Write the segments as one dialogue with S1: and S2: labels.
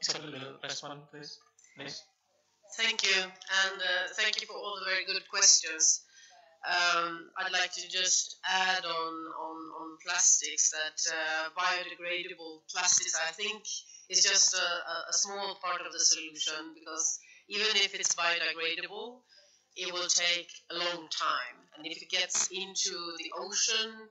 S1: Isabel will respond, please.
S2: Thank you, and thank you for all the very good questions. I'd like to just add on plastics that biodegradable plastics, I think, is just a small part of the solution, because even if it's biodegradable, it will take a long time. And if it gets into the ocean,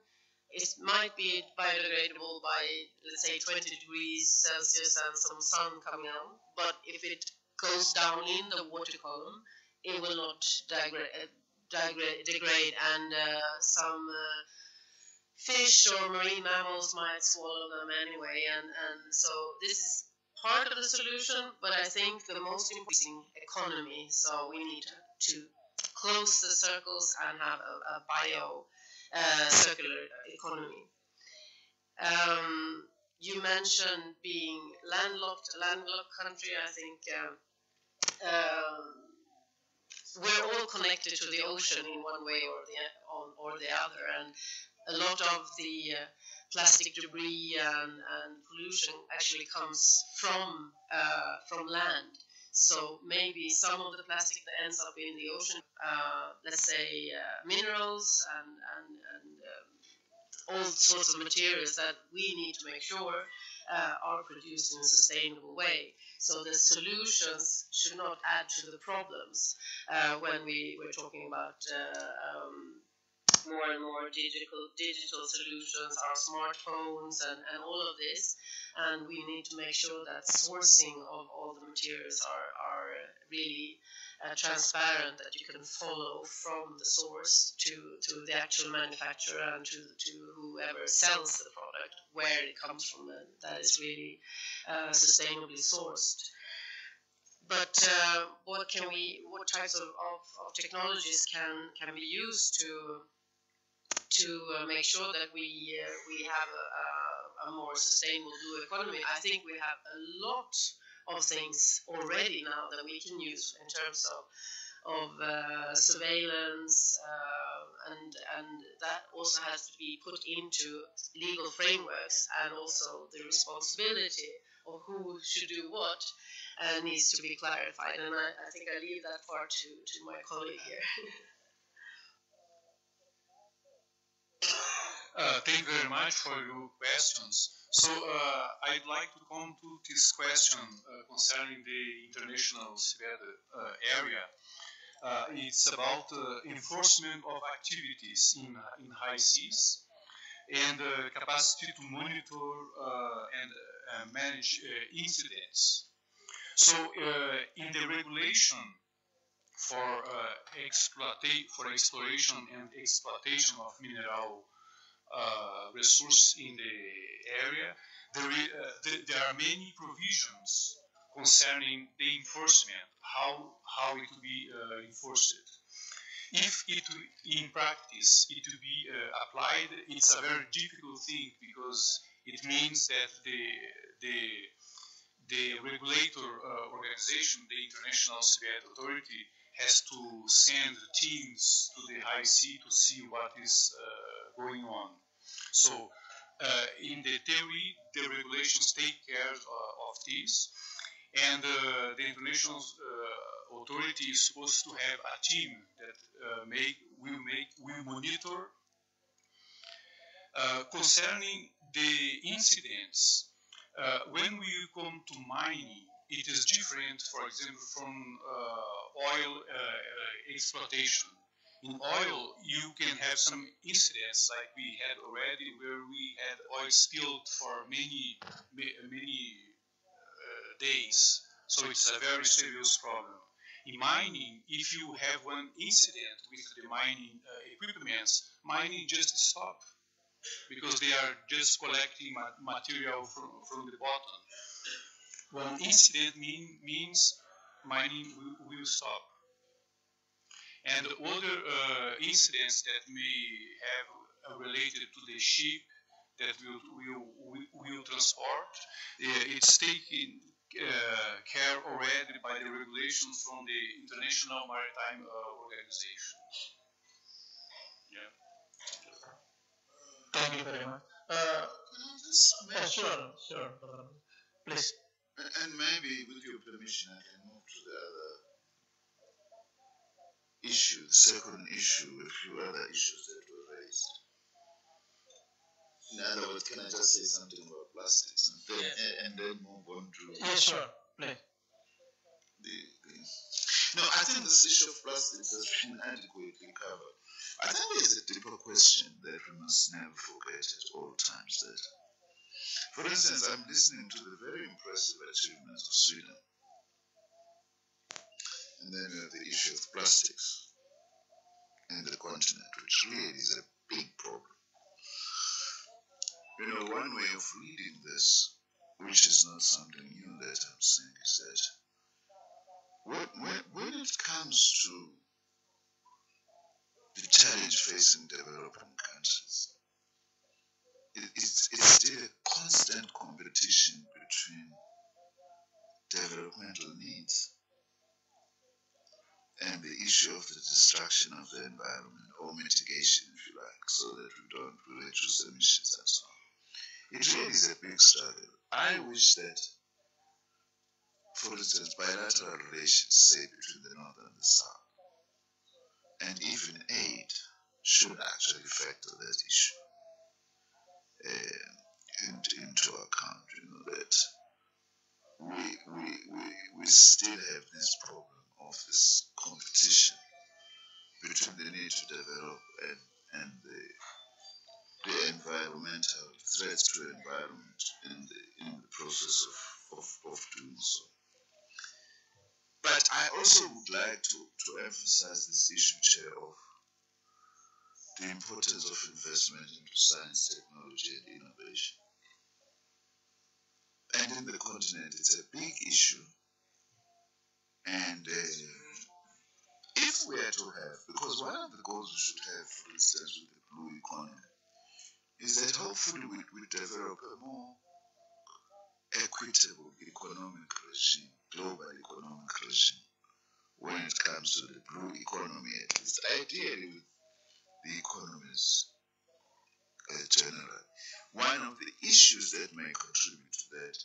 S2: it might be biodegradable by, let's say, 20 degrees Celsius and some sun coming out. But if it goes down in the water column, it will not degrade, and some fish or marine mammals might swallow them anyway. And so this is part of the solution, but I think the most important economy. So we need to close the circles and have a bio circular economy. You mentioned being landlocked country. I think we're all connected to the ocean in one way or the other, and a lot of the plastic debris and pollution actually comes from land. So maybe some of the plastic that ends up in the ocean, let's say minerals and all sorts of materials that we need to make sure are produced in a sustainable way. So the solutions should not add to the problems when we're talking about more and more digital solutions, our smartphones and all of this. And we need to make sure that sourcing of all the materials are really transparent, that you can follow from the source to the actual manufacturer and to whoever sells the product, where it comes from, and that is really sustainably sourced. But what types of technologies can be used to make sure that we have a more sustainable blue economy? I think we have a lot of things already now that we can use in terms of surveillance, and that also has to be put into legal frameworks, and also the responsibility of who should do what needs to be clarified. And I think I leave that part to my colleague here.
S3: Thank you very much for your questions. So I'd like to come to this question concerning the international area. It's about enforcement of activities in high seas and capacity to monitor and manage incidents. So in the regulation for exploration and exploitation of mineral resource in the area, there are many provisions concerning the enforcement, how it will be enforced. If it in practice it will be applied, it's a very difficult thing, because it means that the regulator organization, the International Civil Authority, has to send teams to the high sea to see what is going on. So in the theory, the regulations take care of this, and the International Authority is supposed to have a team that will monitor concerning the incidents. When we come to mining, it is different, for example, from oil exploitation. In oil, you can have some incidents like we had already, where we had oil spilled for many days. So it's a very serious problem. In mining, if you have one incident with the mining equipments, mining just stops, because they are just collecting material from the bottom. One incident means mining will stop. And other incidents that may have related to the ship that will transport, it's taken care already by the regulations from the International Maritime Organization. Yeah.
S1: Thank you very much. Sure. Please. And maybe, with your permission, I can move to the other issue, the second issue, a few other issues that were raised. In other words, can I just say something about plastics and then move on to?
S4: Yes, sure. Please.
S1: No, I think this issue of plastics has been adequately covered. I think there's a deeper question that we must never forget at all times. That, for instance, I'm listening to the very impressive achievements of Sweden, and then we have the issue of plastics in the continent, which really is a big problem. You know, one way of reading this, which is not something new that I'm saying, is that when it comes to the challenge facing developing countries, it's still a constant competition between developmental needs and the issue of the destruction of the environment, or mitigation, if you like, so that we don't reduce emissions and so on. It really is a big struggle. I wish that, for instance, bilateral relations, say, between the North and the South, and even aid, should actually factor that issue into account. You know, that we still have this problem of this competition between the need to develop and the environmental threats to the environment in the process of doing so. But I also would like to emphasize this issue, Chair, of the importance of investment into science, technology, and innovation. And in the continent, it's a big issue. And if we are to have, because one of the goals we should have, for instance, with the blue economy, is that hopefully we develop a more equitable economic regime, global economic regime, when it comes to the blue economy, at least, ideally with the economies generally. One of the issues that may contribute to that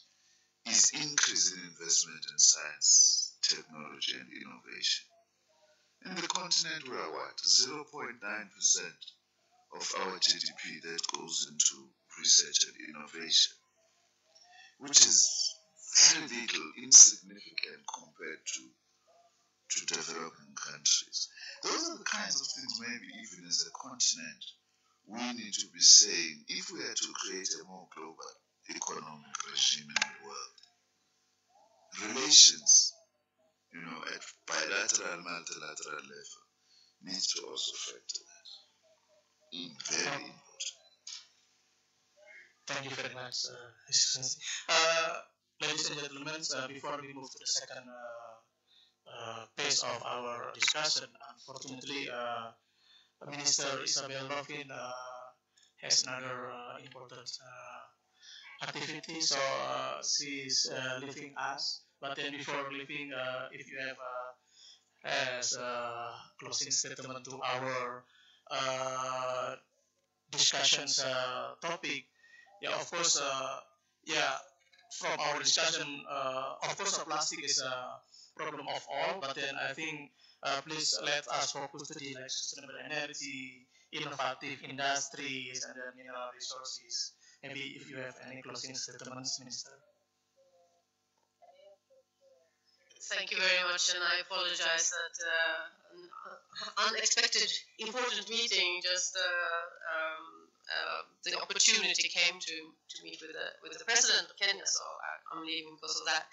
S1: is increasing investment in science, technology, and innovation. In the continent, we are what? 0.9% of our GDP that goes into research and innovation, which is very little, insignificant compared to developing countries. Those are the kinds of things, maybe even as a continent, we need to be saying, if we are to create a more global economic regime in the world, relations, you know, at bilateral, multilateral level, needs to also factor that in. Very important.
S4: Thank you very much, His Excellency. Ladies and gentlemen, before we move to the second phase of our discussion, unfortunately, Minister Isabel Lovin has another important activity, so she's leaving us. But then before leaving, if you have as a closing statement to our discussions topic, yeah, of course, yeah, from our discussion, of course, plastic is a problem of all, but then I think please let us focus to the like sustainable energy, innovative industries, and then mineral resources. Maybe if you have any closing statements, Minister.
S2: Thank you very much, and I apologize that an unexpected important meeting just the opportunity came to meet with the president of Kenya, so I'm leaving because of that.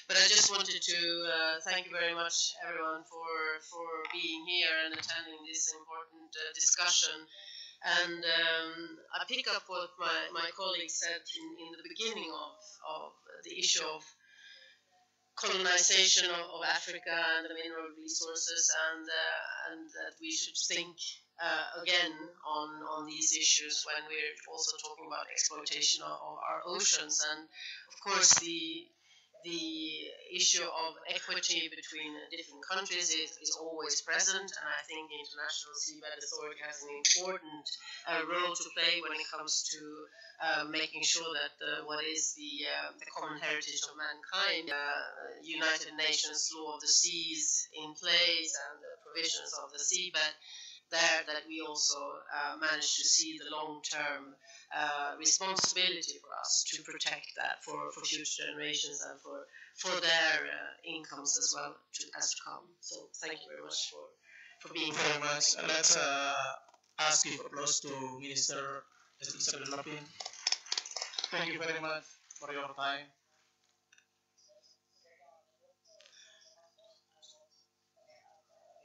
S2: But I just wanted to thank you very much, everyone, for being here and attending this important discussion. And I pick up what my colleague said in the beginning of the issue of colonization of Africa and the mineral resources, and that we should think again on these issues when we're also talking about exploitation of our oceans. And of course, the the issue of equity between different countries is always present, and I think the International Seabed Authority has an important role to play when it comes to making sure that what is the common heritage of mankind, United Nations Law of the Seas in place, and the provisions of the seabed, there that we also manage to see the long-term responsibility for us to protect that for future generations and for their incomes as well as to come. So thank you very much for being
S4: Thank you
S2: here.
S4: very much. Let's ask if applause to Minister Elizabeth Lapin. Thank you very much for your time.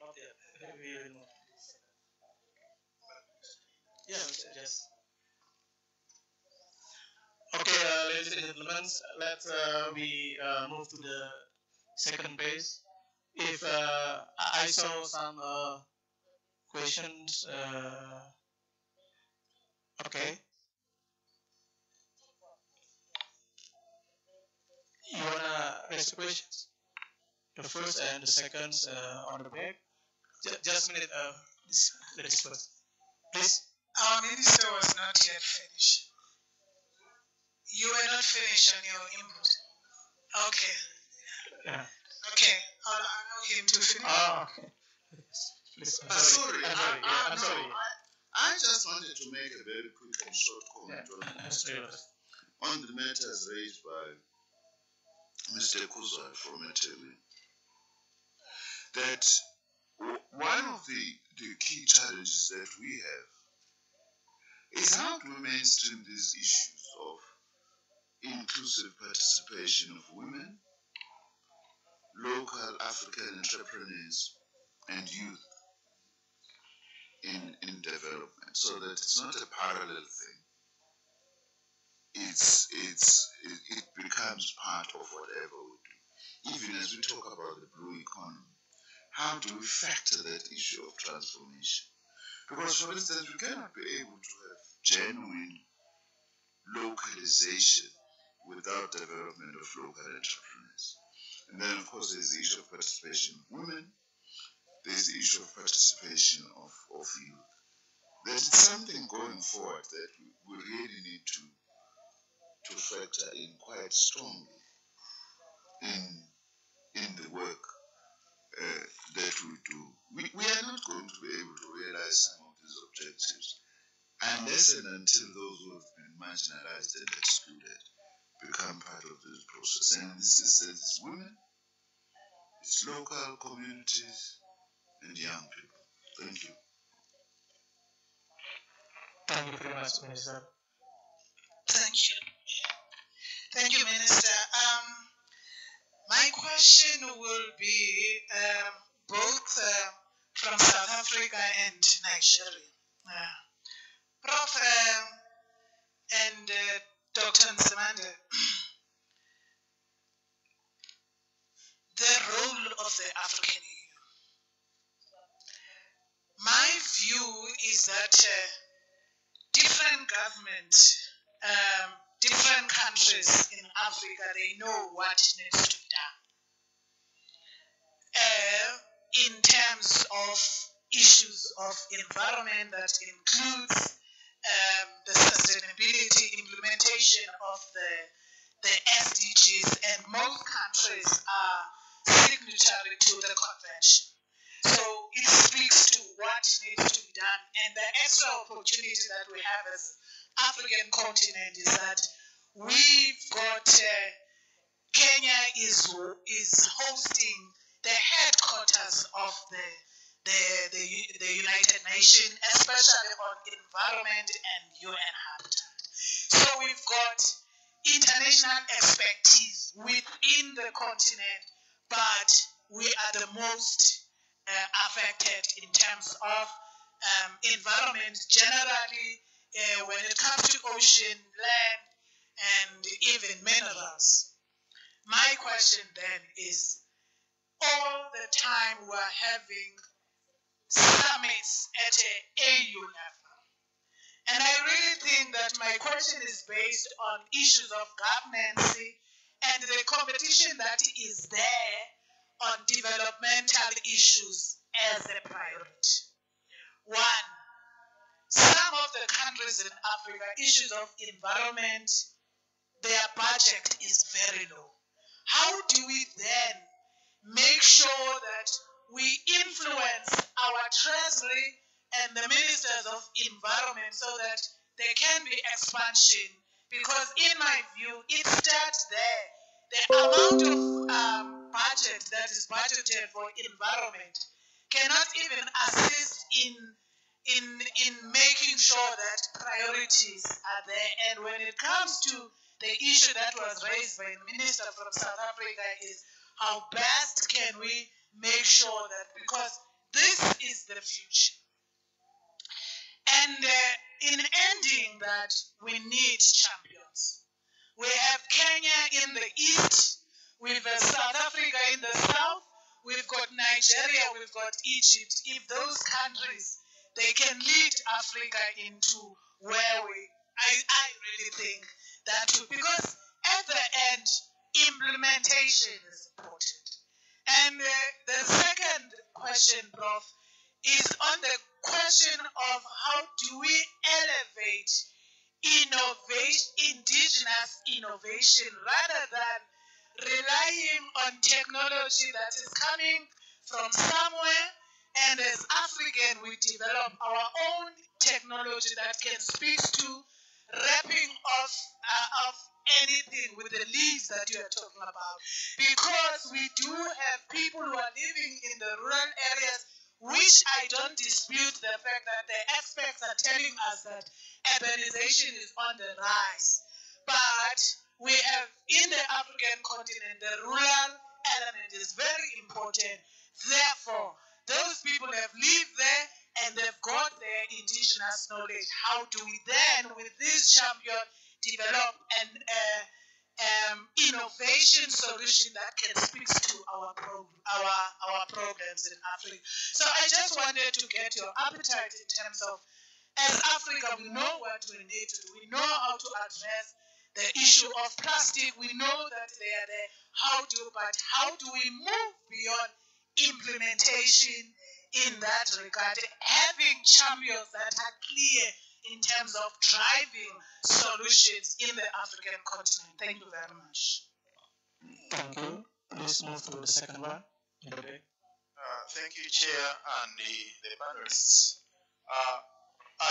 S4: Not yet. We will move. Yeah, yes. Okay, ladies and gentlemen, let's we move to the second phase. If I saw some questions, okay, you wanna raise the questions? The first and the second on the back. Just a minute, ladies first, please.
S5: Our minister was not yet finished. You were not finished on your input. Okay.
S4: Yeah.
S5: Okay. I'll allow him to finish.
S4: Ah, okay. Please, I'm sorry.
S1: Sorry,
S4: I'm sorry. Yeah, I'm
S1: no,
S4: sorry.
S1: I just wanted to make a very quick and short comment
S4: Yeah.
S1: on the matters raised by Mr. Kuzwa from Italy. That one of the key challenges that we have is how to mainstream these issues of inclusive participation of women, local African entrepreneurs, and youth in development, so that it's not a parallel thing. It becomes part of whatever we do. Even as we talk about the blue economy, how do we factor that issue of transformation? Because, for instance, we cannot be able to have genuine localization without development of local entrepreneurs. And then, of course, there's the issue of participation of women. There's the issue of participation of youth. There's something going forward that we really need to factor in quite strongly in the work that we do. We are not going to be able to realize some of these objectives unless and until those who have been marginalized and excluded become part of this process. And this is it's women, it's local communities, and young people. Thank you.
S4: Thank you very much, Minister.
S5: Thank you. Thank you, Minister. My question will be both from South Africa and Nigeria. Prof. And Dr. Nzimande, the role of the African Union. My view is that different governments, different countries in Africa, they know what needs to be done. In terms of issues of environment that includes the sustainability implementation of the SDGs, and most countries are signatory to the convention. So it speaks to what needs to be done, and the extra opportunity that we have as African continent is that we've got Kenya is hosting the headquarters of the United Nations, especially on environment and UN habitat. So we've got international expertise within the continent, but we are the most affected in terms of environment generally, when it comes to ocean, land, and even minerals. My question then is, all the time we're having summits at an AU level. And I really think that my question is based on issues of governance and the competition that is there on developmental issues as a priority. One, some of the countries in Africa, issues of environment, their budget is very low. How do we then make sure that we influence our treasury and the ministers of environment so that there can be expansion? Because in my view, it starts there. The amount of budget that is budgeted for environment cannot even assist in making sure that priorities are there. And when it comes to the issue that was raised by the minister from South Africa is how best can we make sure that, because this is the future. And in ending that, we need champions. We have Kenya in the east, we've South Africa in the south, we've got Nigeria, we've got Egypt. If those countries, they can lead Africa into where I really think that too, because at the end, implementation is important. And the second question, Prof, is on the question of how do we elevate indigenous innovation rather than relying on technology that is coming from somewhere, and as African we develop our own technology that can speak to wrapping of anything with the leaves that you are talking about. Because we do have people who are living in the rural areas, which I don't dispute the fact that the experts are telling us that urbanization is on the rise. But we have in the African continent, the rural element is very important. Therefore, those people have lived there and they've got their indigenous knowledge. How do we then, with this champion, develop an innovation solution that can speak to our problems in Africa? So I just wanted to get your appetite in terms of, as Africa, we know what we need to do. We know how to address the issue of plastic. We know that they are there. But how do we move beyond implementation in that regard, having champions that are clear in terms of driving solutions in the African continent? Thank you very much.
S4: Thank you. Please move to the second one.
S6: Thank you, Chair, and the panelists.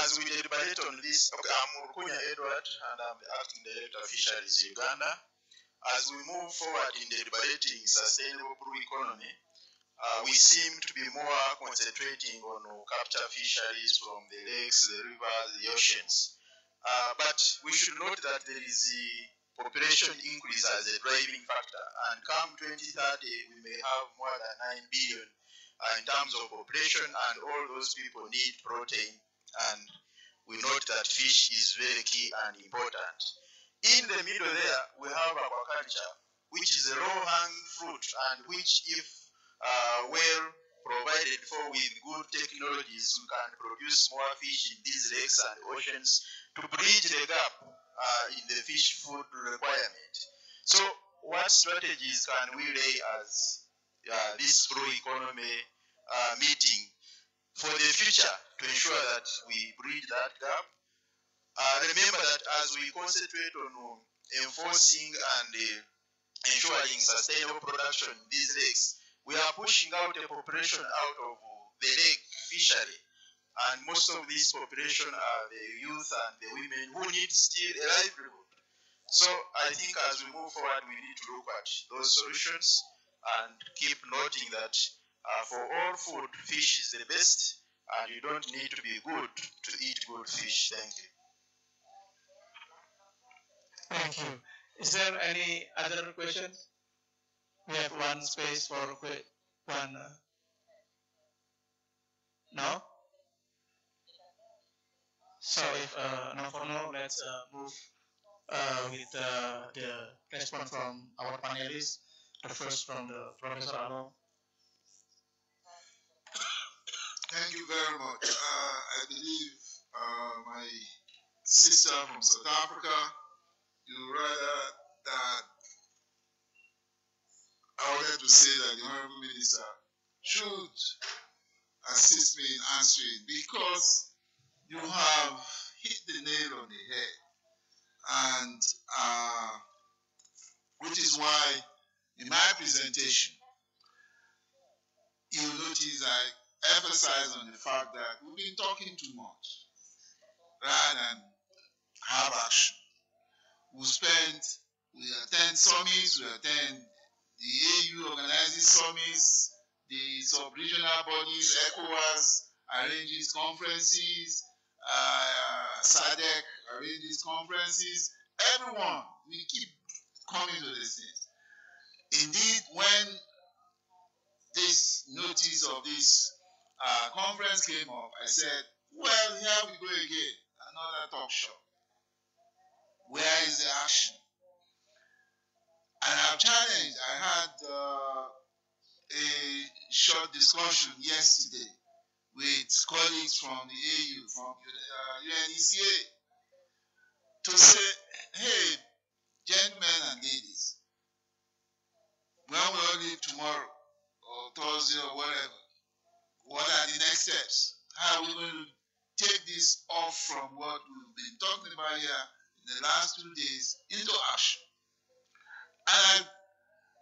S6: As we deliberate on this, I'm Rukunya Edward, and I'm the Acting Director of Fisheries Uganda. As we move forward in deliberating sustainable blue economy, we seem to be more concentrating on capture fisheries from the lakes, the rivers, the oceans. But we should note that there is a population increase as a driving factor, and come 2030, we may have more than 9 billion in terms of population, and all those people need protein, and we note that fish is very key and important. In the middle there, we have aquaculture, which is a low-hanging fruit, and which, if well provided for with good technologies, we can produce more fish in these lakes and oceans to bridge the gap in the fish food requirement. So what strategies can we lay as this blue economy meeting for the future to ensure that we bridge that gap? Remember that as we concentrate on enforcing and ensuring sustainable production in these lakes, we are pushing out a population out of the lake fishery. And most of this population are the youth and the women who need still a livelihood. So I think as we move forward, we need to look at those solutions and keep noting that for all food, fish is the best, and you don't need to be good to eat good fish. Thank you.
S4: Thank you. Is there any other questions? We have one space for one. No? So if no for no, let's move with the response from our panelists. The first from the Professor Alo.
S1: Thank you very much. I believe my sister from South Africa, you rather that wanted to say that the Honorable Minister should assist me in answering, because you have hit the nail on the head, and which is why in my presentation you notice I emphasize on the fact that we've been talking too much rather than have action. We attend summits, we attend the AU organizing summits, the sub-regional bodies, ECOWAS arranges conferences, SADC arranges conferences, everyone, we keep coming to these things. Indeed, when this notice of this conference came up, I said, well, here we go again, another talk show. Where is the action? And I've challenged, I had a short discussion yesterday with colleagues from the AU, from UNECA, to say, hey, gentlemen and ladies, when we all leave tomorrow, or Thursday, or whatever, what are the next steps? How are we going to take this off from what we've been talking about here in the last 2 days into action? And I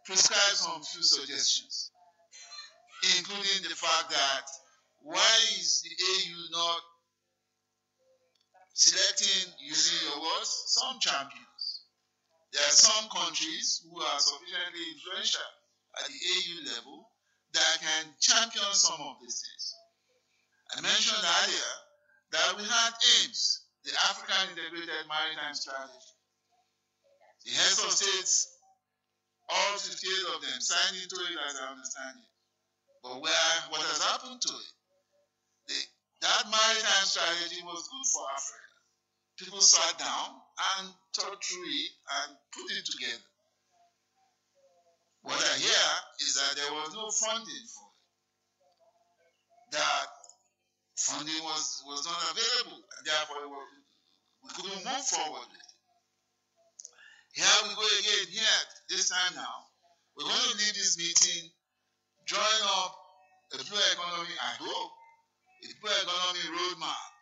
S1: prescribed some few suggestions, including the fact that why is the AU not selecting, using your words, some champions? There are some countries who are sufficiently influential at the AU level that can champion some of these things. I mentioned earlier that we had AIMS, the African Integrated Maritime Strategy. The heads of states, all 58 of them, signed into it as I understand it. But what has happened to it? That maritime strategy was good for Africa. People sat down and thought through it and put it together. What I hear is that there was no funding for it. That funding was not available, and therefore we couldn't move forward with it. Here we go again, here, this time now. We're going to leave this meeting, join up a blue economy, I hope, a blue economy roadmap,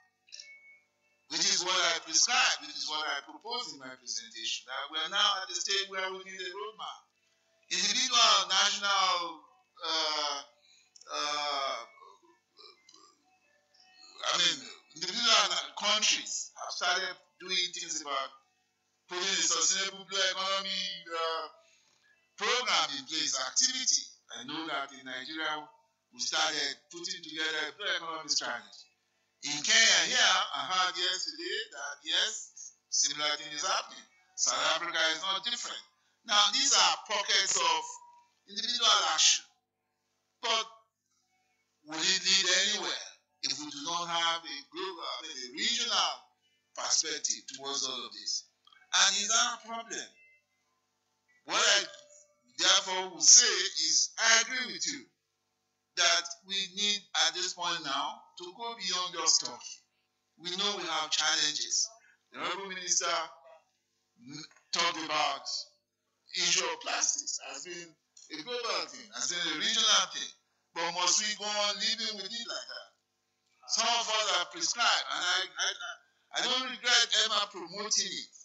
S1: which is what I prescribe, which is what I propose in my presentation, that we are now at the stage where we need a roadmap. Individual national individual countries have started doing things about putting a sustainable blue economy program in place, activity. I know that in Nigeria, we started putting together a blue economy strategy. In Kenya here, I heard yesterday that yes, similar thing is happening. South Africa is not different. Now, these are pockets of individual action. But will it lead anywhere if we do not have a global, a regional perspective towards all of this? And is that a problem? What I therefore will say is, I agree with you that we need at this point now to go beyond just talking. We know we have challenges. The Honorable Minister talked about issue of plastics as being a global thing, as being a regional thing. But must we go on living with it like that? Some of us are prescribed, and I don't regret ever promoting it,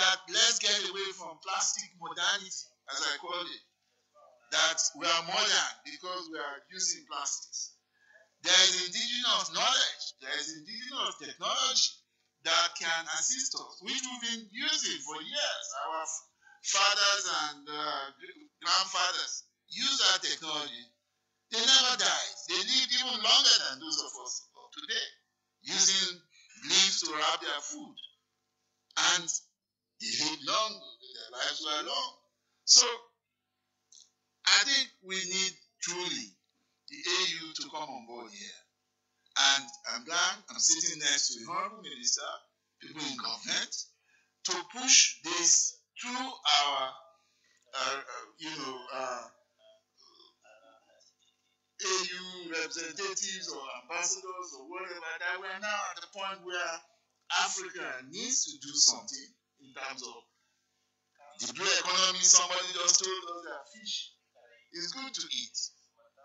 S1: that let's get away from plastic modernity, as I call it, that we are modern because we are using plastics. There is indigenous knowledge, there is indigenous technology that can assist us, which we've been using for years. Our fathers and grandfathers use that technology. They never died. They lived even longer than those of us today, using leaves to wrap their food. And they lived long, their lives were long. So I think we need truly the AU to come on board here. And I'm glad I'm sitting next to the Honorable Minister, people in government, to push this through our, AU representatives or ambassadors or whatever, that we're now at the point where Africa needs to do something in terms of the blue economy. Somebody just told us that fish It's good to eat,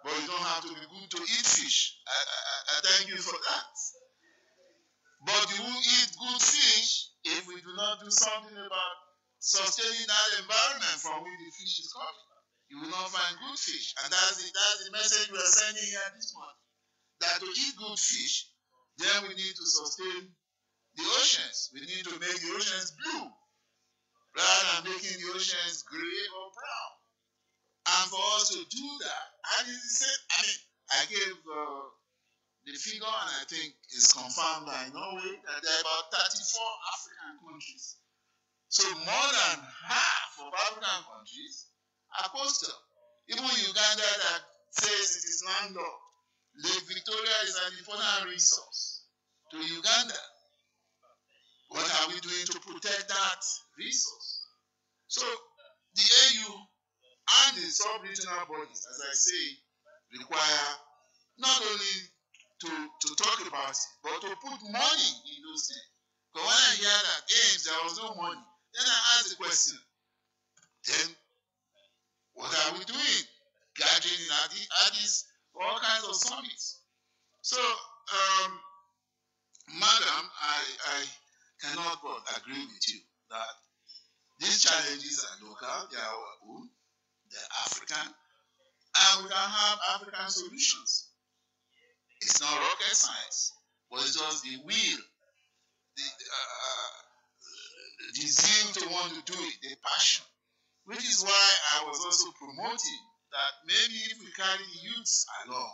S1: but you don't have to be good to eat fish. I thank you for that. But you will eat good fish if we do not do something about sustaining that environment from which the fish is coming. You will not find good fish. And that's the message we are sending here this morning. That to eat good fish, then we need to sustain the oceans. We need to make the oceans blue rather than making the oceans gray or brown. And for us to do that, I gave the figure, and I think it's confirmed by Norway, that there are about 34 African countries. So more than half of African countries are coastal. Even Uganda that says it is landlocked. Lake Victoria is an important resource to Uganda. What are we doing to protect that resource? So the AU and the sub-regional bodies, as I say, require not only to talk about it, but to put money in those things. But when I hear that games, there was no money, then I ask the question, then what are we doing? Gathering in Addis for all kinds of summits. So, Madam, I cannot but agree with you that these challenges are local, they are our own, they're African, and we can have African solutions. It's not rocket science, but it's just the will, the zeal to want to do it, the passion. Which is why I was also promoting that maybe if we carry the youths along,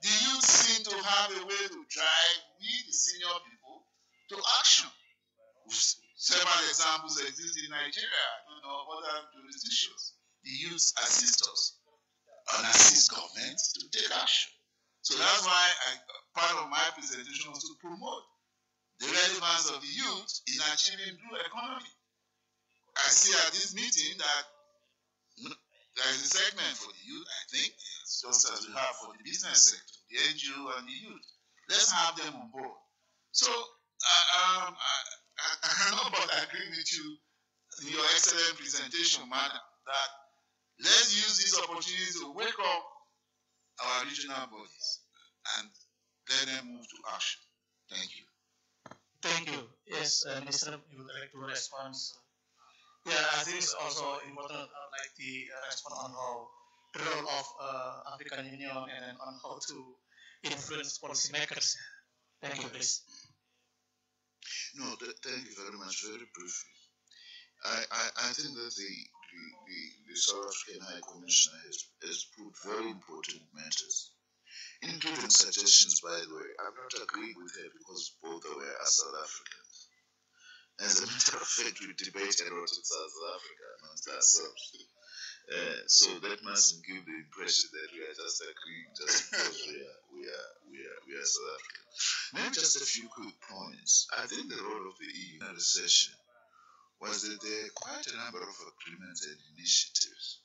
S1: the youths seem to have a way to drive we, the senior people, to action. Several examples exist in Nigeria, other jurisdictions. The youths assist us and assist government to take action. So that's why part of my presentation was to promote the relevance of the youth in achieving blue economy. I see at this meeting that there is a segment for the youth, I think, just as we have for the business sector, the NGO and the youth. Let's have them on board. So I cannot but agree with you in your excellent presentation, madam, that let's use this opportunity to wake up our regional bodies and let them move to action. Thank you.
S4: Thank you. Yes, Minister, you would like to respond? Yeah, I think it's also important, like the response on how the role of African Union and then on how to influence policymakers. Thank you, please.
S1: No, thank you very much. Very briefly, I think that the South African High Commissioner has put very important matters, including suggestions, by the way. I'm not agreeing with her because both of us are South Africans. As a matter of fact, we debate a lot in South Africa amongst ourselves. So that mustn't give the impression that we are just agreeing just because we are South African. Maybe just a few quick points. I think the role of the EU in the recession was that there are quite a number of agreements and initiatives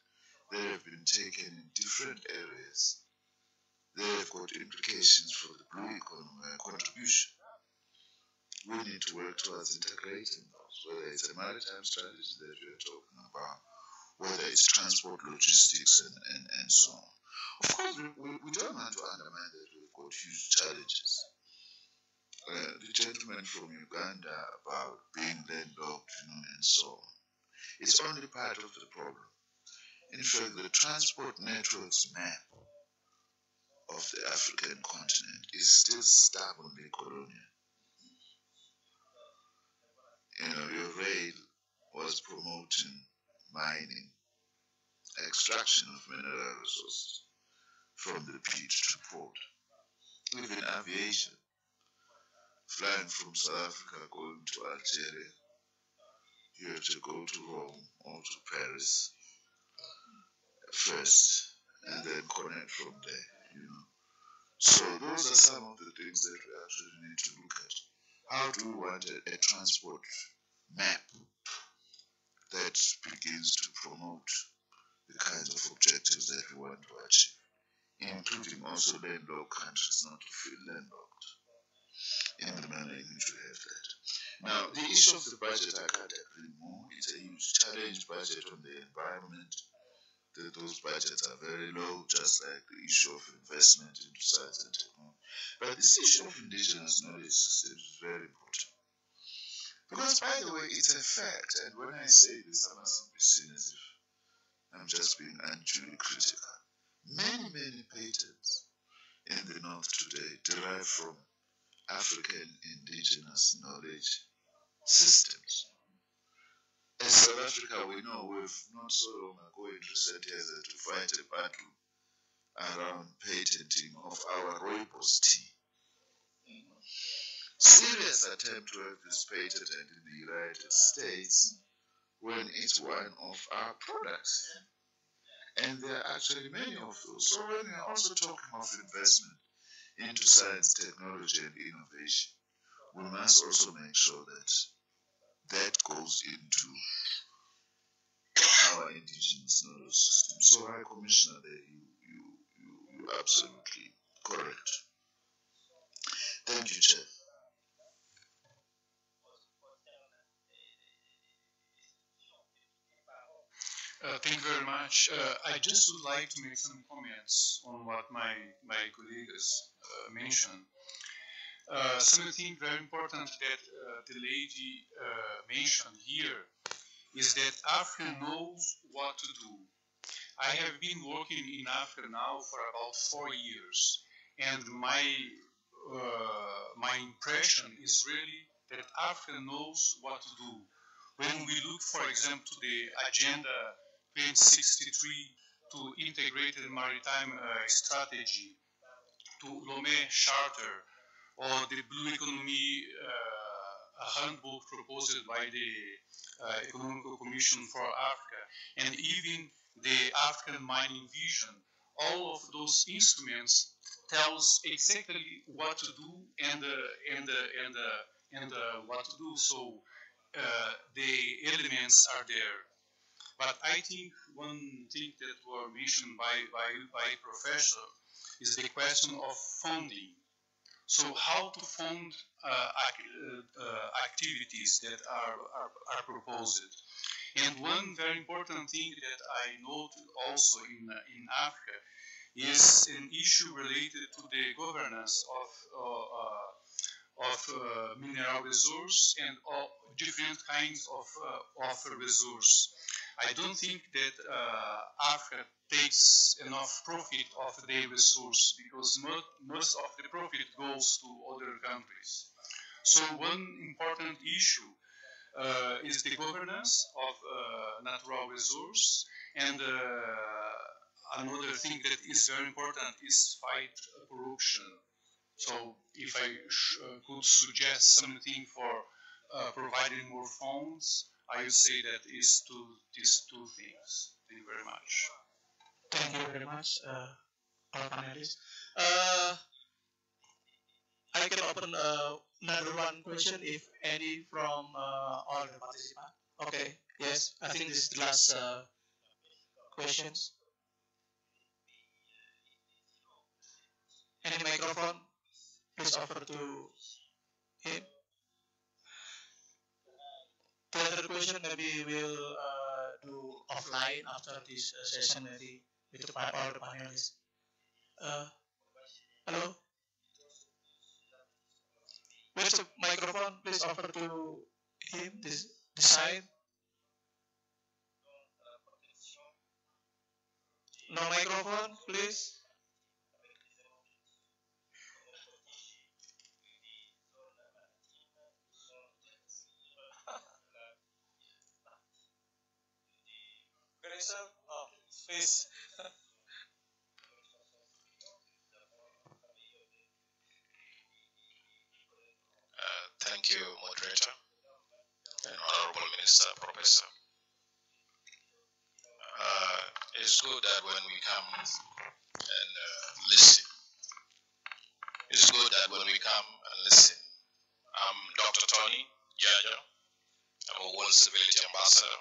S1: that have been taken in different areas. They have got implications for the blue economy contribution. We need to work towards integrating those, whether it's a maritime strategy that we are talking about, whether it's transport, logistics, and so on. Of course, we don't want to undermine that we've got huge challenges. The gentleman from Uganda about being landlocked, and so on. It's only part of the problem. In fact, the transport networks map of the African continent is still stubbornly colonial. Your rail was promoting mining, extraction of mineral resources from the pit to port. Even aviation, flying from South Africa going to Algeria, you have to go to Rome or to Paris first and then connect from there, So those are some of the things that we actually need to look at. How do we want a transport map that begins to promote the kinds of objectives that we want to achieve, including also landlocked countries not to feel landlocked in the manner in which we have that. Now, the issue of the budget, I can't agree more. It's a huge challenge budget on the environment, those budgets are very low, just like the issue of investment into science and technology. But this issue of indigenous knowledge systems is very important. Because, by the way, it's a fact, and when I say this, I mustn't be seen as if I'm just being unduly critical. Many patents in the North today derive from African indigenous knowledge systems. In South Africa, we know we've not so long ago in recent years to fight a battle around patenting of our rooibos tea. Serious attempt to have this patented in the United States when it's one of our products. And there are actually many of those. So when we are also talking of investment into science, technology, and innovation, we must also make sure that that goes into our indigenous knowledge system. So, High Commissioner, there you absolutely correct. Thank you, Chair.
S3: Thank you very much. I just would like to make some comments on what my colleagues mentioned. Something very important that the lady mentioned here is that Africa knows what to do. I have been working in Africa now for about 4 years, and my impression is really that Africa knows what to do. When we look, for example, to the Agenda 2063 to integrated maritime strategy, to Lomé Charter, or the Blue Economy handbook proposed by the Economic Commission for Africa, and even the African Mining Vision, all of those instruments tells exactly what to do and what to do. So the elements are there. But I think one thing that were mentioned by Professor is the question of funding. So how to fund activities that are proposed. And one very important thing that I noted also in Africa is an issue related to the governance of mineral resource and different kinds of resource. I don't think that Africa takes enough profit of the resource because most of the profit goes to other countries. So one important issue is the governance of natural resource, and another thing that is very important is fight corruption. So if I could suggest something for providing more funds, I would say that is these two things. Thank you very much.
S4: Thank you very much, our panelists. I can open another one question if any from all the participants. Okay, yes, I think this is the last questions. Any microphone? Please offer to him. The other question maybe we'll do offline after this session maybe with all the panelists. Hello? Where's the microphone? Please offer to him this side. No microphone, please. Oh, please.
S6: Thank you, moderator, and honorable minister, professor. It's good that when we come and listen, it's good that when we come and listen. I'm Dr. Tony Jaja. I'm a World Civility Ambassador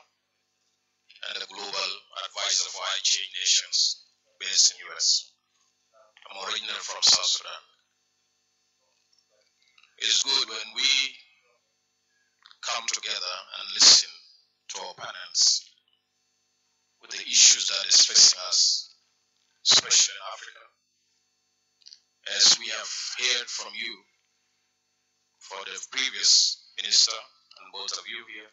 S6: and a Global Advisor for IGA Nations based in US. I'm originally from South Sudan. It's good when we come together and listen to our panels with the issues that is facing us, especially in Africa. As we have heard from you, for the previous minister and both of you here,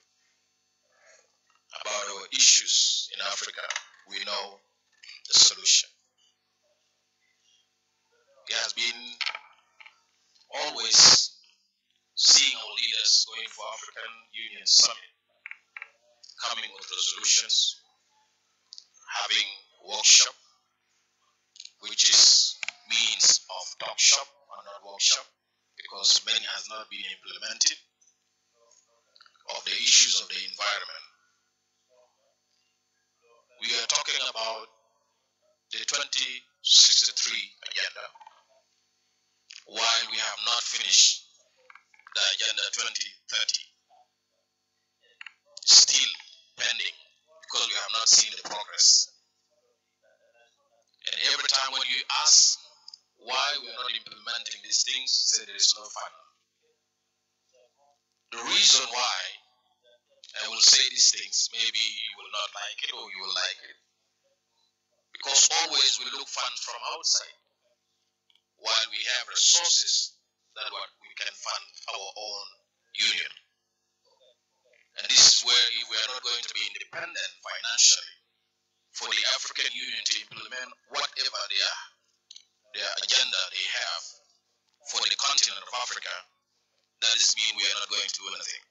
S6: about our issues in Africa, we know the solution. It has been always seeing our leaders going for African Union Summit, coming with resolutions, having workshop, which is means of talk shop and not workshop, because many has not been implemented, of the issues of the environment. We are talking about the 2063 agenda, while we have not finished the agenda 2030, still pending, because we have not seen the progress. And every time when you ask why we are not implementing these things, say there is no fund. The reason why I will say these things, maybe you will not like it or you will like it, because always we look funds from outside, while we have resources that what we can fund our own union. And this is where if we are not going to be independent financially for the African Union to implement whatever their agenda they have for the continent of Africa, that is mean we are not going to do anything.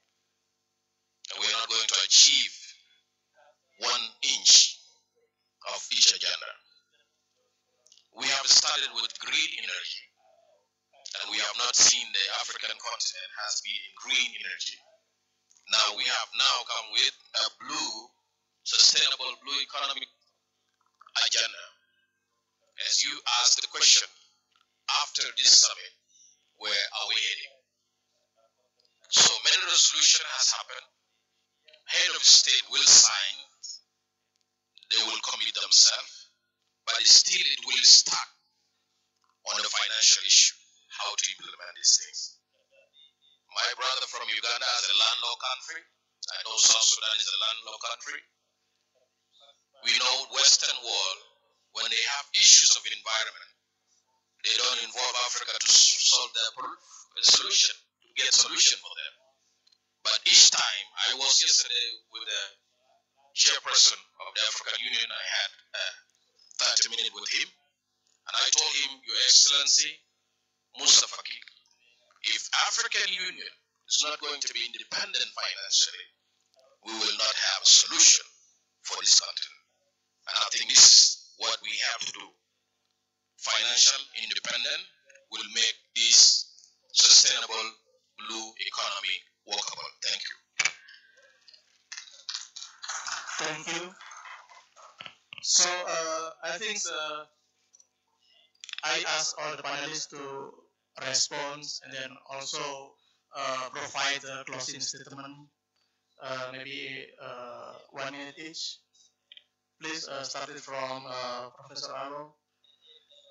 S6: And we are not going to achieve 1 inch of each agenda. We have started with green energy, and we have not seen the African continent has been in green energy. Now we have now come with a sustainable blue economic agenda. As you ask the question, after this summit, where are we heading? So many resolution has happened. Head of state will sign, they will commit themselves, but still it will start on the financial issue, how to implement these things. My brother from Uganda is a landlocked country. I know South Sudan is a landlocked country. We know Western world, when they have issues of environment, they don't involve Africa to solve their solution, to get solution for them. But each time, I was yesterday with the chairperson of the African Union, I had a 30 minutes with him, and I told him, Your Excellency, Mustafa Kik, if African Union is not going to be independent financially, we will not have a solution for this continent. And I think this is what we have to do. Financial independence will make this sustainable blue economy workable. Thank you.
S4: Thank you. So I think I ask all the panelists to respond and then also provide a closing statement, maybe 1 minute each. Please start it from Professor Aro,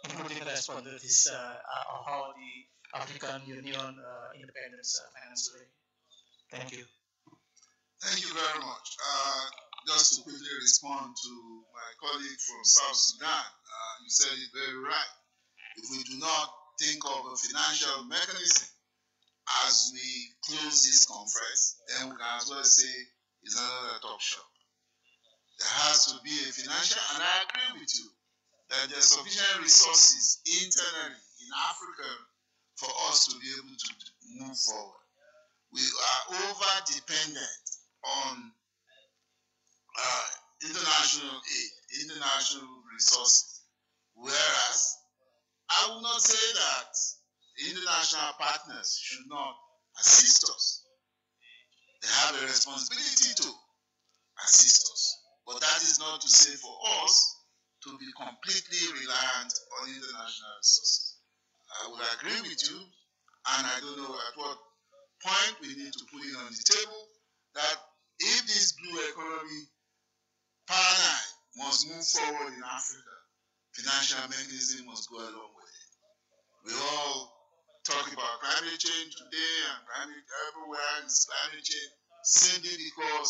S4: including respond to this how the African Union independence financially. Thank you.
S1: Thank you very much. Just to quickly respond to my colleague from South Sudan, you said it very right. If we do not think of a financial mechanism as we close this conference, then we can as well say it's another talk shop. There has to be a financial, and I agree with you that there are sufficient resources internally in Africa for us to be able to move forward. We are over dependent on international aid, international resources, whereas I will not say that international partners should not assist us. They have a responsibility to assist us. But that is not to say for us to be completely reliant on international resources. I would agree with you, and I don't know at what point we need to put it on the table that if this blue economy paradigm must move forward in Africa, financial mechanism must go along with it. We all talk about climate change today, and climate everywhere is climate change simply because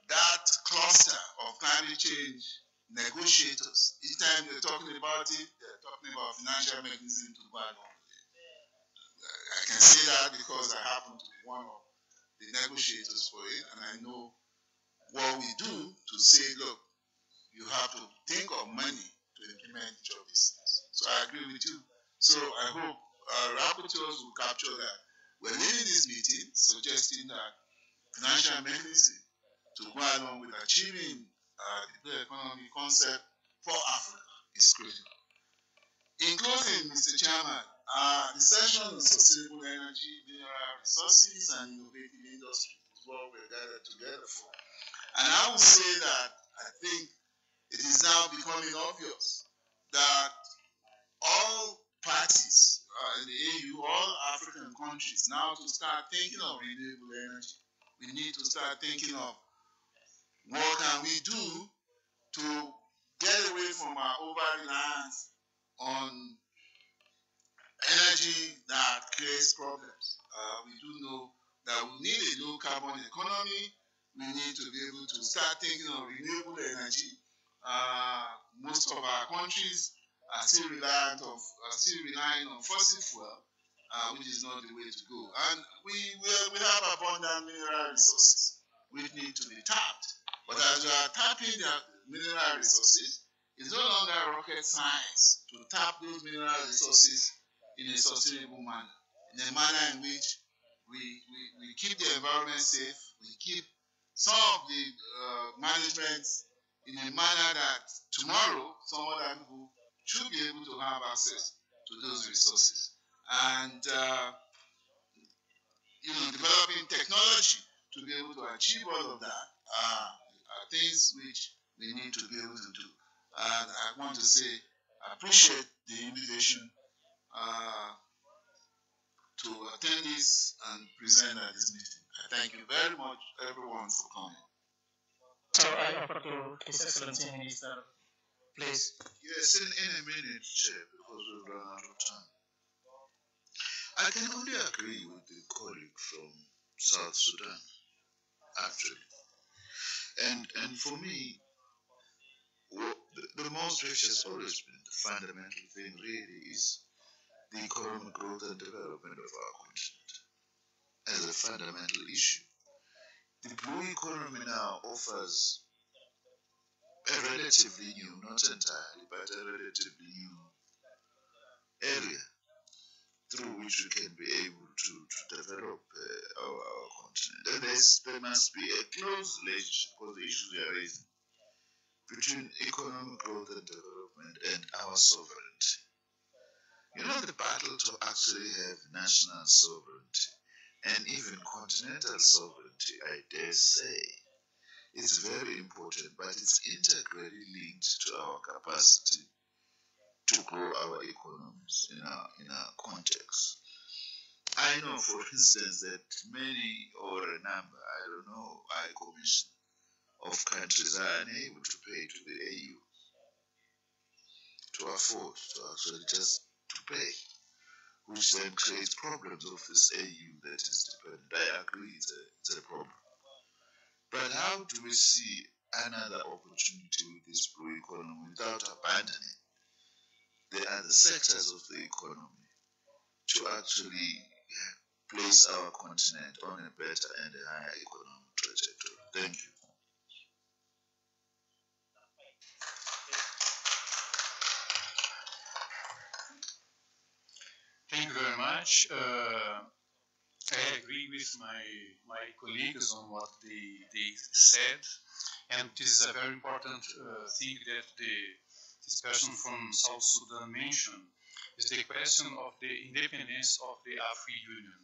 S1: that cluster of climate change negotiators, each time they're talking about it, they're talking about financial mechanism to go along with it. I can say that because I happen to be one of the negotiators for it, and I know what we do to say, look, you have to think of money to implement each of these things. So I agree with you. So I hope our rapporteurs will capture that. We're leaving this meeting suggesting that financial mechanism to go along with achieving the blue economy concept for Africa is critical. In closing, Mr. Chairman, the session on sustainable energy, mineral resources, and innovative industry is what we're gathered together for. And I would say that I think it is now becoming obvious that all parties in the AU, all African countries, now to start thinking of renewable energy, we need to start thinking of what can we do to get away from our over-reliance on energy that creates problems. We do know that we need a low-carbon economy. We need to be able to start thinking of renewable energy. Most of our countries are still relying on fossil fuel, which is not the way to go. And we have abundant mineral resources which need to be tapped. But as we are tapping the mineral resources, it's no longer rocket science to tap those mineral resources in a sustainable manner, in a manner in which we keep the environment safe, we keep some of the management in a manner that tomorrow some other people should be able to have access to those resources. And developing technology to be able to achieve all of that are things which we need to be able to do. And I want to say I appreciate the invitation to attend this and present at this meeting. I thank you very much, everyone, for coming.
S4: So I offer to His Excellency Minister, please.
S1: Yes, in a minute, Chair, because we've run out of time. I can only agree with the colleague from South Sudan, actually. And for me, the most which has always been the fundamental thing really is the economic growth and development of our continent as a fundamental issue. The blue economy now offers a relatively new, not entirely, but a relatively new area through which we can be able to develop our continent. And there must be a close relationship, because the issues we are raising, between economic growth and development and our sovereignty. The battle to actually have national sovereignty and even continental sovereignty, I dare say, is very important, but it's integrally linked to our capacity to grow our economies in our context. I know, for instance, that many or a number, I don't know, I commission of countries are unable to pay to the AU to afford to actually just to pay, which then creates problems of this AU that is dependent. I agree it's a problem. But how do we see another opportunity with this blue economy without abandoning the other sectors of the economy to actually place our continent on a better and a higher economic trajectory? Thank you.
S3: Thank you very much. I agree with my colleagues on what they said, and this is a very important thing that this person from South Sudan mentioned, is the question of the independence of the African Union.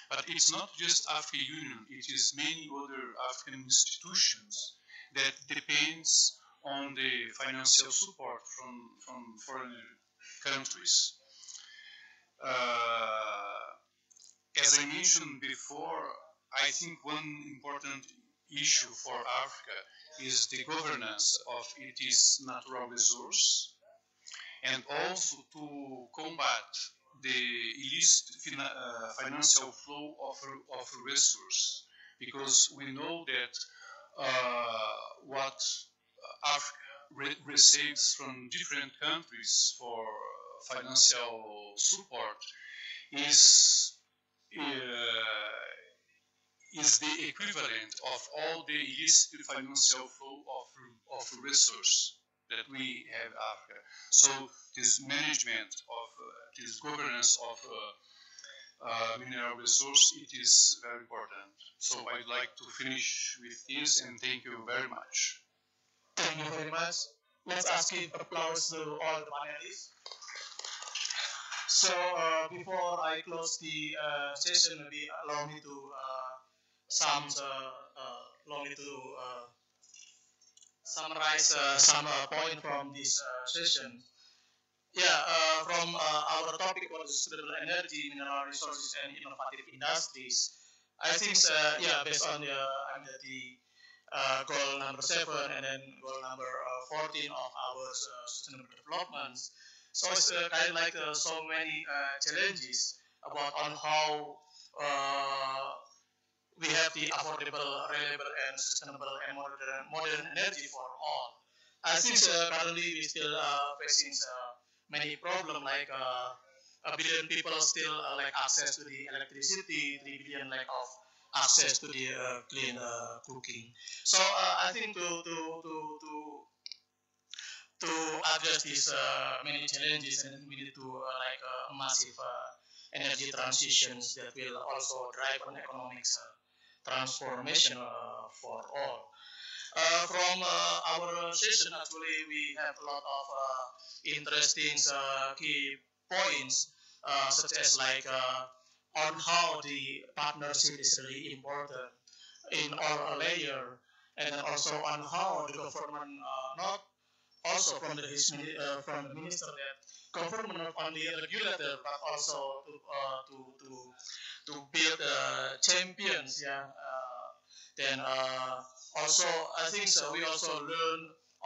S3: But it's not just African Union, it is many other African institutions that depends on the financial support from foreign countries. As I mentioned before, I think one important issue for Africa is the governance of its natural resource, and also to combat the illicit financial flow of resources, because we know that what Africa receives from different countries for financial support is is the equivalent of all the illicit financial flow of resource that we have in Africa. So this management of this governance of mineral resource, it is very important. So I'd like to finish with this and thank you very much.
S4: Thank you very much. Let's ask give applause to all the panelists. So before I close the session, maybe allow me to summarize some point from this session. Yeah, from our topic was sustainable energy, mineral resources, and innovative industries. I think, yeah, based on under the goal number 7 and then goal number 14 of our sustainable development. So it's kind of like so many challenges about on how we have the affordable, reliable, and sustainable and modern energy for all. I think currently we still facing many problems like a billion people still lack access to the electricity, 3 billion lack of access to the clean cooking. So I think to address these many challenges, and we need to like massive energy transitions that will also drive an economic transformation for all. From our session, actually, we have a lot of interesting key points, such as like on how the partnership is really important in all layer, and then also on how the government not also from from the minister that government not only regulator but also to build champions, yeah. Then also I think so we also learn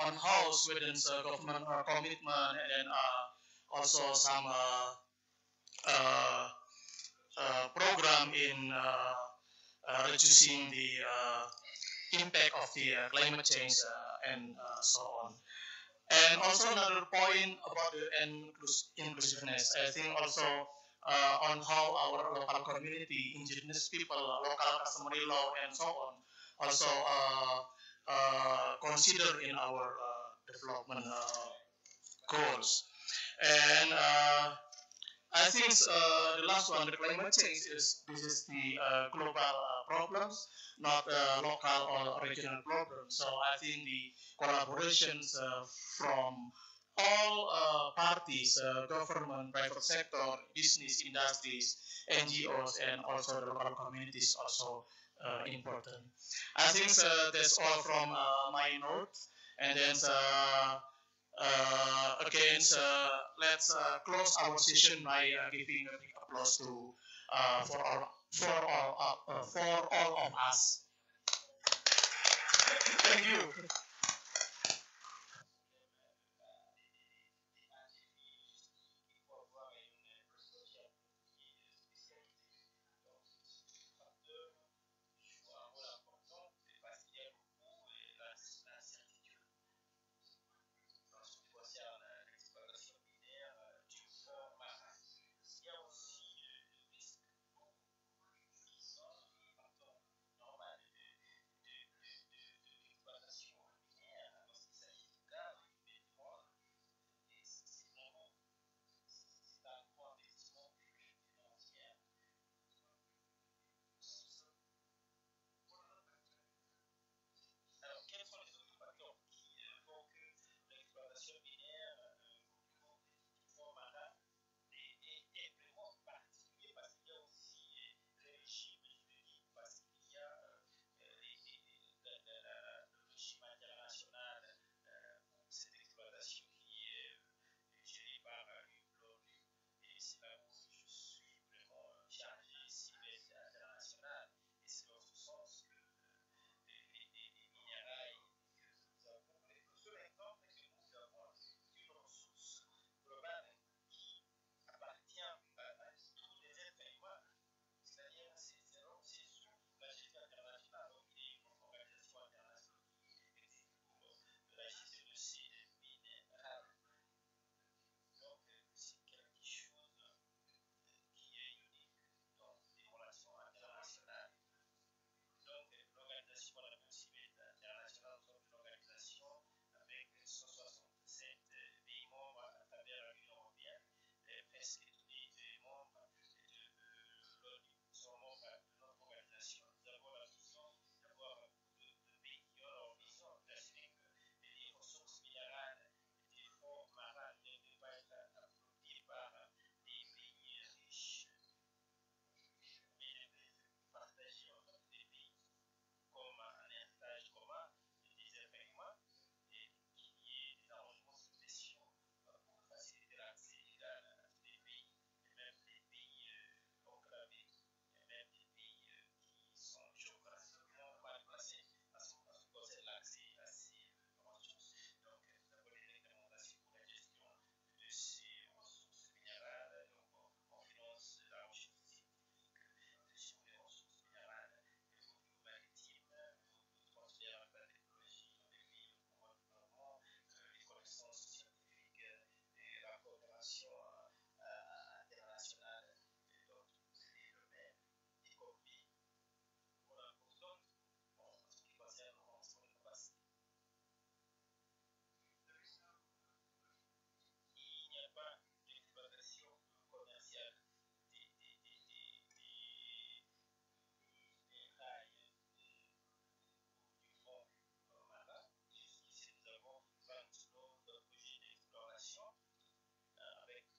S4: on how Sweden's government commitment, and then also some program in reducing the impact of the climate change and so on. And also another point about the inclusiveness, I think also on how our local community, indigenous people, local customary law, and so on, also consider in our development goals. And I think the last one, the climate change, is this is the global problems, not local or regional problems. So I think the collaborations from all parties, government, private sector, business, industries, NGOs, and also the local communities also important. I think that's all from my note. And then again, let's close our session by giving a big applause to for all of us. Thank you.
S7: avec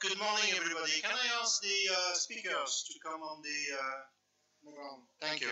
S6: Good morning, everybody. Can I ask the speakers to come on the ground? Thank you.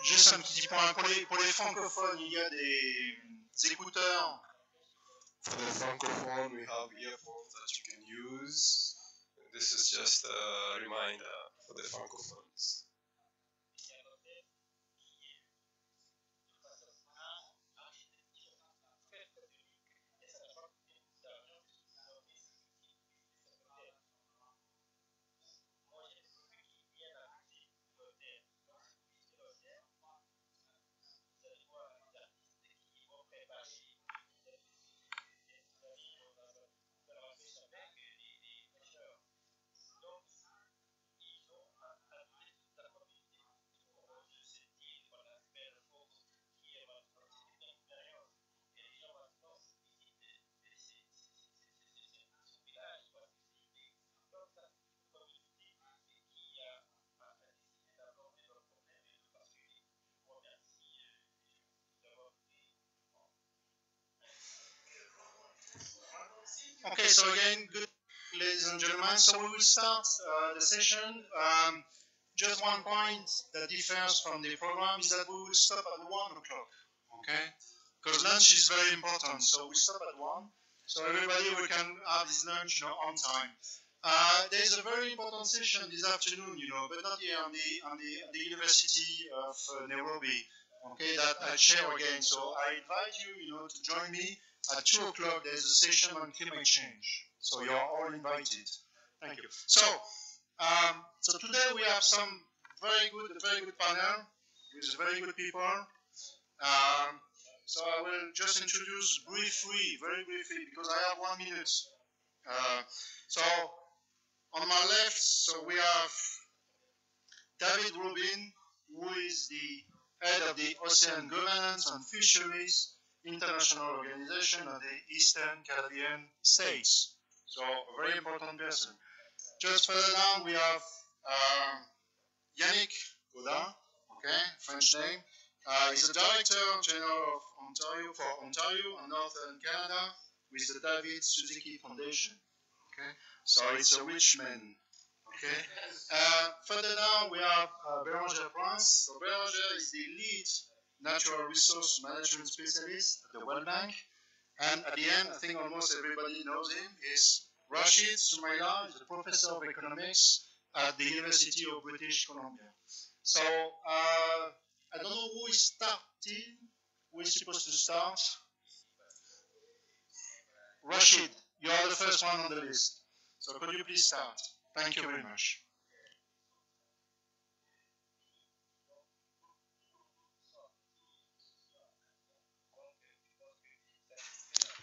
S6: Juste un petit point pour les francophones, il y a des écouteurs.
S7: For the francophone, we have earphones that you can use. This is just a reminder for the francophones.
S6: Okay, so again, good ladies and gentlemen, so we will start the session. Just one point that differs from the program is that we will stop at 1 o'clock, okay? Because lunch is very important, so we stop at 1, so everybody we can have this lunch, on time. There's a very important session this afternoon, but not here on the University of Nairobi, okay, that I chair again. So I invite you, to join me at 2 o'clock. There's a session on climate change. So you're all invited. Thank you. So today we have some very good panel with very good people. So I will just introduce very briefly, because I have 1 minute. So on my left, so we have David Rubin, who is the head of the Ocean Governance and Fisheries International Organization of the Eastern Caribbean States. So a very important person. Just further down, we have Yannick Godin, okay, French name. He's the Director General of Ontario and Northern Canada with the David Suzuki Foundation. Okay, so it's a rich man. Okay. Further down, we have Bérangère Prince. So Bérangère is the lead natural resource management specialist at the World Bank. And at the end, I think almost everybody knows him, is Rashid Soumaila, is a professor of economics at the University of British Columbia. So I don't know who is starting. Who is supposed to start? Rashid, you are the first one on the list. So could you please start? Thank you very much.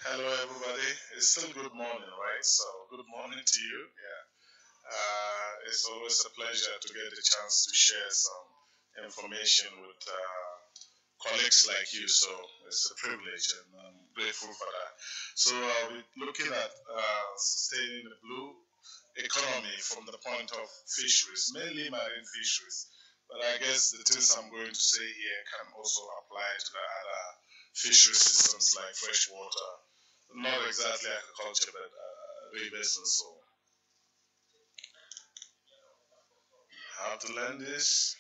S8: Hello, everybody. It's still good morning, right? So, good morning to you. Yeah. It's always a pleasure to get the chance to share some information with colleagues like you. So, it's a privilege, and I'm grateful for that. So, we're looking at sustaining the blue economy from the point of fisheries, mainly marine fisheries. But I guess the things I'm going to say here can also apply to the other fishery systems like freshwater, not exactly agriculture, but rivers and so on. How to learn this?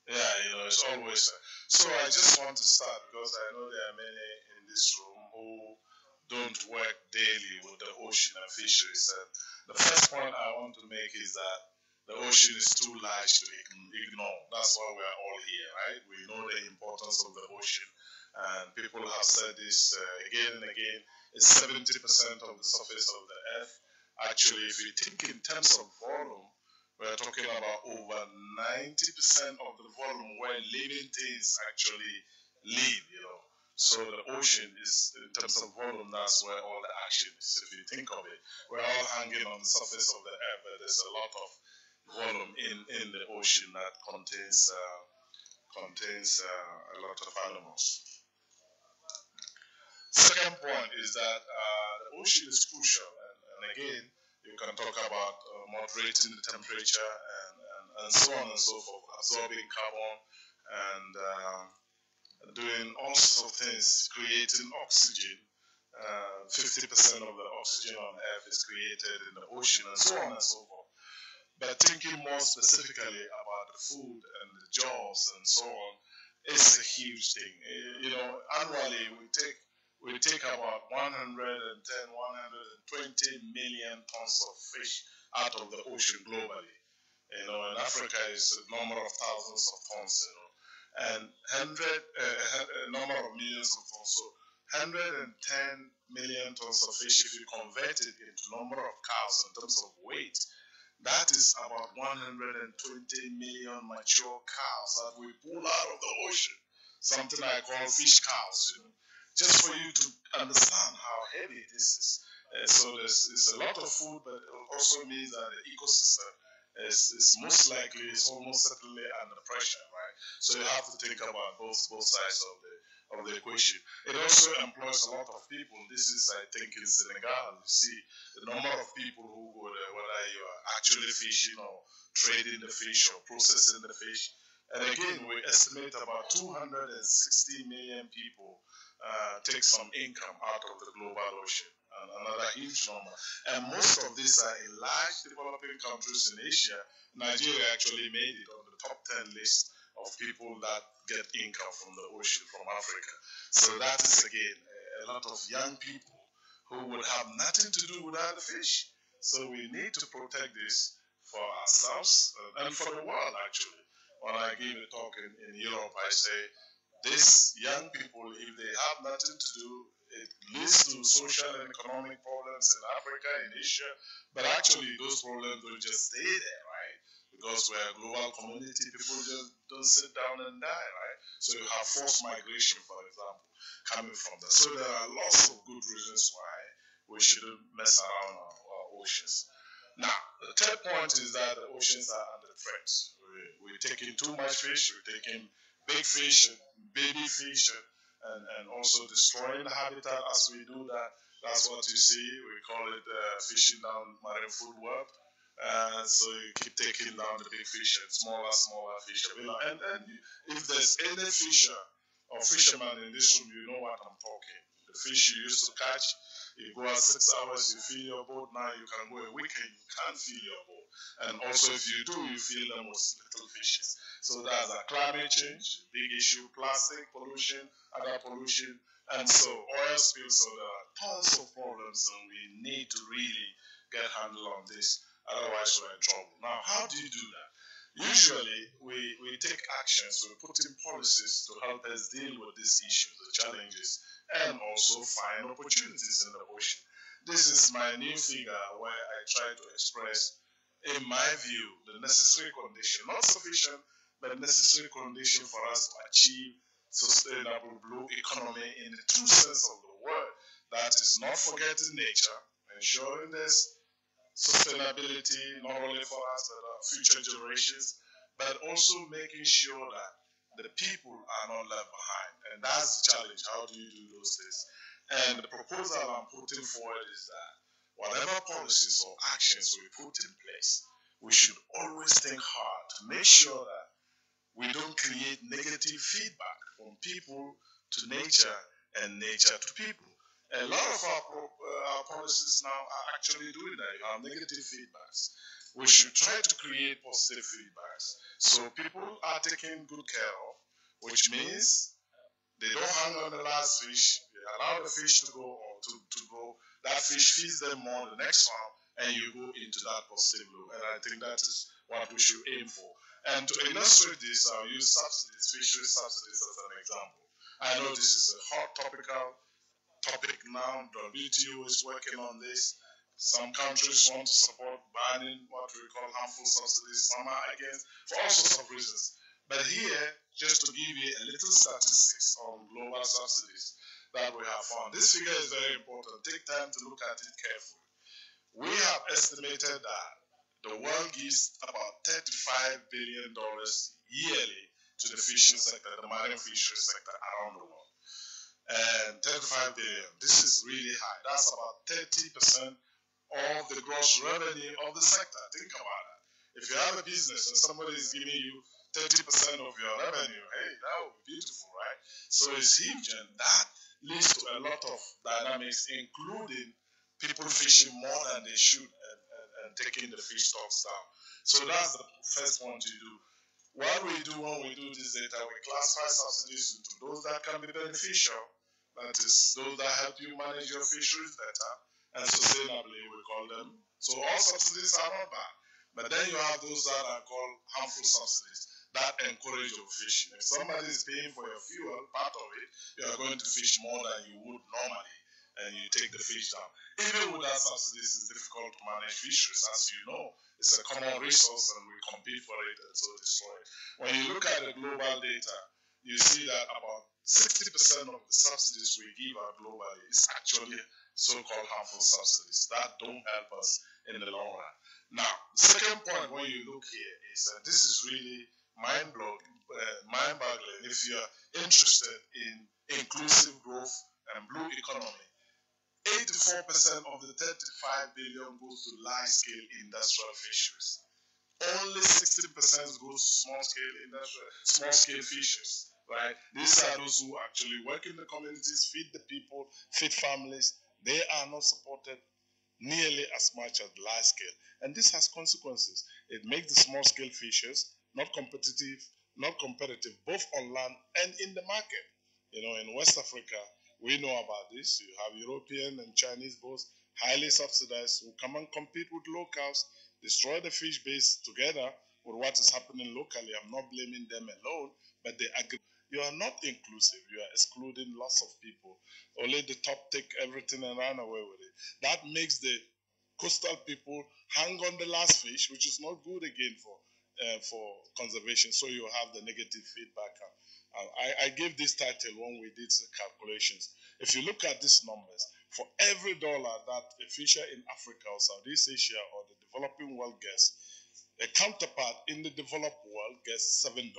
S8: Yeah, it's always. So I just want to start because I know there are many in this room who don't work daily with the ocean and fisheries. And the first point I want to make is that the ocean is too large to ignore. That's why we are all here, right? We know the importance of the ocean, and people have said this again and again. It's 70% of the surface of the earth. Actually, if you think in terms of volume, we're talking about over 90% of the volume where living things actually live. So the ocean is, in terms of volume, that's where all the action is. If you think of it, we're all hanging on the surface of the earth, but there's a lot of volume in the ocean that contains a lot of animals. Second point is that the ocean is crucial, and again, you can talk about moderating the temperature and so on and so forth, absorbing carbon and doing all sorts of things, creating oxygen. 50% of the oxygen on Earth is created in the ocean and so on and so forth. But thinking more specifically about the food and the jobs and so on is a huge thing. Annually we take about 110, 120 million tons of fish out of the ocean globally. In Africa is a number of thousands of tons, and a number of millions of tons. So 110 million tons of fish, if you convert it into number of cows in terms of weight, that is about 120 million mature cows that we pull out of the ocean. Something I call fish cows, just for you to understand how heavy this is. So it's a lot of food, but it also means that the ecosystem is most likely, is almost certainly under pressure, right? So you have to think about both sides of the equation. It also employs a lot of people. This is, I think, in Senegal. You see the number of people who go there, whether you are actually fishing or trading the fish or processing the fish. And again, we estimate about 260 million people take some income out of the global ocean. Another huge number. And most of these are in large developing countries in Asia. Nigeria actually made it on the top 10 list of people that get income from the ocean from Africa. So that is again a lot of young people who would have nothing to do without the fish. So we need to protect this for ourselves and for the world actually. When I give a talk in Europe, I say these young people, if they have nothing to do, it leads to social and economic problems in Africa, in Asia, but actually those problems will just stay there, right? Because we're a global community, people just don't sit down and die, right? So you have forced migration, for example, coming from that. So there are lots of good reasons why we shouldn't mess around our oceans. Now, the third point is that the oceans are under threat. We're taking too much fish, we're taking big fish and baby fish and also destroying the habitat as we do that. That's what you see. We call it fishing down marine food web. So you keep taking down the big fish and smaller fish. And if there's any fisher or fisherman in this room, you know what I'm talking. The fish you used to catch, you go out 6 hours, you fill your boat. Now you can go a weekend, you can't fill your boat. And also if you do, you fill them with little fishes. So that's a climate change, big issue, plastic pollution, other pollution, and so oil spills. So there are tons of problems, and we need to really get a handle on this. Otherwise, we're in trouble. Now, how do you do that? Usually, we take actions, we put in policies to help us deal with these issues, the challenges, and also find opportunities in the ocean. This is my new figure where I try to express, in my view, the necessary condition, not sufficient, but necessary condition for us to achieve sustainable blue economy in the true sense of the word. That is not forgetting nature, ensuring there's sustainability not only for us but our future generations, but also making sure that the people are not left behind. And that's the challenge. How do you do those things? And the proposal I'm putting forward is that whatever policies or actions we put in place, we should always think hard to make sure that we don't create negative feedback from people to nature and nature to people. A lot of our policies now are actually doing that. You have negative feedbacks. We should try to create positive feedbacks so people are taken good care of, which means they don't hang on the last fish. They allow the fish to go or to go. That fish feeds them more the next round, and you go into that positive loop. And I think that is what we should aim for. And to illustrate this, I'll use subsidies, fishery subsidies as an example. I know this is a hot topical topic now. WTO is working on this. Some countries want to support banning what we call harmful subsidies. Some are against for all sorts of reasons. But here, just to give you a little statistics on global subsidies that we have found, this figure is very important. Take time to look at it carefully. We have estimated that the world gives about $35 billion yearly to the fishing sector, the marine fishery sector around the world. And 35 billion, this is really high. That's about 30% of the gross revenue of the sector. Think about that. If you have a business and somebody is giving you 30% of your revenue, hey, that would be beautiful, right? So it's huge, and that leads to a lot of dynamics, including people fishing more than they should and taking the fish stocks down. So that's the first one to do. What we do when we do this data, we classify subsidies into those that can be beneficial, that is, those that help you manage your fisheries better, and sustainably, we call them. So all subsidies are not bad. But then you have those that are called harmful subsidies that encourage your fishing. If somebody is paying for your fuel, part of it, you are going to fish more than you would normally, and you take the fish down. Even without subsidies, it's difficult to manage fisheries, as you know. It's a common resource, and we compete for it and so destroy it. When you look at the global data, you see that about 60% of the subsidies we give out globally is actually so-called harmful subsidies that don't help us in the long run. Now, the second point when you look here is that this is really mind-boggling if you are interested in inclusive growth and blue economy. 84% of the 35 billion goes to large-scale industrial fisheries. Only 16% goes to small-scale fisheries, right? These are those who actually work in the communities, feed the people, feed families. They are not supported nearly as much as large scale. And this has consequences. It makes the small scale fishers not competitive, both on land and in the market. You know, in West Africa, we know about this. You have European and Chinese boats, highly subsidized, who come and compete with locals, destroy the fish base together with what is happening locally. I'm not blaming them alone, but they agree. You are not inclusive. You are excluding lots of people. Only the top take everything and run away with it. That makes the coastal people hang on the last fish, which is not good again for conservation. So you have the negative feedback. I gave this title when we did the calculations. If you look at these numbers, for every dollar that a fisher in Africa or Southeast Asia or the developing world gets, a counterpart in the developed world gets $7.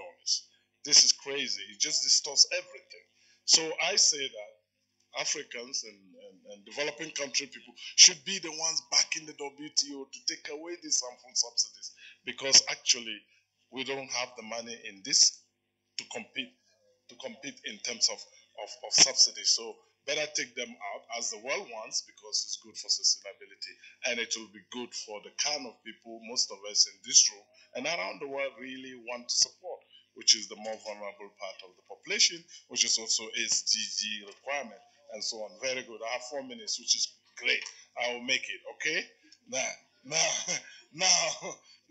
S8: This is crazy. It just distorts everything. So I say that Africans and developing country people should be the ones backing the WTO to take away these harmful subsidies, because actually we don't have the money in this to compete in terms of subsidies. So better take them out as the world wants, because it's good for sustainability, and it will be good for the kind of people most of us in this room and around the world really want to support, which is the more vulnerable part of the population, which is also SDG requirement, and so on. Very good. I have 4 minutes, which is great. I will make it, okay? Now,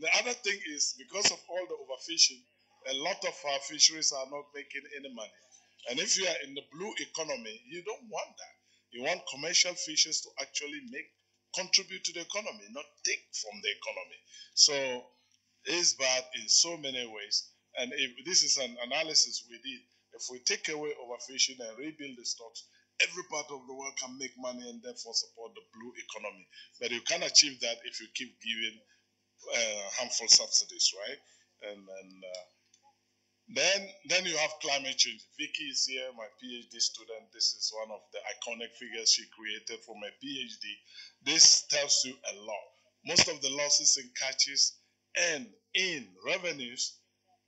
S8: the other thing is, because of all the overfishing, a lot of our fisheries are not making any money. And if you are in the blue economy, you don't want that. You want commercial fishers to actually contribute to the economy, not take from the economy. So it's bad in so many ways. And if this is an analysis we did, If we take away overfishing and rebuild the stocks, every part of the world can make money and therefore support the blue economy. But you can't achieve that if you keep giving harmful subsidies, right? And then you have climate change. Vicky is here, my PhD student. This is one of the iconic figures she created for my PhD. This tells you a lot. Most of the losses in catches and in revenues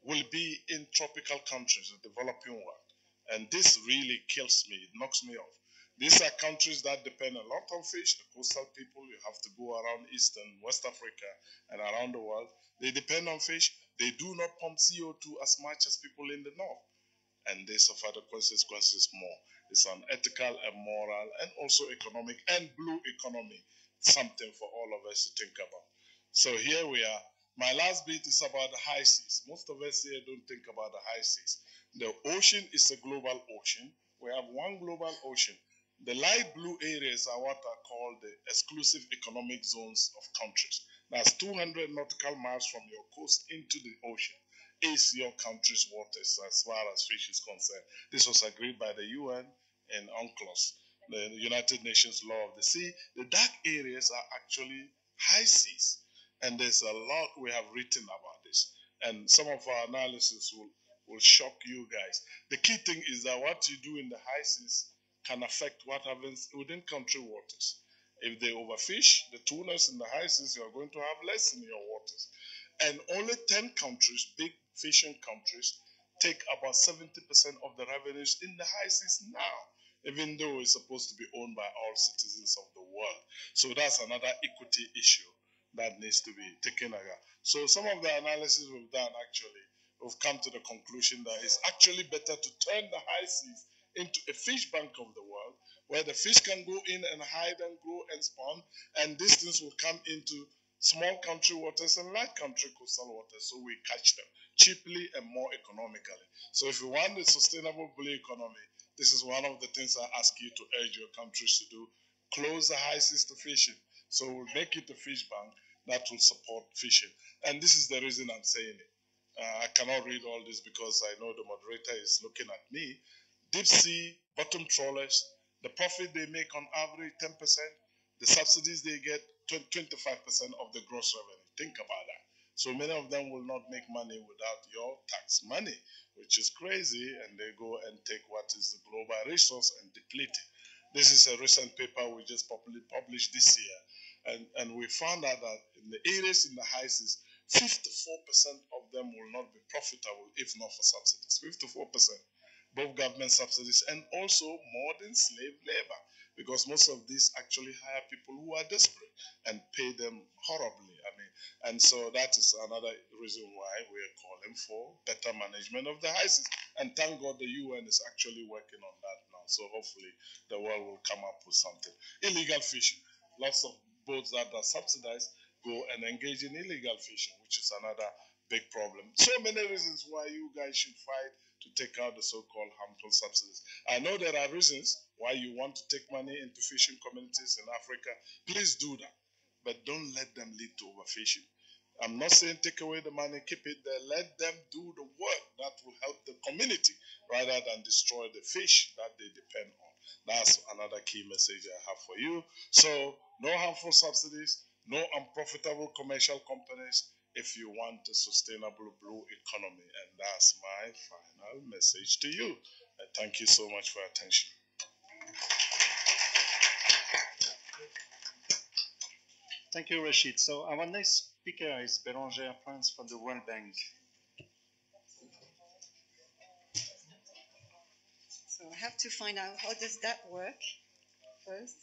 S8: will be in tropical countries, the developing world. And this really kills me. It knocks me off. These are countries that depend a lot on fish. The coastal people, you have to go around East and West Africa and around the world. They depend on fish. They do not pump CO2 as much as people in the north. And they suffer the consequences more. It's unethical and moral and also economic and blue economy. Something for all of us to think about. So here we are. My last bit is about the high seas. Most of us here don't think about the high seas. The ocean is a global ocean. We have one global ocean. The light blue areas are what are called the exclusive economic zones of countries. That's 200 nautical miles from your coast into the ocean. Is your country's waters as far as fish is concerned. This was agreed by the UN in UNCLOS, the United Nations Law of the Sea. The dark areas are actually high seas. And there's a lot we have written about this. And some of our analysis will shock you guys. The key thing is that what you do in the high seas can affect what happens within country waters. If they overfish the tunas in the high seas, you are going to have less in your waters. And only 10 countries, big fishing countries, take about 70% of the revenues in the high seas now, even though it's supposed to be owned by all citizens of the world. So that's another equity issue that needs to be taken again. So some of the analysis we've done actually, we've come to the conclusion that it's actually better to turn the high seas into a fish bank of the world, where the fish can go in and hide and grow and spawn, and these things will come into small country waters and large country coastal waters, so we catch them cheaply and more economically. So if you want a sustainable blue economy, this is one of the things I ask you to urge your countries to do. Close the high seas to fishing. So we'll make it a fish bank that will support fishing. And this is the reason I'm saying it. I cannot read all this because I know the moderator is looking at me. Deep sea, bottom trawlers, the profit they make on average 10%, the subsidies they get 25% of the gross revenue. Think about that. So many of them will not make money without your tax money, which is crazy, and they go and take what is the global resource and deplete it. This is a recent paper we just published this year, and we found out that in the areas in the high seas, 54% of them will not be profitable if not for subsidies. 54%. Both government subsidies and also modern slave labor, because most of these actually hire people who are desperate and pay them horribly. And so that is another reason why we are calling for better management of the high seas. And thank God the UN is actually working on that now. So hopefully the world will come up with something. Illegal fishing. Lots of boats that are subsidized go and engage in illegal fishing, which is another big problem. So many reasons why you guys should fight to take out the so-called harmful subsidies. I know there are reasons why you want to take money into fishing communities in Africa. Please do that, but don't let them lead to overfishing. I'm not saying take away the money, keep it there. Let them do the work that will help the community rather than destroy the fish that they depend on. That's another key message I have for you. So no harmful subsidies, no unprofitable commercial companies, if you want a sustainable blue economy. And that's my final message to you. Thank you so much for your attention.
S9: Thank you, Rashid. So our next speaker is Bérangère Prince from the World Bank.
S10: So I have to find out how does that work first.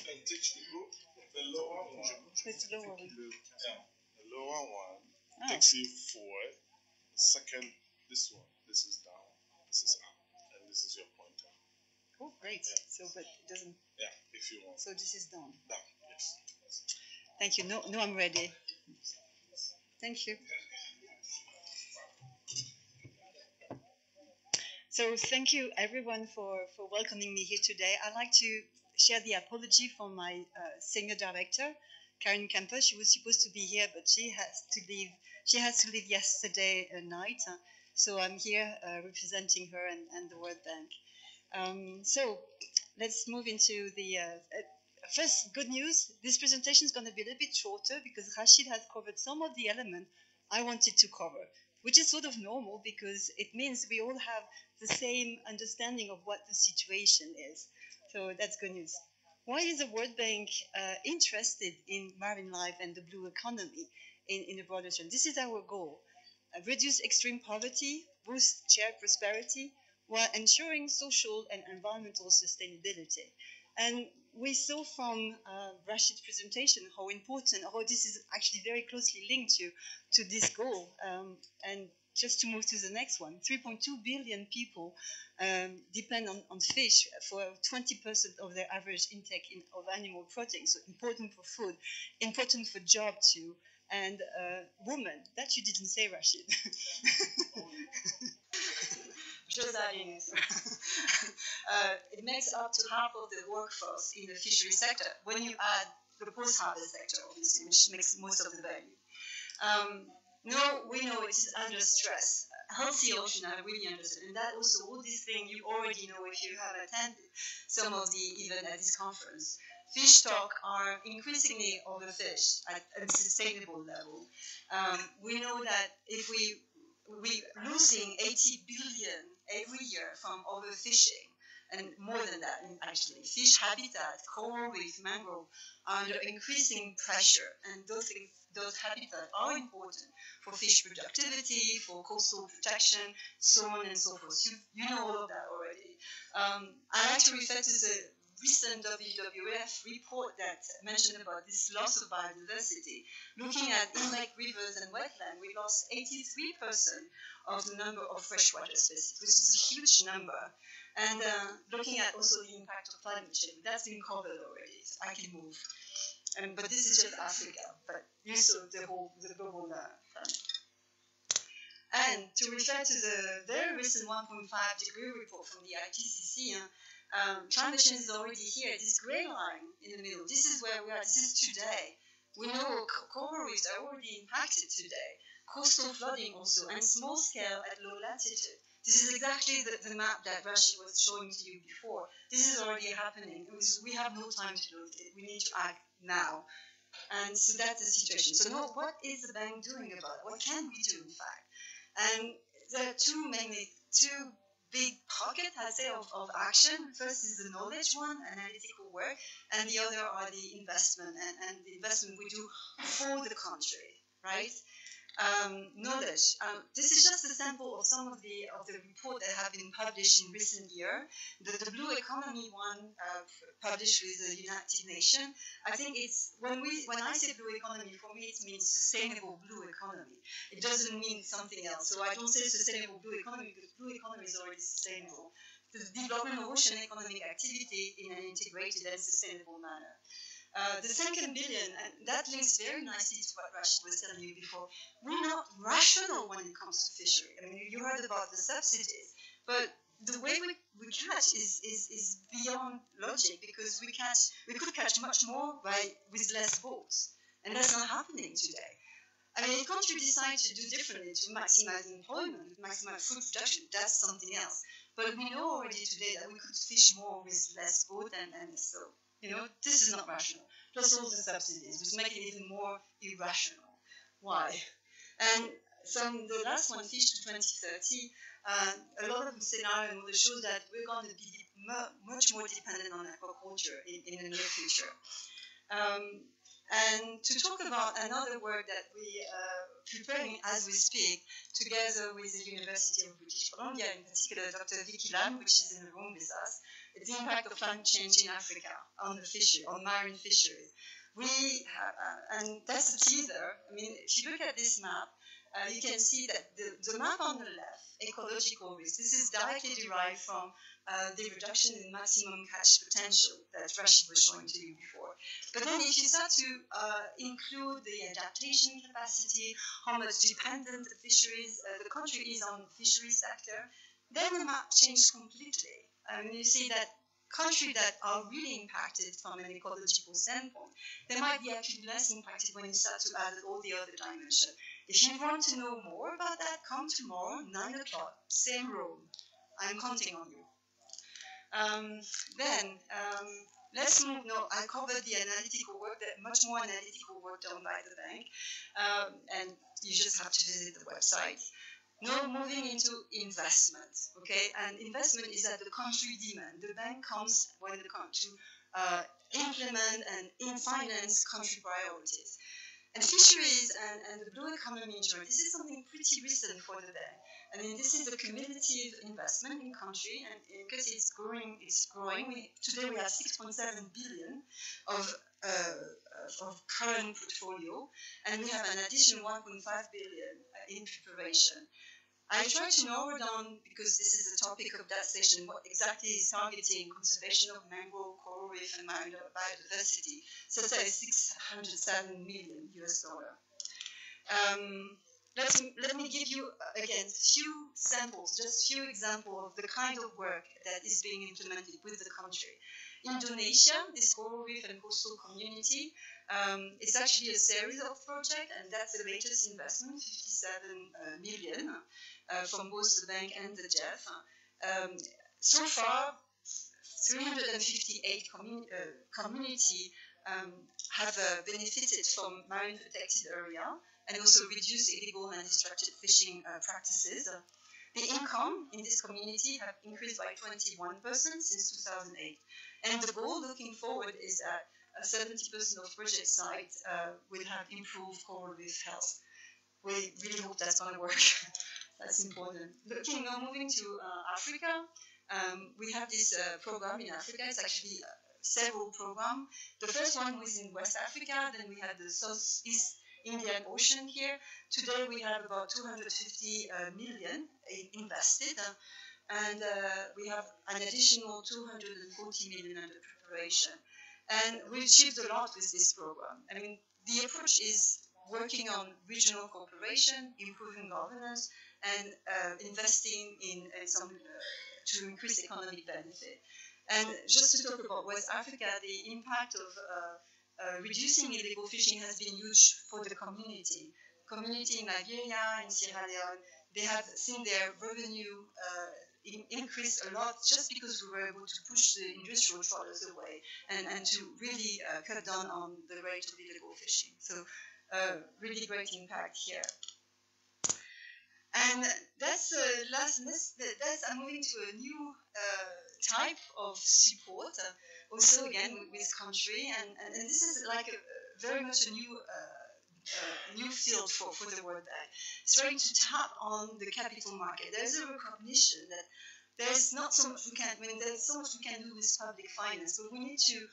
S8: And teach the group the lower one.
S10: It's lower.
S8: Yeah, the lower one takes you forward. The second, this one, this is down, this is up, and this is your pointer.
S10: Oh, great.
S8: Yeah.
S10: So, but it doesn't.
S8: Yeah, if you want.
S10: So this is down.
S8: Down, yes.
S10: Thank you. No, I'm ready. Thank you. So thank you everyone for welcoming me here today. I'd like to share the apology from my senior director, Karen Camper. She was supposed to be here, but she has to leave. She has to leave yesterday night. So I'm here representing her and the World Bank. So let's move into the first good news. This presentation is going to be a little bit shorter because Rachid has covered some of the elements I wanted to cover, which is sort of normal because it means we all have the same understanding of what the situation is. So that's good news. Why is the World Bank interested in marine life and the blue economy in a broader sense? This is our goal. Reduce extreme poverty, boost shared prosperity, while ensuring social and environmental sustainability. And we saw from Rashid's presentation how important, how this is actually very closely linked to this goal. And just to move to the next one, 3.2 billion people depend on fish for 20% of their average intake of animal protein. So important for food, important for job too. And women, that you didn't say, Rashid. Just adding it. It makes up to half of the workforce in the fishery sector when you add the post-harvest sector, obviously, which makes most of the value. We know it's under stress. Healthy ocean, I really understand. And that also, all these things you already know if you have attended some of the events at this conference. Fish stock are increasingly overfished at a sustainable level. We know that if we're losing 80 billion every year from overfishing, and more than that, actually. Fish habitat, coral reef, mangrove are under increasing pressure, and those habitats are important for fish productivity, for coastal protection, so on and so forth. You know all of that already. I like to refer to the recent WWF report that mentioned about this loss of biodiversity. Looking at inlet rivers and wetlands, we lost 83% of the number of freshwater species, which is a huge number. And looking at also the impact of climate change, that's been covered already. So I can move. But this is just Africa, but you saw the global planet. And to refer to the very recent 1.5-degree report from the IPCC, climate change is already here. This gray line in the middle, this is where we are. This is today. We know coral reefs are already impacted today. Coastal flooding also, and small scale at low latitude. This is exactly the map that Rashid was showing to you before. This is already happening. We have no time to look at it. We need to act now. And so that's the situation. So now, what is the bank doing about it? What can we do, in fact? And there are two big pockets, I say, of action. First is the knowledge one, analytical work, and the other are the investment and the investment we do for the country, right? Knowledge. This is just a sample of some of the reports that have been published in recent years. The blue economy one published with the United Nations. I think it's when I say blue economy, for me it means sustainable blue economy. It doesn't mean something else. So I don't say sustainable blue economy because blue economy is already sustainable. The development of ocean economic activity in an integrated and sustainable manner. The second billion, and that links very nicely to what Rashid was telling you before, we're not rational when it comes to fishery. I mean, you heard about the subsidies, but the way we catch is beyond logic because we could catch much more with less boats, and that's not happening today. I mean, if country decide to do differently to maximize employment, maximize food production, that's something else. But we know already today that we could fish more with less boat, and so. This is not rational. Plus all the subsidies, which make it even more irrational. Why? And the last one, Fish to 2030, a lot of the scenario will show that we're going to be much more dependent on aquaculture in the near future. And to talk about another work that we are preparing as we speak, together with the University of British Columbia, in particular Dr. Vicky Lam, which is in the room with us, it's the impact of climate change in Africa on the fishery, on marine fisheries. And that's a teaser. I mean, if you look at this map, you can see that the map on the left, ecological risk, this is directly derived from the reduction in maximum catch potential that Rashid was showing to you before. But then if you start to include the adaptation capacity, how much dependent the fisheries, the country is on the fisheries sector, then the map changes completely. You see that countries that are really impacted from an ecological standpoint, they might be actually less impacted when you start to add all the other dimensions. If you want to know more about that, come tomorrow, 9 o'clock, same room. I'm counting on you. Let's move. No, I covered the analytical work, much more analytical work done by the bank, and you just have to visit the website. Now moving into investment, okay? And investment is at the country demand. The bank comes when the country implement and finance country priorities. And fisheries and the blue economy in general, this is something pretty recent for the bank. I mean, this is a cumulative investment in country, and because it's growing. Today we have 6.7 billion of current portfolio, and we have an additional 1.5 billion in preparation. I try to narrow down, because this is the topic of that session, what exactly is targeting conservation of mangrove, coral reef, and marine biodiversity. So that's $607 million US. Let me give you again few samples, just few examples of the kind of work that is being implemented with the country. Indonesia, this coral reef and coastal community, it's actually a series of projects, and that's the latest investment, 57 million from both the bank and the JEF. So far, 358 community have benefited from marine protected area and also reduced illegal and destructive fishing practices. The income in this community have increased by 21% since 2008. And the goal looking forward is that 70% of project sites will have improved coral reef health. We really hope that's going to work. That's important. Moving to Africa, we have this program in Africa. It's actually several programs. The first one was in West Africa, then we had the Southeast Indian Ocean here. Today we have about 250 million invested, and we have an additional 240 million under preparation. And we achieved a lot with this program. I mean, the approach is working on regional cooperation, improving governance, and investing in some to increase economic benefit. And just to talk about West Africa, the impact of reducing illegal fishing has been huge for the community. Community in Nigeria, in Sierra Leone, they have seen their revenue increase a lot just because we were able to push the industrial trawlers away and to really cut down on the rate of illegal fishing. So really great impact here. And that's I'm moving to a new type of support, also again with country, and this is like very much a new field for the World Bank. It's trying to tap on the capital market. There's a recognition that there's not so much we can. I mean, there's so much we can do with public finance, but we need to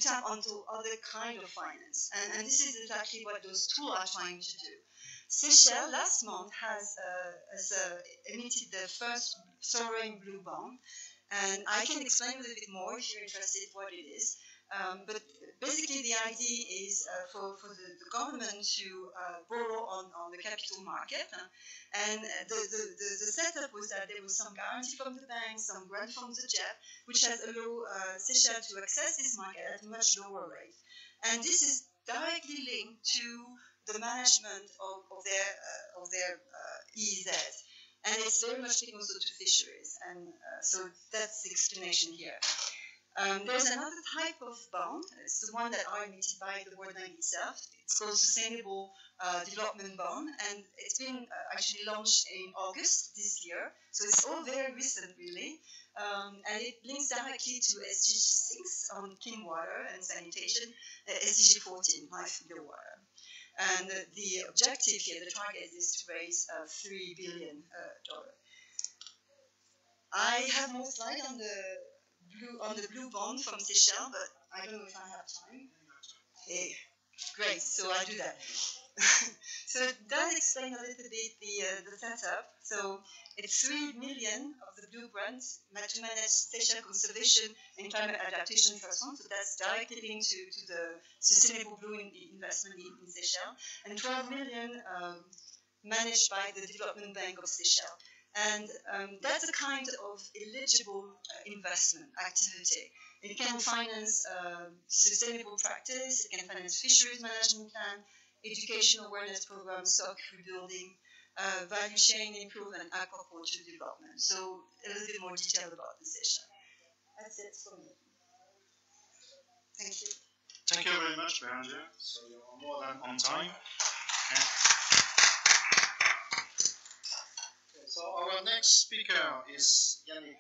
S10: tap onto other kind of finance, and this is exactly what those tools are trying to do. Seychelles last month has emitted the first sovereign blue bond, and I can explain a little bit more if you're interested what it is. But basically, the idea is for the government to borrow on the capital market, and the setup was that there was some guarantee from the bank, some grant from the JEF, which has allowed Seychelles to access this market at a much lower rate. And this is directly linked to the management of their EEZ, and it's very much linked also to fisheries, and so that's the explanation here. There's another type of bond. It's the one that are emitted by the World Bank itself. It's called Sustainable Development Bond, and it's been actually launched in August this year. So it's all very recent, really, and it links directly to SDG 6 on clean water and sanitation, SDG 14, life below water. And the objective here, the target, is to raise $3 billion. I have more slides on the blue bond from Seychelles, but I don't know if I have time. Hey, great, so I do that. So that explains a little bit the setup. So it's 3 million of the blue grants to manage Seychelles conservation and climate adaptation trust fund. So that's directly linked to the sustainable blue investment in Seychelles, and 12 million managed by the Development Bank of Seychelles. And that's a kind of eligible investment activity. It can finance sustainable practice, it can finance fisheries management plan, education awareness programs, stock rebuilding, value chain improvement, aquaculture development. So a little bit more detail about this issue. That's it for me. Thank you.
S9: Thank you very much, Beranger. So you're more than on time. Okay, so our next speaker is Yannick,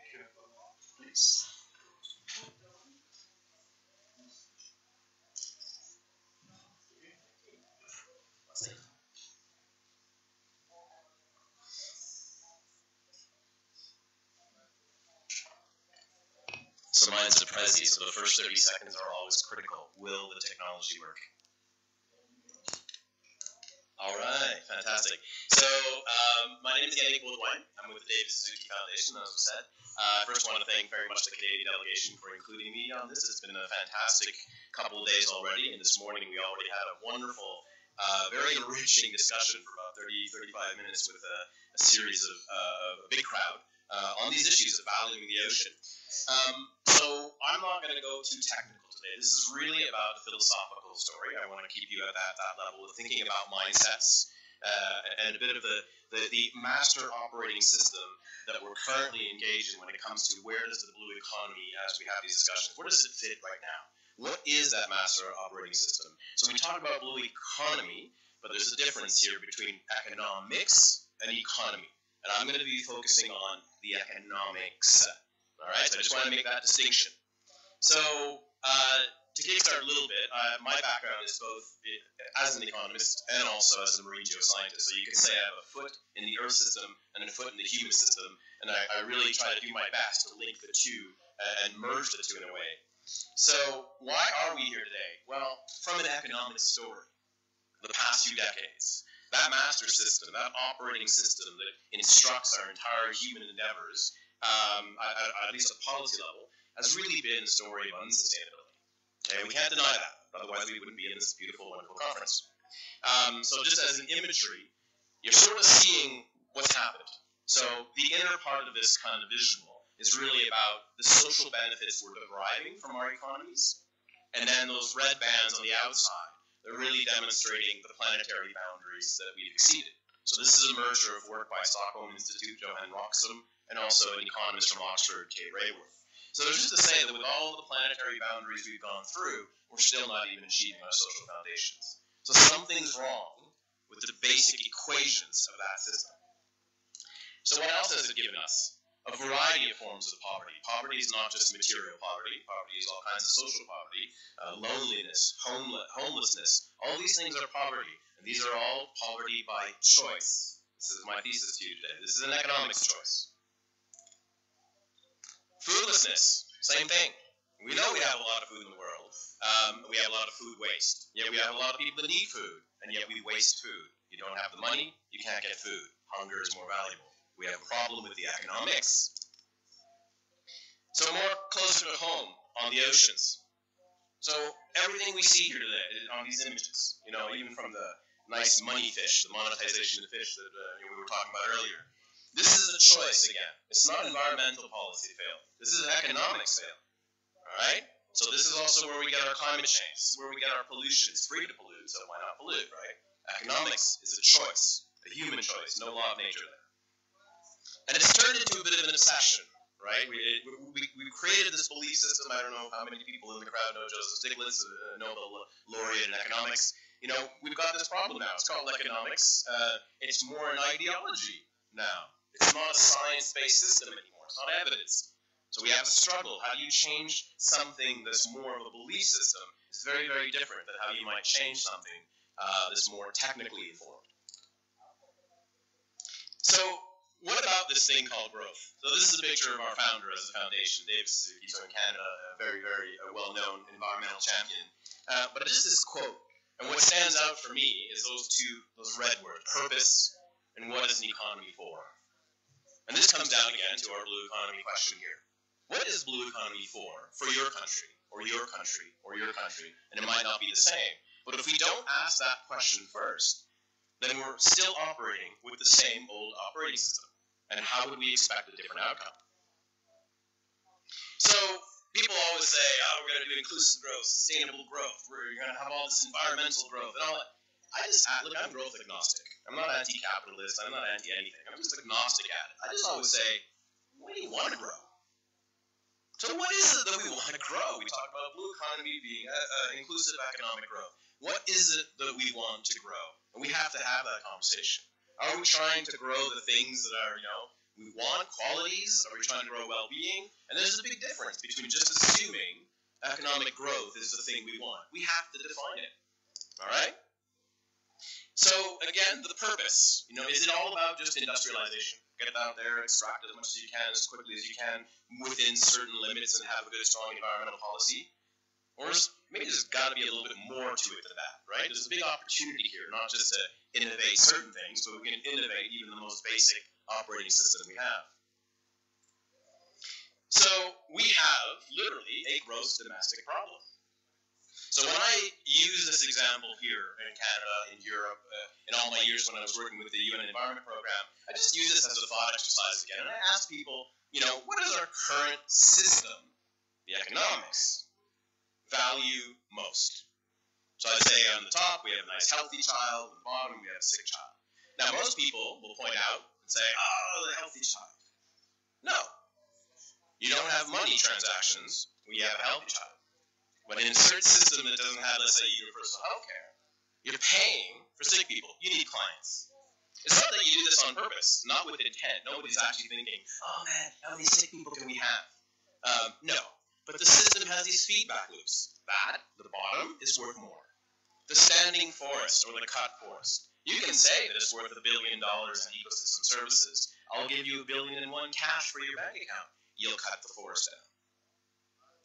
S9: please.
S11: So mine's a Prezi, so the first 30 seconds are always critical. Will the technology work? All right, fantastic. So my name is Yannick Baudouin. I'm with the David Suzuki Foundation, as was said. First, I want to thank very much the Canadian delegation for including me on this. It's been a fantastic couple of days already, and this morning we already had a wonderful, very enriching discussion for about 35 minutes with a series of a big crowd on these issues of valuing the ocean. So I'm not going to go too technical today. This is really about a philosophical story. I want to keep you at that level of thinking about mindsets and a bit of the master operating system that we're currently engaged in when it comes to where does the blue economy, as we have these discussions, where does it fit right now? What is that master operating system? So we talk about blue economy, but there's a difference here between economics and economy. And I'm going to be focusing on the economics. All right, so I just want to make that distinction. So to kickstart a little bit, my background is both as an economist and also as a marine geoscientist. So you can say I have a foot in the Earth system and a foot in the human system, and I really try to do my best to link the two and merge the two in a way. So why are we here today? Well, from an economic story, the past few decades, that master system, that operating system that instructs our entire human endeavors, at least at policy level, has really been a story of unsustainability. Okay, we can't deny that, otherwise we wouldn't be in this beautiful, wonderful conference. So just as an imagery, you're sort of seeing what's happened. So the inner part of this kind of visual is really about the social benefits we're deriving from our economies, and then those red bands on the outside, they're really demonstrating the planetary boundaries that we've exceeded. So this is a merger of work by Stockholm Institute, Johan Roxum, and also an economist from Oxford, Kate Rayworth. So there's just to say that with all the planetary boundaries we've gone through, we're still not even achieving our social foundations. So something's wrong with the basic equations of that system. So what else has it given us? A variety of forms of poverty. Poverty is not just material poverty. Poverty is all kinds of social poverty, loneliness, homelessness. All these things are poverty, and these are all poverty by choice. This is my thesis to you today. This is an economics choice. Foodlessness, same thing. We know we have a lot of food in the world. We have a lot of food waste. Yet we have a lot of people that need food, and yet we waste food. You don't have the money, you can't get food. Hunger is more valuable. We have a problem with the economics. So more closer to home, on the oceans. So everything we see here today on these images, you know, even from the nice money fish, the monetization of fish that we were talking about earlier. This is a choice again. It's not environmental policy fail. This is an economics fail. All right? So this is also where we get our climate change. This is where we get our pollution. It's free to pollute, so why not pollute, right? Economics is a choice, a human choice, no law of nature there. And it's turned into a bit of an obsession, right? We created this belief system. I don't know how many people in the crowd know Joseph Stiglitz, a Nobel laureate in economics. You know, we've got this problem now. It's called economics. It's more an ideology now. It's not a science-based system anymore. It's not evidence. So we have to struggle. How do you change something that's more of a belief system? It's very, very different than how you might change something that's more technically informed. So what about this thing called growth? So this is a picture of our founder as a foundation, David Suzuki, so in Canada, a very, very well-known environmental champion. But just this quote, and what stands out for me is those red words, purpose, and what is an economy for? And this comes down again to our blue economy question here. What is blue economy for your country, or your country, or your country? And it might not be the same. But if we don't ask that question first, then we're still operating with the same old operating system. And how would we expect a different outcome? So people always say, oh, we're going to do inclusive growth, sustainable growth, we're going to have all this environmental growth and all that. Look, I'm growth agnostic. I'm not anti-capitalist. I'm not anti-anything. I'm just agnostic at it. I just always say, what do you want to grow? So what is it that we want to grow? We talk about blue economy being inclusive economic growth. What is it that we want to grow? And we have to have that conversation. Are we trying to grow the things that are, we want, qualities? Are we trying to grow well-being? And there's a big difference between just assuming economic growth is the thing we want. We have to define it. All right? So, again, the purpose. Is it all about just industrialization? Get out there, extract as much as you can, as quickly as you can, within certain limits, and have a good, strong environmental policy? Or maybe there's got to be a little bit more to it than that, right? There's a big opportunity here, not just to innovate certain things, but we can innovate even the most basic operating system we have. So we have, literally, a gross domestic problem. So when I use this example here in Canada, in Europe, in all my years when I was working with the UN Environment Program, I just use this as a thought exercise again, and I ask people, what is our current system, the economics, value most? So I'd say on the top, we have a nice healthy child, on the bottom, we have a sick child. Now most people will point out and say, oh, the healthy child. No. You don't have money transactions when you have a healthy child. But in a certain system that doesn't have, let's say, universal health care, you're paying for sick people. You need clients. It's not that you do this on purpose, not with intent. Nobody's actually thinking, oh man, how many sick people can we have? No. But the system has these feedback loops. That, the bottom, is worth more. The standing forest or the cut forest. You can say that it's worth $1 billion in ecosystem services. I'll give you $1 billion in one cash for your bank account. You'll cut the forest down.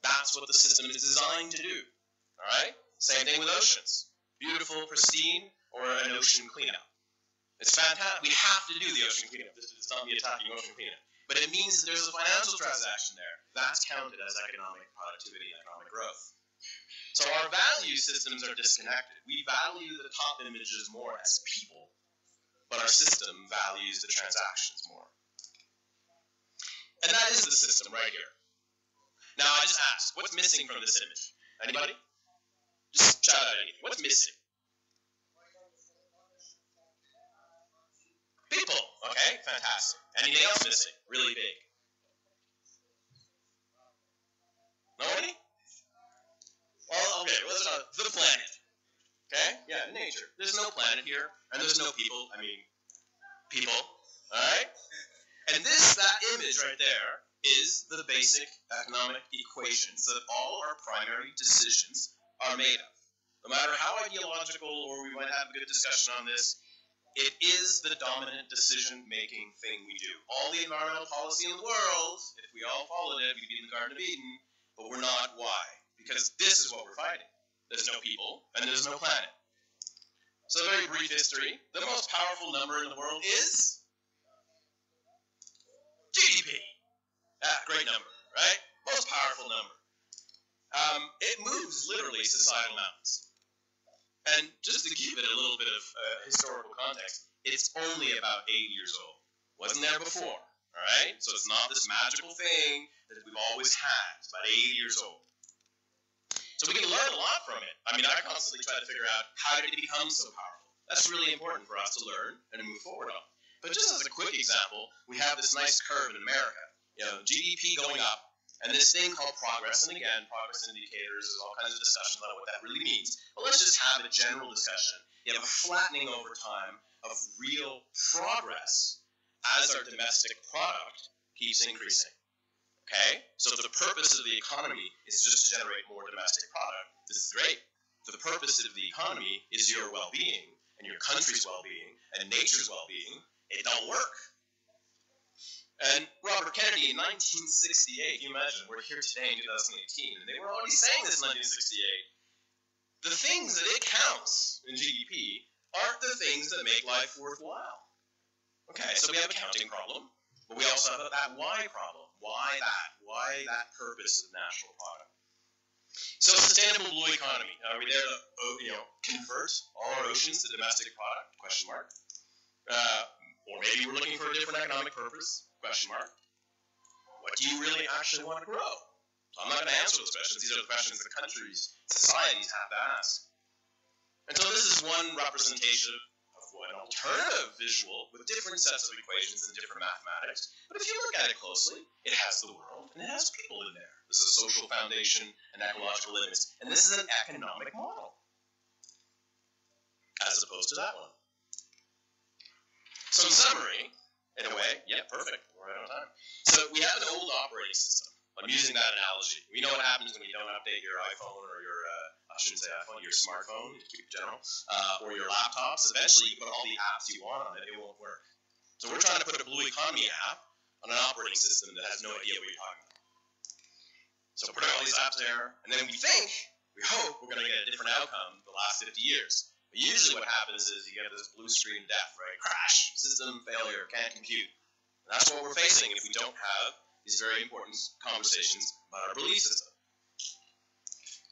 S11: That's what the system is designed to do. All right? Same thing with oceans. Beautiful, pristine, or an ocean cleanup. It's fantastic. We have to do the ocean cleanup. This is not me attacking ocean cleanup. But it means that there's a financial transaction there. That's counted as economic productivity, economic growth. So our value systems are disconnected. We value the top images more as people, but our system values the transactions more. And that is the system right here. Now, I just asked, what's missing from this image? Anybody? Just shout out anything. What's missing? People. Okay, fantastic. Anything else missing? Really big. Nobody? Well, okay, the planet. Okay? Yeah, nature. There's no planet here, and there's no people. I mean, people. Alright? And that image right there is the basic economic equations that all our primary decisions are made of. No matter how ideological, or we might have a good discussion on this, it is the dominant decision-making thing we do. All the environmental policy in the world, if we all followed it, we'd be in the Garden of Eden, but we're not. Why? Because this is what we're fighting. There's no people, and there's no planet. So very brief history. The most powerful number in the world is GDP. Great number, right? Most powerful number. It moves literally societal mountains. And just to give it a little bit of historical context, it's only about 8 years old. Wasn't there before, all right? So it's not this magical thing that we've always had. It's about 8 years old. So we can learn a lot from it. I mean, I constantly try to figure out how did it become so powerful. That's really important for us to learn and move forward on. But just as a quick example, we have this nice curve in America. GDP going up, and this thing called progress. And again, progress indicators, there's all kinds of discussions about what that really means. But let's just have a general discussion. You have a flattening over time of real progress as our domestic product keeps increasing. Okay? So if the purpose of the economy is just to generate more domestic product, this is great. The purpose of the economy is your well-being, and your country's well-being, and nature's well-being. It don't work. And Robert Kennedy in 1968, you imagine, we're here today in 2018, and they were already saying this in 1968. The things that it counts in GDP aren't the things that make life worthwhile. Okay, so we have a counting problem, but we also have that why problem. Why that? Why that purpose of national product? So sustainable blue economy. Are we there to convert all our oceans to domestic product? Question mark. Or maybe we're looking for a different economic purpose, question mark. What do you really actually want to grow? So I'm not going to answer those questions. These are the questions that countries, societies have to ask. And so this is one representation of an alternative visual with different sets of equations and different mathematics. But if you look at it closely, it has the world and it has people in there. This is a social foundation and ecological limits. And this is an economic model, as opposed to that one. So in summary, in a way, yeah, perfect, we're right on time. So we have an old operating system. I'm using that analogy. We know what happens when you don't update your iPhone or your, I shouldn't say iPhone, your smartphone, to keep it general, or your laptops. Eventually, you put all the apps you want on it, it won't work. So we're trying to put a Blue Economy app on an operating system that has no idea what you're talking about. So putting all these apps there, and then we hope we're going to get a different outcome the last 50 years. But usually what happens is you get this blue screen death, right? Crash, system failure, can't compute. And that's what we're facing if we don't have these very important conversations about our belief system.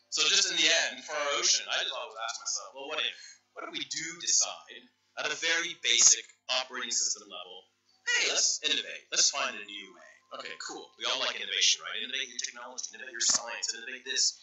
S11: So just in the end, for our ocean, I just always ask myself, well, what if we do decide at a very basic operating system level, hey, let's innovate, let's find a new way. Okay, cool. We all like innovation, right? Innovate your technology, innovate your science, innovate this.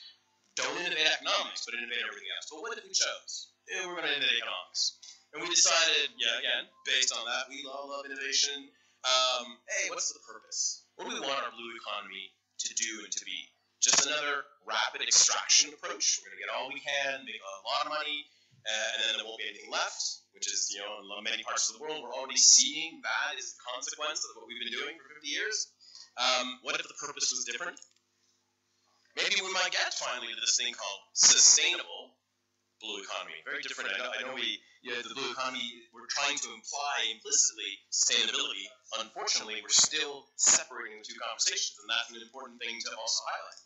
S11: Don't innovate economics, but innovate everything else. But what if we chose? Yeah, we're going to innovate economics. And we decided, yeah, again, based on that, we all love innovation. Hey, what's the purpose? What do we want our blue economy to do and to be? Just another rapid extraction approach. We're going to get all we can, make a lot of money, and then there won't be anything left, which is, in many parts of the world, we're already seeing that is the consequence of what we've been doing for 50 years. What if the purpose was different? Maybe we might get finally to this thing called sustainable blue economy. Very different. I know the blue economy, we're trying to imply implicitly sustainability. Unfortunately, we're still separating the two conversations, and that's an important thing to also highlight.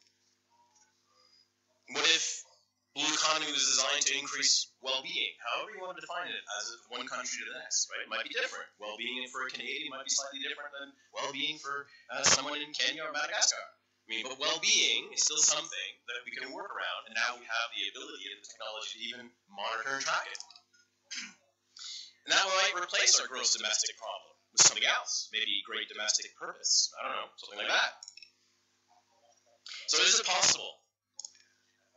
S11: What if blue economy was designed to increase well-being? However you want to define it, as of one country to the next, right? It might be different. Well-being for a Canadian might be slightly different than well-being for someone in Kenya or Madagascar. But well-being is still something that we can work around, and now we have the ability and the technology to even monitor and track it. And that might replace our gross domestic problem with something else, maybe great domestic purpose. I don't know, something like that. So is it possible?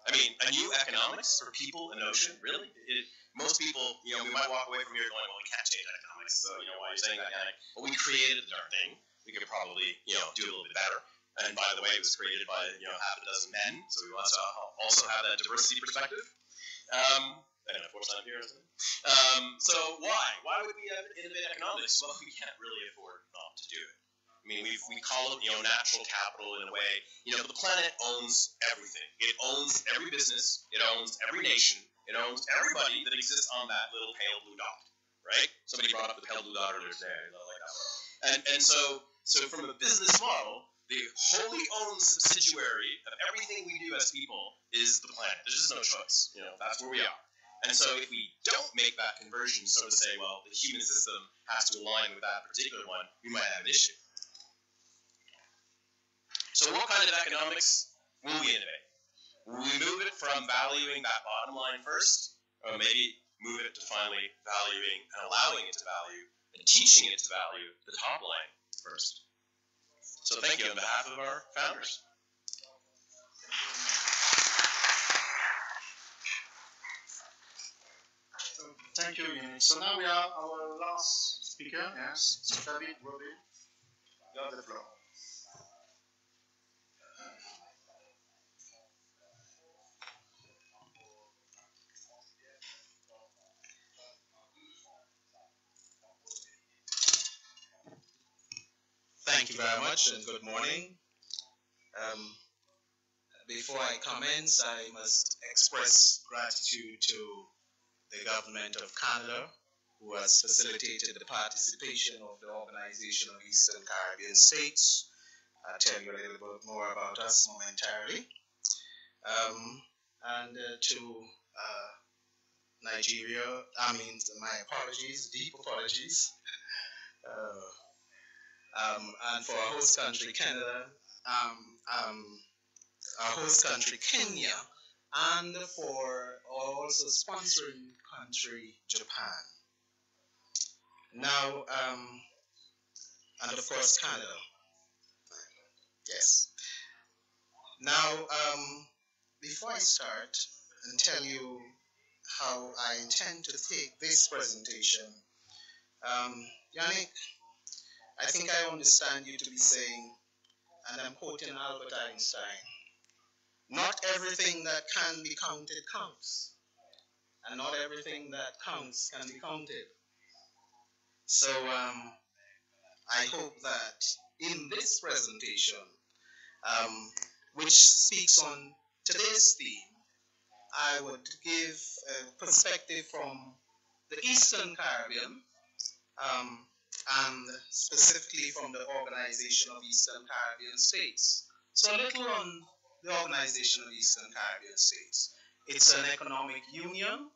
S11: A new economics for people and ocean, really? Most people, we might walk away from here going, well, we can't change economics, so, why are you saying that, Yannick? Well, we created the darn thing. We could probably, do a little bit better. And by the way, it was created by, half a dozen men, so we want to also have that diversity perspective. And of course, I'm here, isn't it? So why? Why would we innovate economics? Well, we can't really afford not to do it. We call it, natural capital in a way. The planet owns everything. It owns every business. It owns every nation. It owns everybody that exists on that little pale blue dot, right? Somebody brought up the pale blue dot earlier today. I like that one. And so from a business model, the wholly owned subsidiary of everything we do as people is the planet. There's just no choice. That's where we are. And so if we don't make that conversion, so to say, well, the human system has to align with that particular one, we might have an issue. So what kind of economics will we innovate? Will we move it from valuing that bottom line first, or maybe move it to finally valuing and allowing it to value and teaching it to value the top line first? So thank you on behalf of our founders.
S9: Thank you, Yannick. So now we have our last speaker, yes, so David Robin. You have the floor.
S12: Thank you very much and good morning. Before I commence, I must express gratitude to the government of Canada, who has facilitated the participation of the Organization of Eastern Caribbean States. I'll tell you a little bit more about us momentarily. And to Nigeria, my apologies, deep apologies. And for our host country, Canada, our host country, Kenya, and for also sponsoring country, Japan. Now, and of course, Canada. Yes. Now, before I start and tell you how I intend to take this presentation, Yannick, I think I understand you to be saying, and I'm quoting Albert Einstein, not everything that can be counted counts, and not everything that counts can be counted. So I hope that in this presentation, which speaks on today's theme, I would give a perspective from the Eastern Caribbean, and specifically from the Organization of Eastern Caribbean States. So a little on the Organization of Eastern Caribbean States. It's an economic union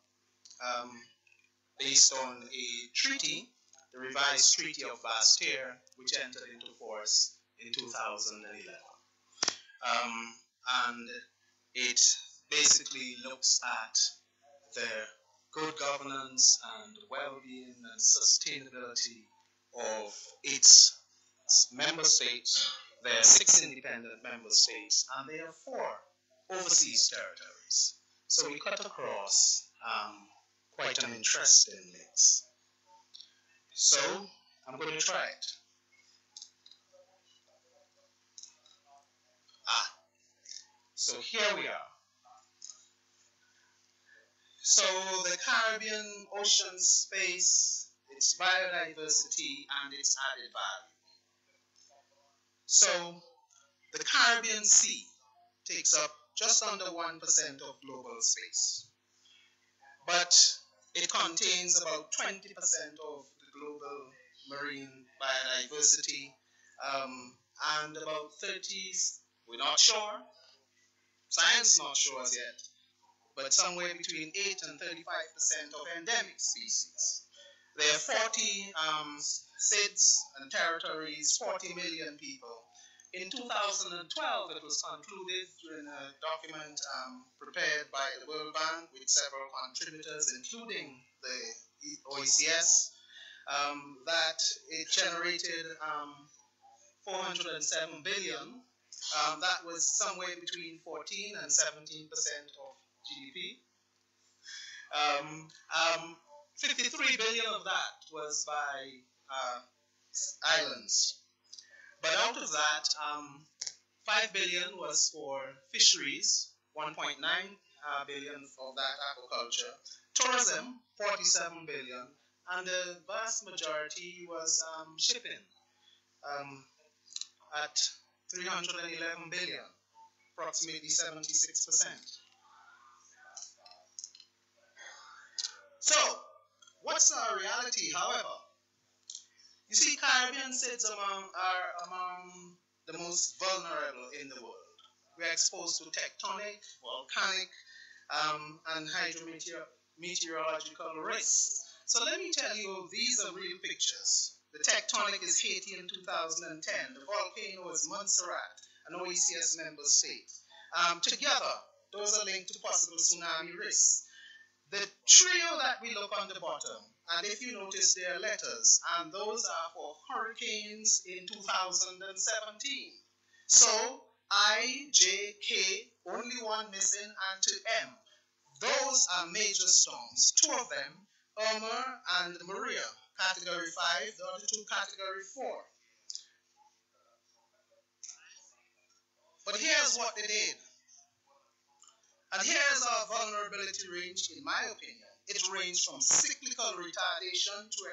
S12: based on a treaty, the revised Treaty of Bastia, which entered into force in 2011. And it basically looks at the good governance and well-being and sustainability of its member states. There are 6 independent member states, and there are 4 overseas territories. So we cut across quite an interesting mix. So I'm going to try it. So here we are. So the Caribbean ocean space, its biodiversity, and its added value. So the Caribbean Sea takes up just under 1% of global space, but it contains about 20% of the global marine biodiversity, and about 30, we're not sure, science not sure as yet, but somewhere between 8 and 35% of endemic species. There are 40 SIDS and territories, 40 million people. In 2012, it was concluded in a document prepared by the World Bank with several contributors, including the OECS, that it generated 407 billion. That was somewhere between 14 and 17% of GDP. 53 billion of that was by islands. But out of that, 5 billion was for fisheries, 1.9 billion of that aquaculture, tourism, 47 billion, and the vast majority was shipping at 311 billion, approximately 76%. So, what's our reality, however? You see, Caribbean SIDS are among the most vulnerable in the world. We are exposed to tectonic, volcanic, and hydrometeorological risks. So let me tell you, these are real pictures. The tectonic is Haiti in 2010. The volcano is Montserrat, an OECS member state. Together, those are linked to possible tsunami risks. The trio that we look on the bottom, and if you notice there are letters, and those are for hurricanes in 2017. So I, J, K, only one missing, and to M. Those are major storms. 2 of them, Irma and Maria, category 5, the other 2 category 4. But here's what they did. And here's our vulnerability range, in my opinion. It ranged from cyclical retardation to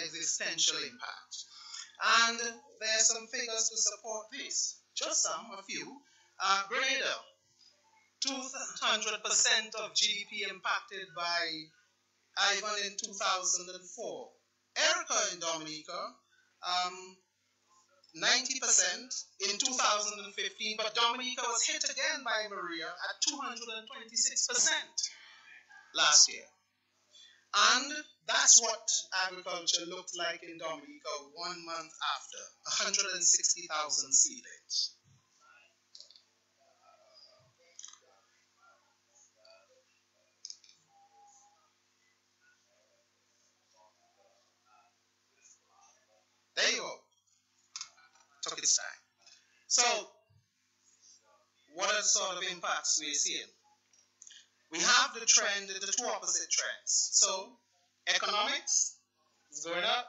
S12: existential impact. And there are some figures to support this. Just some, a few. Grenada, 200% of GDP impacted by Ivan in 2004. Erica in Dominica, 90% in 2015, but Dominica was hit again by Maria at 226% last year. And that's what agriculture looked like in Dominica 1 month after, 160,000 seedlings. time. So, what are the sort of impacts we're seeing? We have the trend, the two opposite trends. So, economics is going up,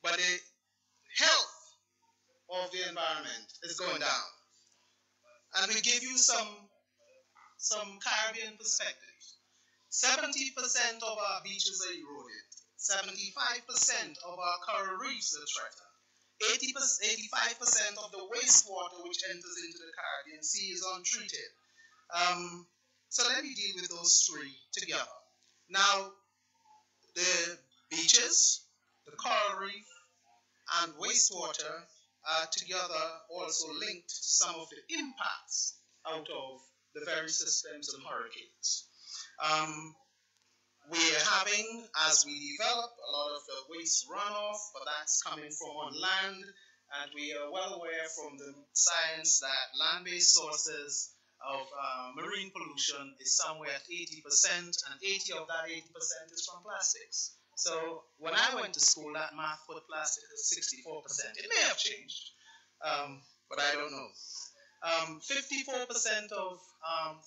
S12: but the health of the environment is going down. And we give you some Caribbean perspective. 70% of our beaches are eroded. 75% of our coral reefs are threatened. 85% of the wastewater which enters into the Caribbean Sea is untreated. So let me deal with those three together. Now, the beaches, the coral reef, and wastewater are together also linked to some of the impacts out of the very systems and hurricanes. We're having, as we develop, a lot of the waste runoff, but that's coming from on land, and we are well aware from the science that land-based sources of marine pollution is somewhere at 80%, and 80 of that 80% is from plastics. So when I went to school, that math put plastic at 64%. It may have changed, but I don't know. 54% of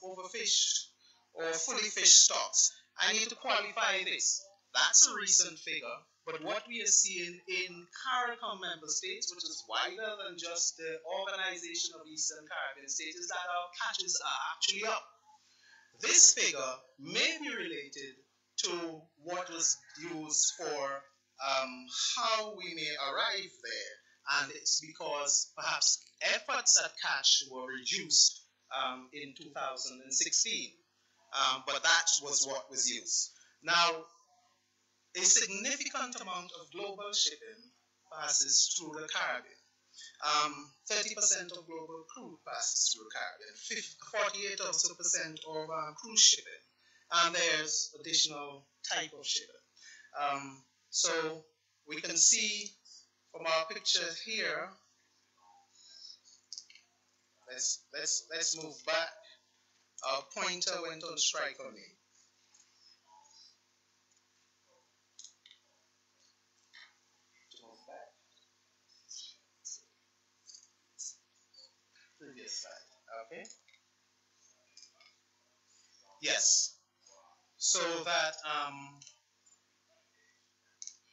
S12: overfished or fully fished stocks. I need to qualify this. That's a recent figure, but what we are seeing in CARICOM member states, which is wider than just the Organization of Eastern Caribbean States, is that our catches are actually up. This figure may be related to what was used for how we may arrive there, and it's because perhaps efforts at catch were reduced in 2016. But that was what was used. Now, a significant amount of global shipping passes through the Caribbean. 30% of global crude passes through the Caribbean, 48% also of cruise shipping, and there's additional type of shipping. So we can see from our picture here. Let's move back. Our pointer went on strike on me. Previous slide. Okay. Yes. So that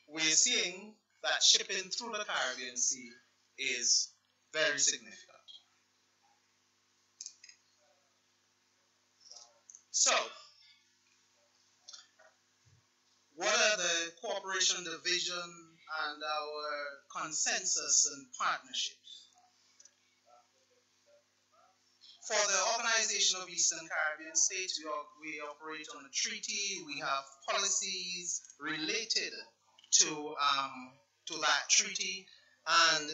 S12: we're seeing that shipping through the Caribbean Sea is very significant. So, what are the cooperation, the vision, and our consensus and partnerships? For the Organization of Eastern Caribbean States, we operate on a treaty. We have policies related to that treaty, and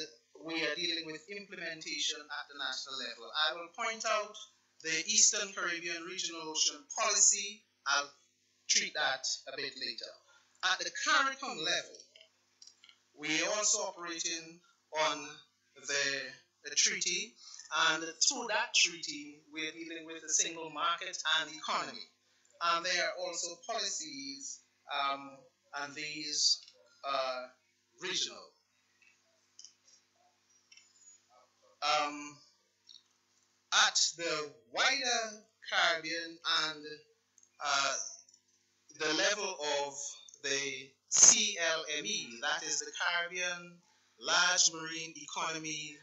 S12: we are dealing with implementation at the national level. I will point out the Eastern Caribbean Regional Ocean Policy. I'll treat that a bit later. At the CARICOM level, we are also operating on the treaty, and through that treaty, we're dealing with the single market and economy. And there are also policies, and these are regional. At the wider Caribbean and the level of the CLME, that is the Caribbean Large Marine Economy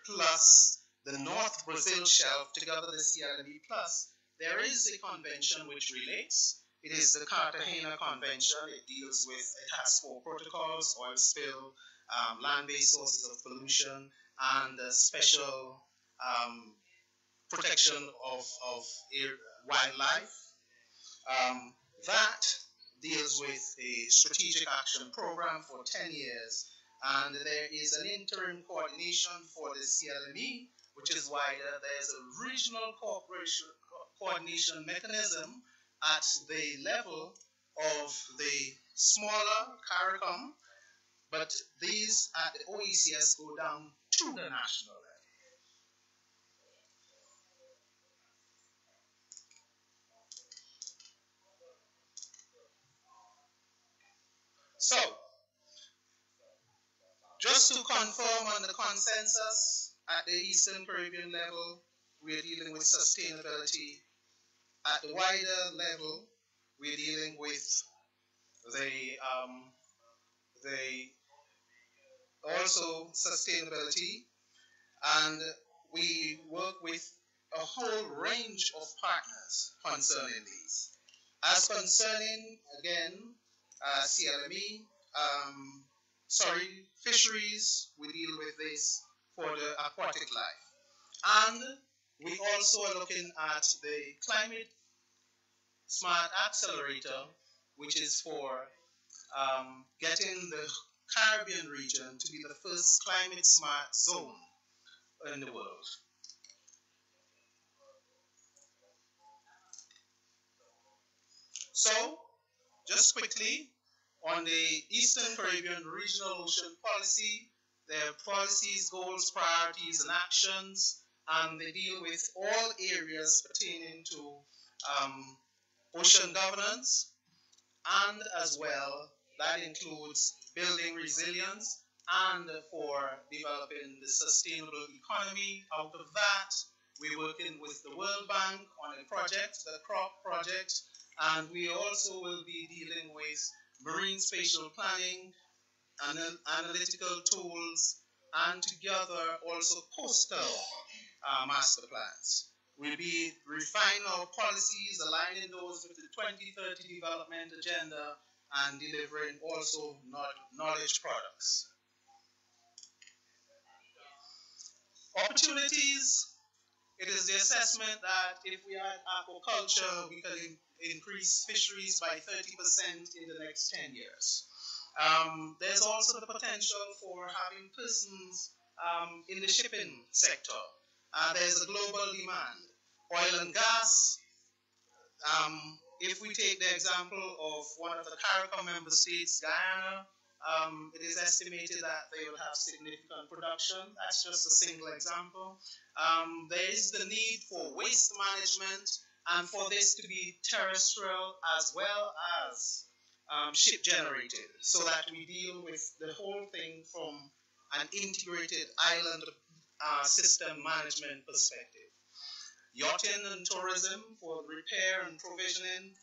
S12: plus the North Brazil Shelf, together the CLME plus, there is a convention which relates. It is the Cartagena Convention. It deals with, it has 4 protocols: oil spill, land-based sources of pollution, and special protection of wildlife. That deals with a strategic action program for 10 years, and there is an interim coordination for the CLME, which is wider. There's a regional coordination mechanism at the level of the smaller CARICOM, but these at the OECS go down to the national level. So, just to confirm on the consensus at the Eastern Caribbean level, we're dealing with sustainability. At the wider level, we're dealing with the also sustainability, and we work with a whole range of partners concerning these. As concerning, again, CLME, fisheries, we deal with this for the aquatic life. And we also are looking at the Climate Smart Accelerator, which is for getting the Caribbean region to be the first climate smart zone in the world. So, just quickly, on the Eastern Caribbean Regional Ocean Policy, there are policies, goals, priorities, and actions, and they deal with all areas pertaining to ocean governance, and as well, that includes building resilience and for developing the sustainable economy. Out of that, we're working with the World Bank on a project, the CROP project, and we also will be dealing with marine spatial planning, analytical tools, and together also coastal master plans. We'll be refining our policies, aligning those with the 2030 development agenda, and delivering also knowledge products. Opportunities. It is the assessment that if we add aquaculture, we can increase fisheries by 30% in the next 10 years. There's also the potential for having persons in the shipping sector. There's a global demand. Oil and gas. If we take the example of one of the CARICOM member states, Guyana, it is estimated that they will have significant production. That's just a single example. There is the need for waste management and for this to be terrestrial as well as ship generated, so that we deal with the whole thing from an integrated island system management perspective. Yachting and tourism for repair and provisioning.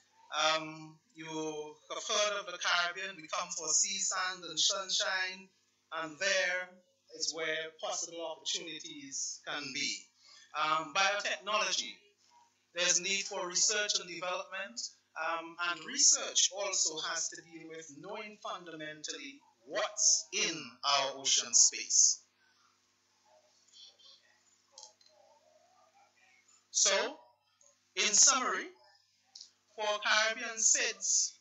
S12: You have heard of the Caribbean. We come for sea, sand, and sunshine, and there is where possible opportunities can be. Biotechnology. There's need for research and development, and research also has to deal with knowing fundamentally what's in our ocean space. So, in summary, for Caribbean SIDS,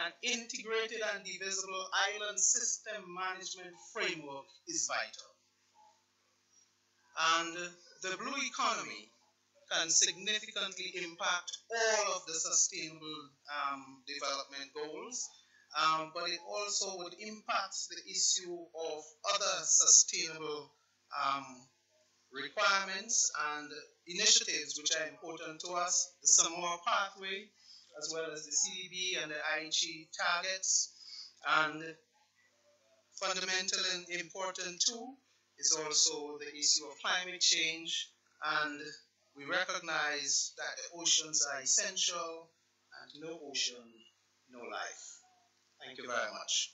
S12: an integrated and divisible island system management framework is vital. And the blue economy can significantly impact all of the sustainable development goals, but it also would impact the issue of other sustainable requirements and initiatives which are important to us, the Samoa Pathway, as well as the CDB and the IHE targets. And fundamental and important too is also the issue of climate change, and we recognize that the oceans are essential, and no ocean, no life. Thank you very much.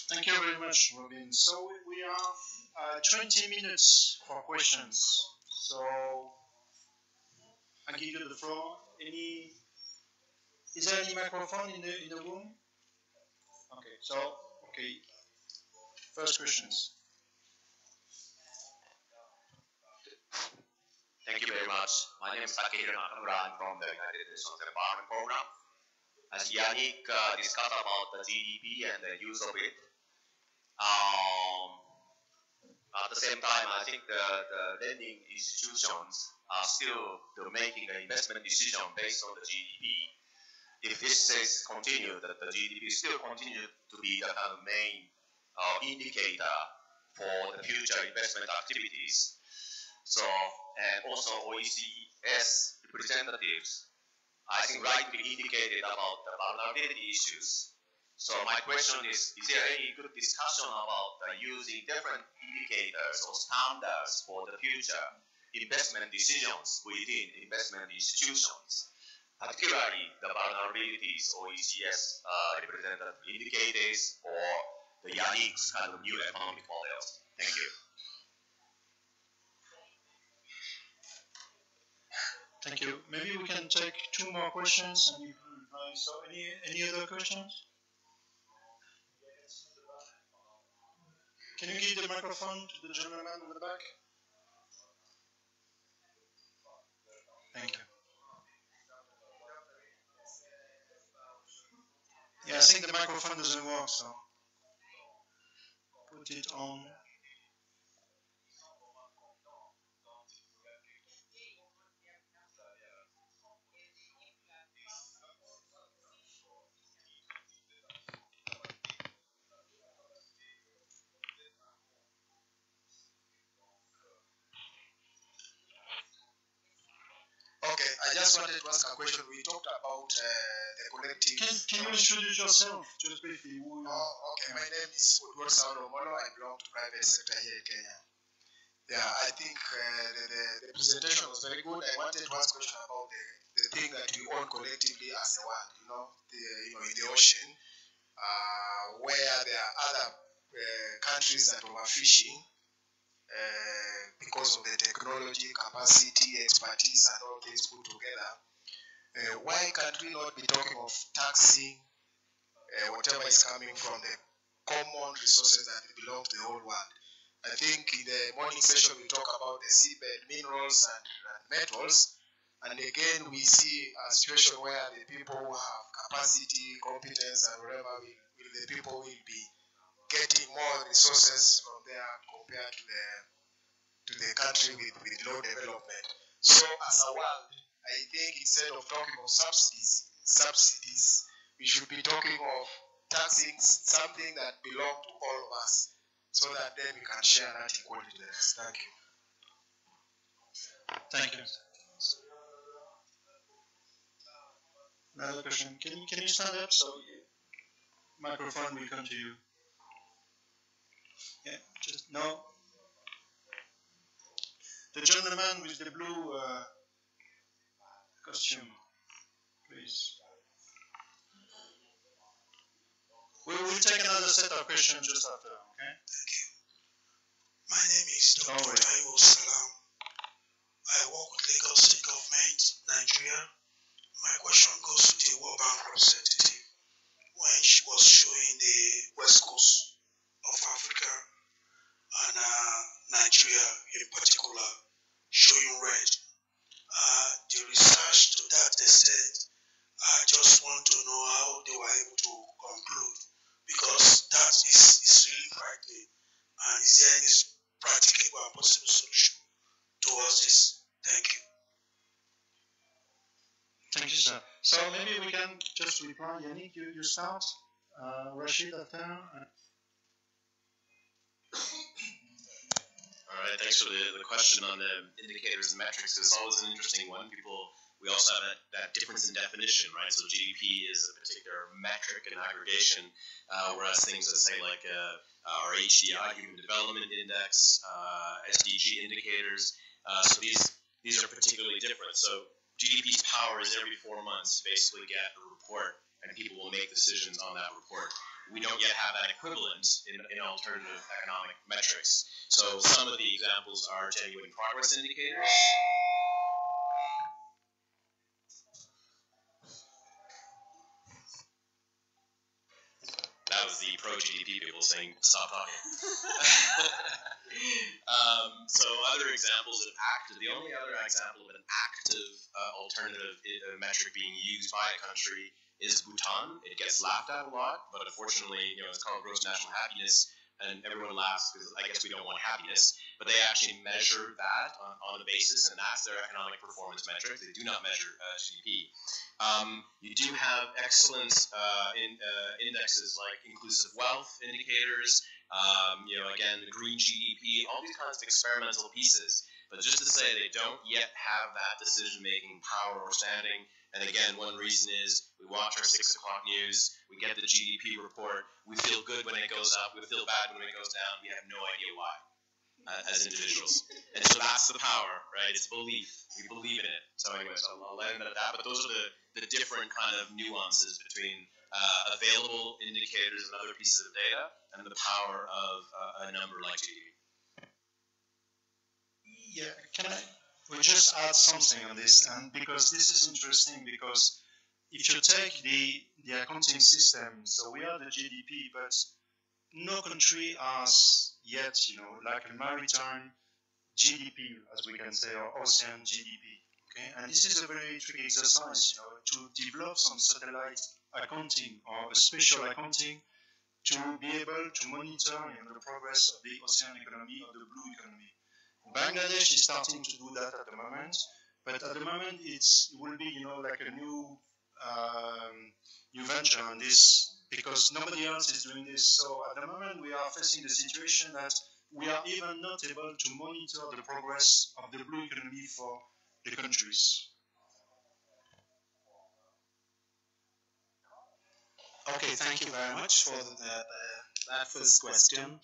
S9: Thank you very much, Robin. So we have 20 minutes for questions. So I give you the floor. Is there any microphone in the room? Okay. First questions.
S13: Thank you very much. My name is Takehiro Nakamura. I'm from the United Nations Environment Program. As Yannick discussed about the GDP and the use of it, at the same time, I think the lending institutions are still making an investment decision based on the GDP. If this is continued, that the GDP still continue to be the kind of main indicator for the future investment activities. So, and also OECS representatives, I think rightly indicated about the vulnerability issues. So my question is there any good discussion about using different indicators or standards for the future investment decisions within investment institutions, particularly the vulnerabilities or ECS represented indicators or the Yannick's kind of new economic models? Thank you.
S9: Thank you. Maybe we can take 2 more questions and you can reply. So any other questions? Can you give the microphone to the gentleman in the back? Thank you. Yeah, I think the microphone doesn't work, so put it on.
S14: Okay, I just wanted to ask a question. We talked about the collective.
S9: Can you introduce yourself just briefly?
S14: Okay. My name is Udwar Saudomolo. I belong to private sector here in Kenya. Yeah, I think the presentation was very good. I wanted to ask a question about the thing that we own collectively as a world. In the ocean, where there are other countries that are fishing. Because of the technology, capacity, expertise, and all things put together, why can't we not be talking of taxing whatever is coming from the common resources that belong to the whole world? I think in the morning session we talk about the seabed minerals and metals, and again we see a situation where the people who have capacity, competence, and whatever, the people will be getting more resources from there compared to the country with low development. So as a world, I think instead of talking of subsidies, we should be talking of taxing something that belongs to all of us, so that then we can share that equally to the rest. Thank you.
S9: Thank you. Another question. Can you stand up so microphone will come to you? Yeah, just no. The gentleman with the blue costume, please. We will take another set of questions just after, okay?
S15: Thank you. My name is Dr. Taiwo Salam. I work with Lagos State Government, Nigeria. My question goes to the World Bank representative. When she was showing the west coast of Africa and Nigeria in particular, showing red. The research to that extent, I just want to know how they were able to conclude, because that is really frightening. And is there any practicable and possible solution towards this? Thank you.
S9: Thank you, sir. So maybe we can just reply. Yannick, you start. Rashid after.
S11: All right, thanks for the question on the indicators and metrics. It's always an interesting one. We also have that difference in definition, right? So GDP is a particular metric and aggregation, whereas things that say like our HDI, Human Development Index, SDG indicators, so these are particularly different. So GDP's power is every 4 months basically get a report, and people will make decisions on that report. We don't yet have that equivalent in alternative economic metrics. So some of the examples are genuine progress indicators. That was the pro-GDP people saying, stop talking. So other examples of the only other example of an active alternative metric being used by a country is Bhutan. It gets laughed at a lot, but unfortunately, it's called gross national happiness, and everyone laughs because I guess we don't want happiness, but they actually measure that on a basis, and that's their economic performance metric. They do not measure GDP. You do have excellent indexes like inclusive wealth indicators, again, the green GDP, all these kinds of experimental pieces. But just to say they don't yet have that decision-making power or standing And again, one reason is we watch our 6 o'clock news, we get the GDP report, we feel good when it goes up, we feel bad when it goes down, we have no idea why as individuals. And so that's the power, right? It's belief. We believe in it. So anyways, I'll end it at that. But those are the different kind of nuances between available indicators and other pieces of data and the power of a number like GDP.
S9: Yeah, can I we just add something on this? And because this is interesting, because if you take the accounting system, so we are the GDP, but no country has yet, like a maritime GDP, as we can say, or ocean GDP. Okay, and this is a very tricky exercise, to develop some satellite accounting or a special accounting to be able to monitor the progress of the ocean economy or the blue economy. Bangladesh is starting to do that at the moment, but at the moment it will be like a new venture on this, because nobody else is doing this. So at the moment we are facing the situation that we are even not able to monitor the progress of the blue economy for the countries.
S12: Okay, thank you very much for that first question.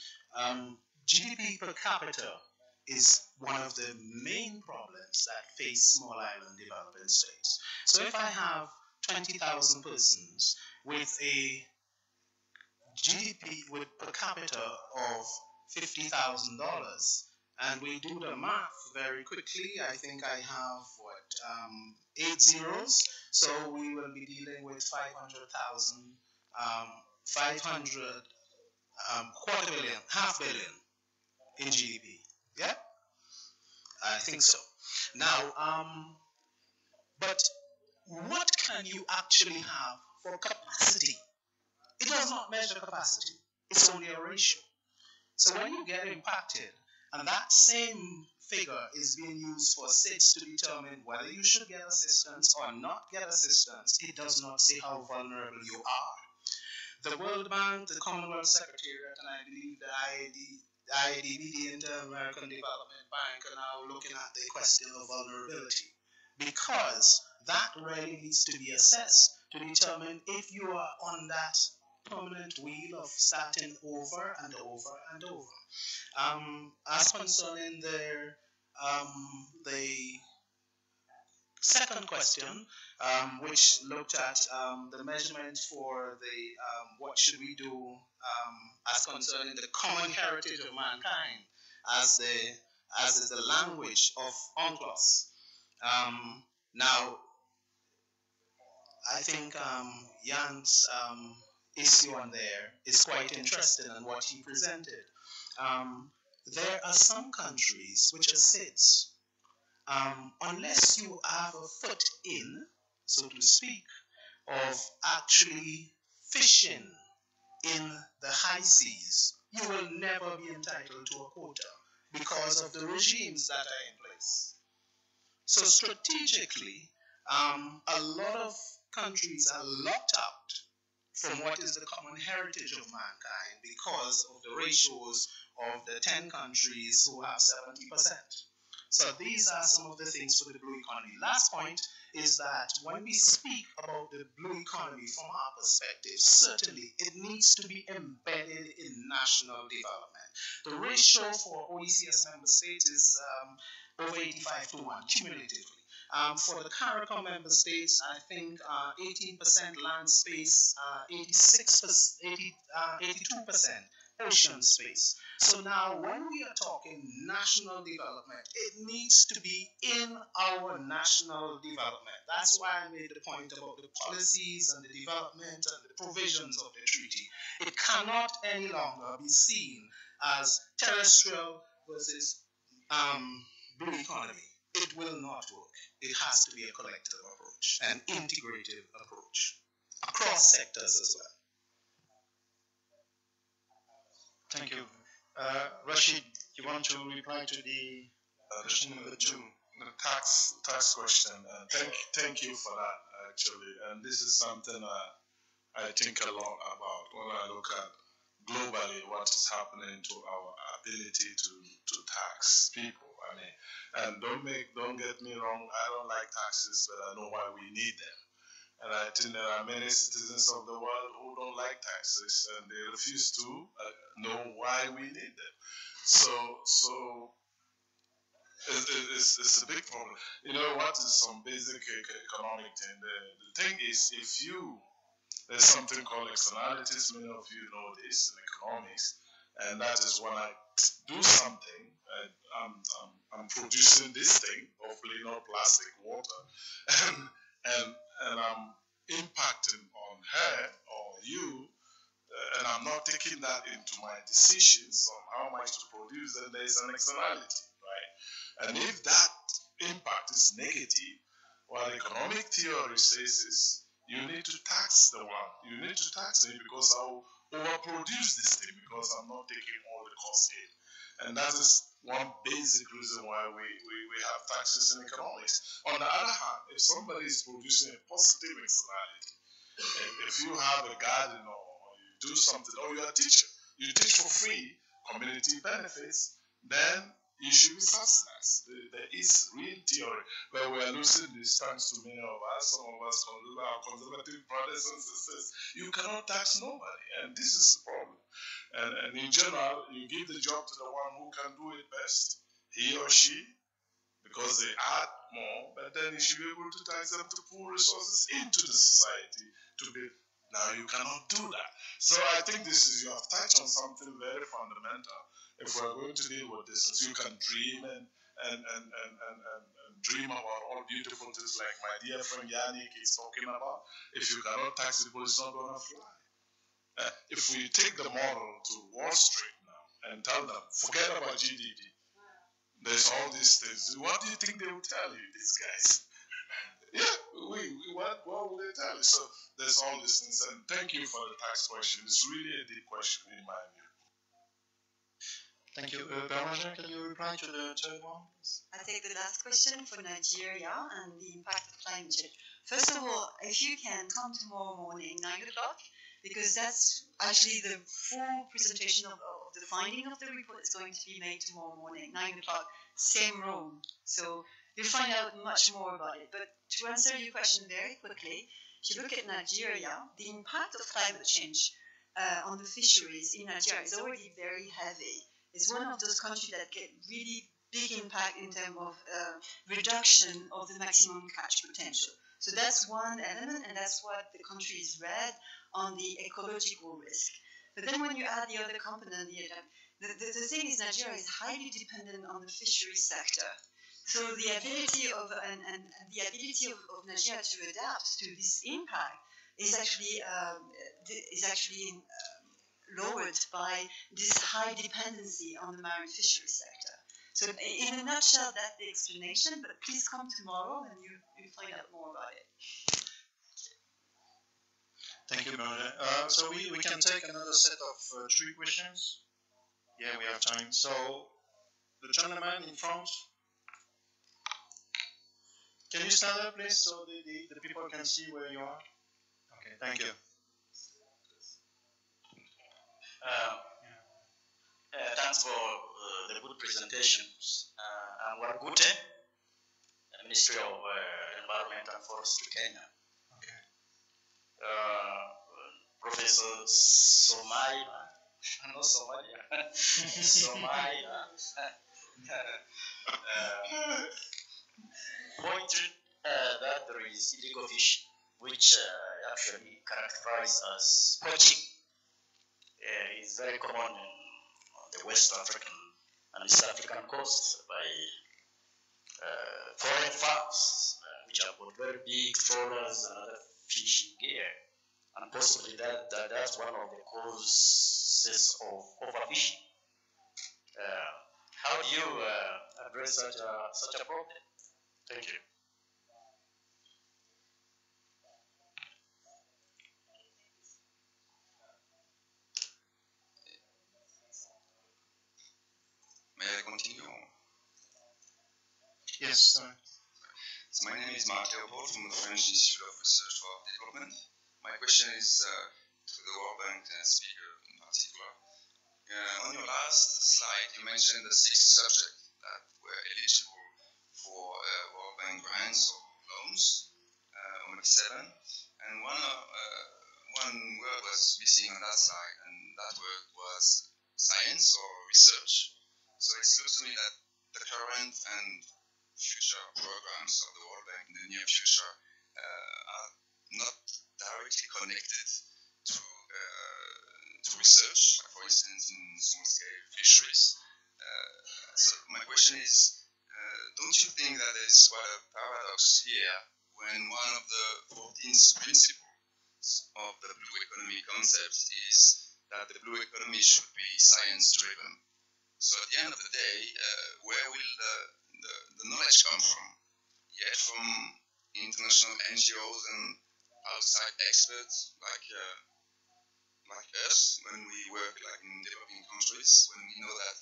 S12: GDP per capita is one of the main problems that face small island developing states. So if I have 20,000 persons with a GDP with per capita of $50,000, and we do the math very quickly, I think I have 8 zeros, so we will be dealing with 500,000, 500 quarter billion, half billion in GDP. Yeah, I think so. Now, but what can you actually have for capacity? It does not measure capacity. It's only a ratio. So when you get impacted, and that same figure is being used for states to determine whether you should get assistance or not get assistance, it does not say how vulnerable you are. The World Bank, the Commonwealth Secretariat, and I believe the IADB, the Inter-American Development Bank, are now looking at the question of vulnerability, because that really needs to be assessed to determine if you are on that permanent wheel of starting over and over and over. As concerning the second question, which looked at the measurement for the what should we do as concerning the common heritage of mankind as the language of UNCLOS. Now, I think Jan's issue on there is quite interesting in what he presented. There are some countries which are SIDS. Unless you have a foot in, so to speak, of actually fishing in the high seas, you will never be entitled to a quota because of the regimes that are in place. So strategically, a lot of countries are locked out from what is the common heritage of mankind because of the ratios of the 10 countries who have 70%. So these are some of the things for the blue economy. Last point is that when we speak about the blue economy from our perspective, certainly it needs to be embedded in national development. The ratio for OECS member states is over 85 to 1 cumulatively. For the CARICOM member states, I think 18% land space, 82% ocean space. So now when we are talking national development, it needs to be in our national development. That's why I made the point about the policies and the development and the provisions of the treaty. It cannot any longer be seen as terrestrial versus blue economy. It will not work. It has to be a collective approach, an integrative approach across sectors as well.
S9: Thank you. Rashid, you want to reply to the question number 2?
S8: The tax question. Thank you for that, actually. And this is something I think a lot about when I look at globally what is happening to our ability to tax people. I mean, And don't get me wrong, I don't like taxes, but I know why we need them. And I think there are many citizens of the world who don't like taxes, and they refuse to know why we need them. So it's a big problem. You know what is some basic economic thing? The thing is, there's something called externalities. Many of you know this in economics, and that is when I do something, I'm producing this thing, hopefully not plastic, water, and I'm impacting on her or you, and I'm not taking that into my decisions on how much to produce, then there's an externality, right? And if that impact is negative, what economic theory says is you need to tax the one. You need to tax me because I'll overproduce this thing because I'm not taking all the costs in. And that is one basic reason why we have taxes in economics. On the other hand, if somebody is producing a positive externality, if you have a garden or you do something, or you're a teacher, you teach for free, community benefits, then you should be subsidized. There is real theory, but we are losing this thanks to many of us, some of us, our conservative brothers and sisters. You cannot tax nobody, and this is the problem. And in general, you give the job to the one who can do it best, he or she, because they add more, but then you should be able to tax them to pull resources into the society to be. Now you cannot do that. So I think you have touched on something very fundamental. If we're going to deal with this, you can dream and dream about all beautiful things like my dear friend Yannick is talking about. If you cannot tax people, it's not going to fly. If we take the model to Wall Street now and tell them, forget about GDP, there's all these things. What do you think they will tell you, these guys? Yeah, what will they tell you? So there's all these things. And thank you for the tax question. It's really a deep question in my view.
S9: Thank you. Bernard, can you reply to the third one?
S10: I take the last question for Nigeria and the impact of climate change. First of all, if you can come tomorrow morning, 9 o'clock, because that's actually the full presentation of the finding of the report is going to be made tomorrow morning, 9 o'clock, same room. So you'll find out much more about it. But to answer your question very quickly, if you look at Nigeria, the impact of climate change on the fisheries in Nigeria is already very heavy. It's one of those countries that get really big impact in terms of reduction of the maximum catch potential. So that's one element, and that's what the country is read on the ecological risk. But then when you add the other component, the thing is Nigeria is highly dependent on the fishery sector. So the ability of Nigeria to adapt to this impact is actually lowered by this high dependency on the marine fishery sector. So in a nutshell, that's the explanation, but please come tomorrow and you'll find out more about it.
S9: Thank you, Bernard. So we can take another set of 3 questions. Yeah, we have time. So the gentleman in front. Can you stand up, please, so the people can see where you are? Okay, thank you.
S16: Thanks for the good presentations. I'm Wargute, Ministry of Environment and Forestry, Kenya.
S9: Okay.
S16: Professor Somalia, not Somalia, Somalia, pointed that there is illegal fishing, which actually characterized as poaching. Is very common on the West African and East African coast by foreign farms, which have got very big trawlers and other fishing gear, and possibly that's one of the causes of overfishing. How do you address such a problem? Thank you.
S17: May I continue?
S9: Yes, sorry.
S17: So my name is Marc Leopold from the French Institute of Research for Development. My question is to the World Bank speaker in particular. On your last slide, you mentioned the 6 subjects that were eligible focusing on that side, and that word was science or research. So it looks to me that the current and future programs of the World Bank in the near future are not directly connected to research, like for instance in small-scale fisheries. So my question is, don't you think that there's quite a paradox here when one of the 14th principles of the blue economy concept is that the blue economy should be science-driven? So at the end of the day, where will the knowledge come from? Yet from international NGOs and outside experts like us, when we work like in developing countries, when we know that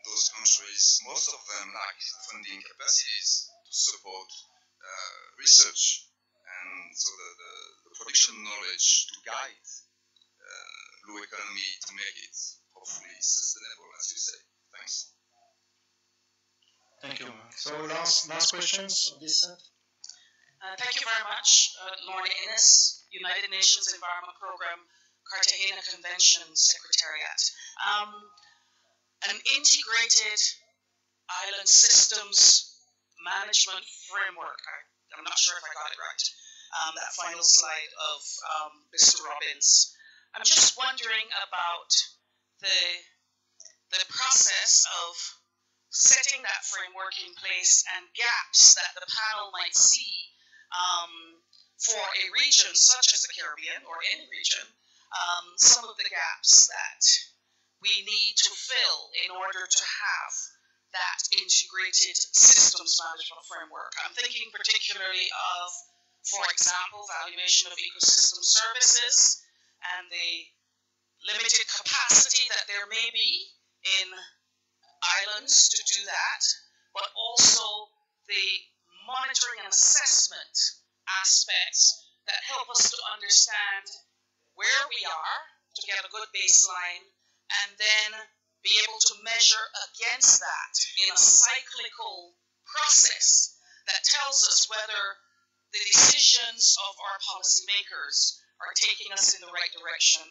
S17: those countries, most of them lack funding capacities to support research, and so the production knowledge to guide blue economy to make it hopefully sustainable, as you say. Thanks.
S4: Thank you. So last questions on this set.
S5: Thank you very much, Lorna Innes, United Nations Environment Programme, Cartagena Convention Secretariat. An integrated island systems management framework. I'm not sure if I got it right. That final slide of Mr. Robbins. I'm just wondering about the process of setting that framework in place and gaps that the panel might see for a region such as the Caribbean or any region, some of the gaps that we need to fill in order to have that integrated systems management framework. I'm thinking particularly of, for example, valuation of ecosystem services and the limited capacity that there may be in islands to do that, but also the monitoring and assessment aspects that help us to understand where we are to get a good baseline and then be able to measure against that in a cyclical process that tells us whether the decisions of our policymakers are taking us in the right direction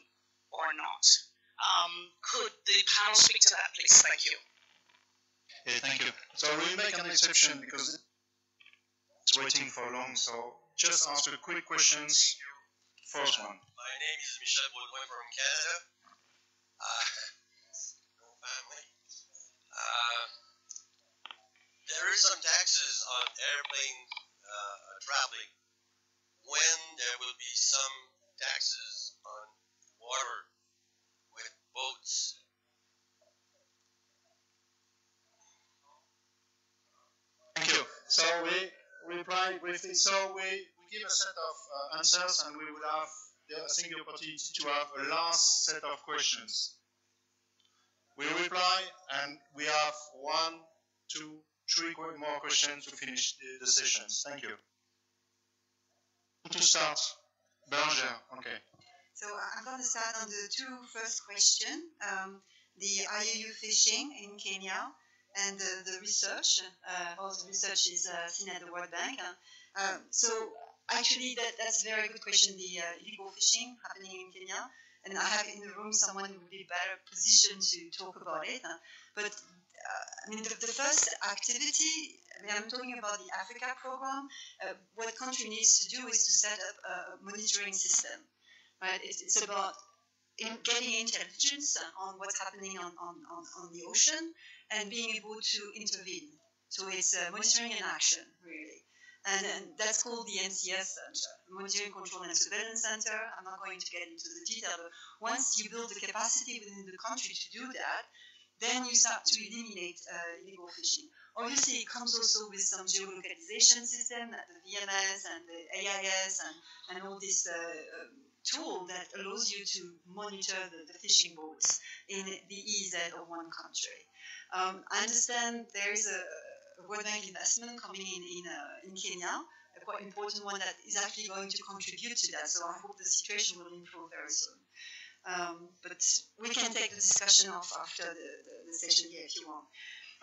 S5: or not. Could the panel speak to that, please? Thank you.
S9: Yeah, thank you. So we'll make an exception because it's waiting for long. So just ask the quick questions. First one.
S11: My name is Michel Baudouin from Canada. Family. There is some taxes on airplane traveling. When there will be some taxes on water with boats?
S9: Thank you. So we reply briefly. So we give a set of answers, and we will have, I think, the opportunity to have a last set of questions. We reply, and we have 1, 2, 3 more questions to finish the sessions. Thank you. To start, Beranger. Okay.
S10: So I'm going to start on the 2 first questions. The IUU fishing in Kenya and the research. All the research is seen at the World Bank. So actually, that's a very good question. The illegal fishing happening in Kenya, and I have in the room someone who would be better positioned to talk about it. But I mean, the first activity. I mean, I'm talking about the Africa program. What country needs to do is to set up a monitoring system. Right? It's about getting intelligence on what's happening on the ocean and being able to intervene. So it's monitoring and action, really. And that's called the NCS Center, Monitoring, Control and Surveillance Center. I'm not going to get into the detail, but once you build the capacity within the country to do that, then you start to eliminate illegal fishing. Obviously, it comes also with some geolocalization system, the VMS and the AIS and all this tool that allows you to monitor the fishing boats in the EEZ of one country. I understand there is a World Bank investment coming in Kenya, a quite important one that is actually going to contribute to that. So I hope the situation will improve very soon. But we can take the discussion off after the session here if you want.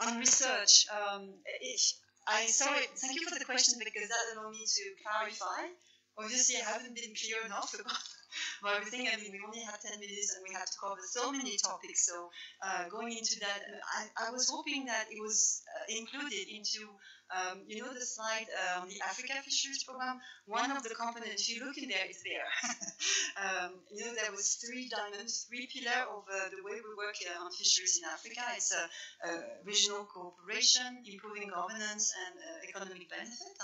S10: On research, thank you for the question because that allowed me to clarify. Obviously, I haven't been clear enough about for everything. I mean, we only had 10 minutes and we had to cover so many topics. So going into that, I was hoping that it was included into, the slide on the Africa Fisheries Program. One of the components, if you look in there, it's there. There was 3 diamonds, 3 pillars of the way we work on fisheries in Africa. It's regional cooperation, improving governance, and economic benefit.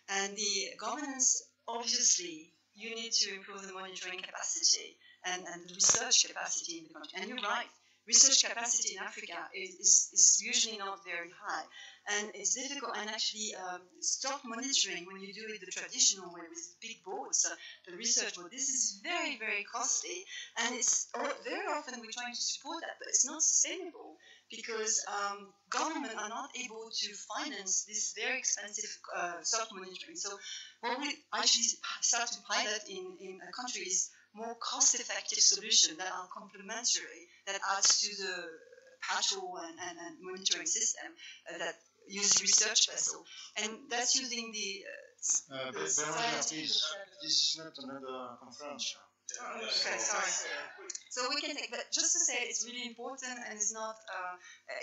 S10: And the governance, obviously, you need to improve the monitoring capacity and the research capacity in the country. And you're right, research capacity in Africa is usually not very high. And it's difficult, and actually stock monitoring, when you do it the traditional way with big boats, the research boat, this is very, very costly. And it's very often we're trying to support that, but it's not sustainable because government are not able to finance this very expensive stock monitoring. So what we actually start to pilot in a country is more cost-effective solutions that are complementary, that adds to the patrol and monitoring system that use research vessel, and that's using the scientific.
S9: This is not another conference.
S10: Okay, sorry. So we can take, but just to say, it's really important, and it's not.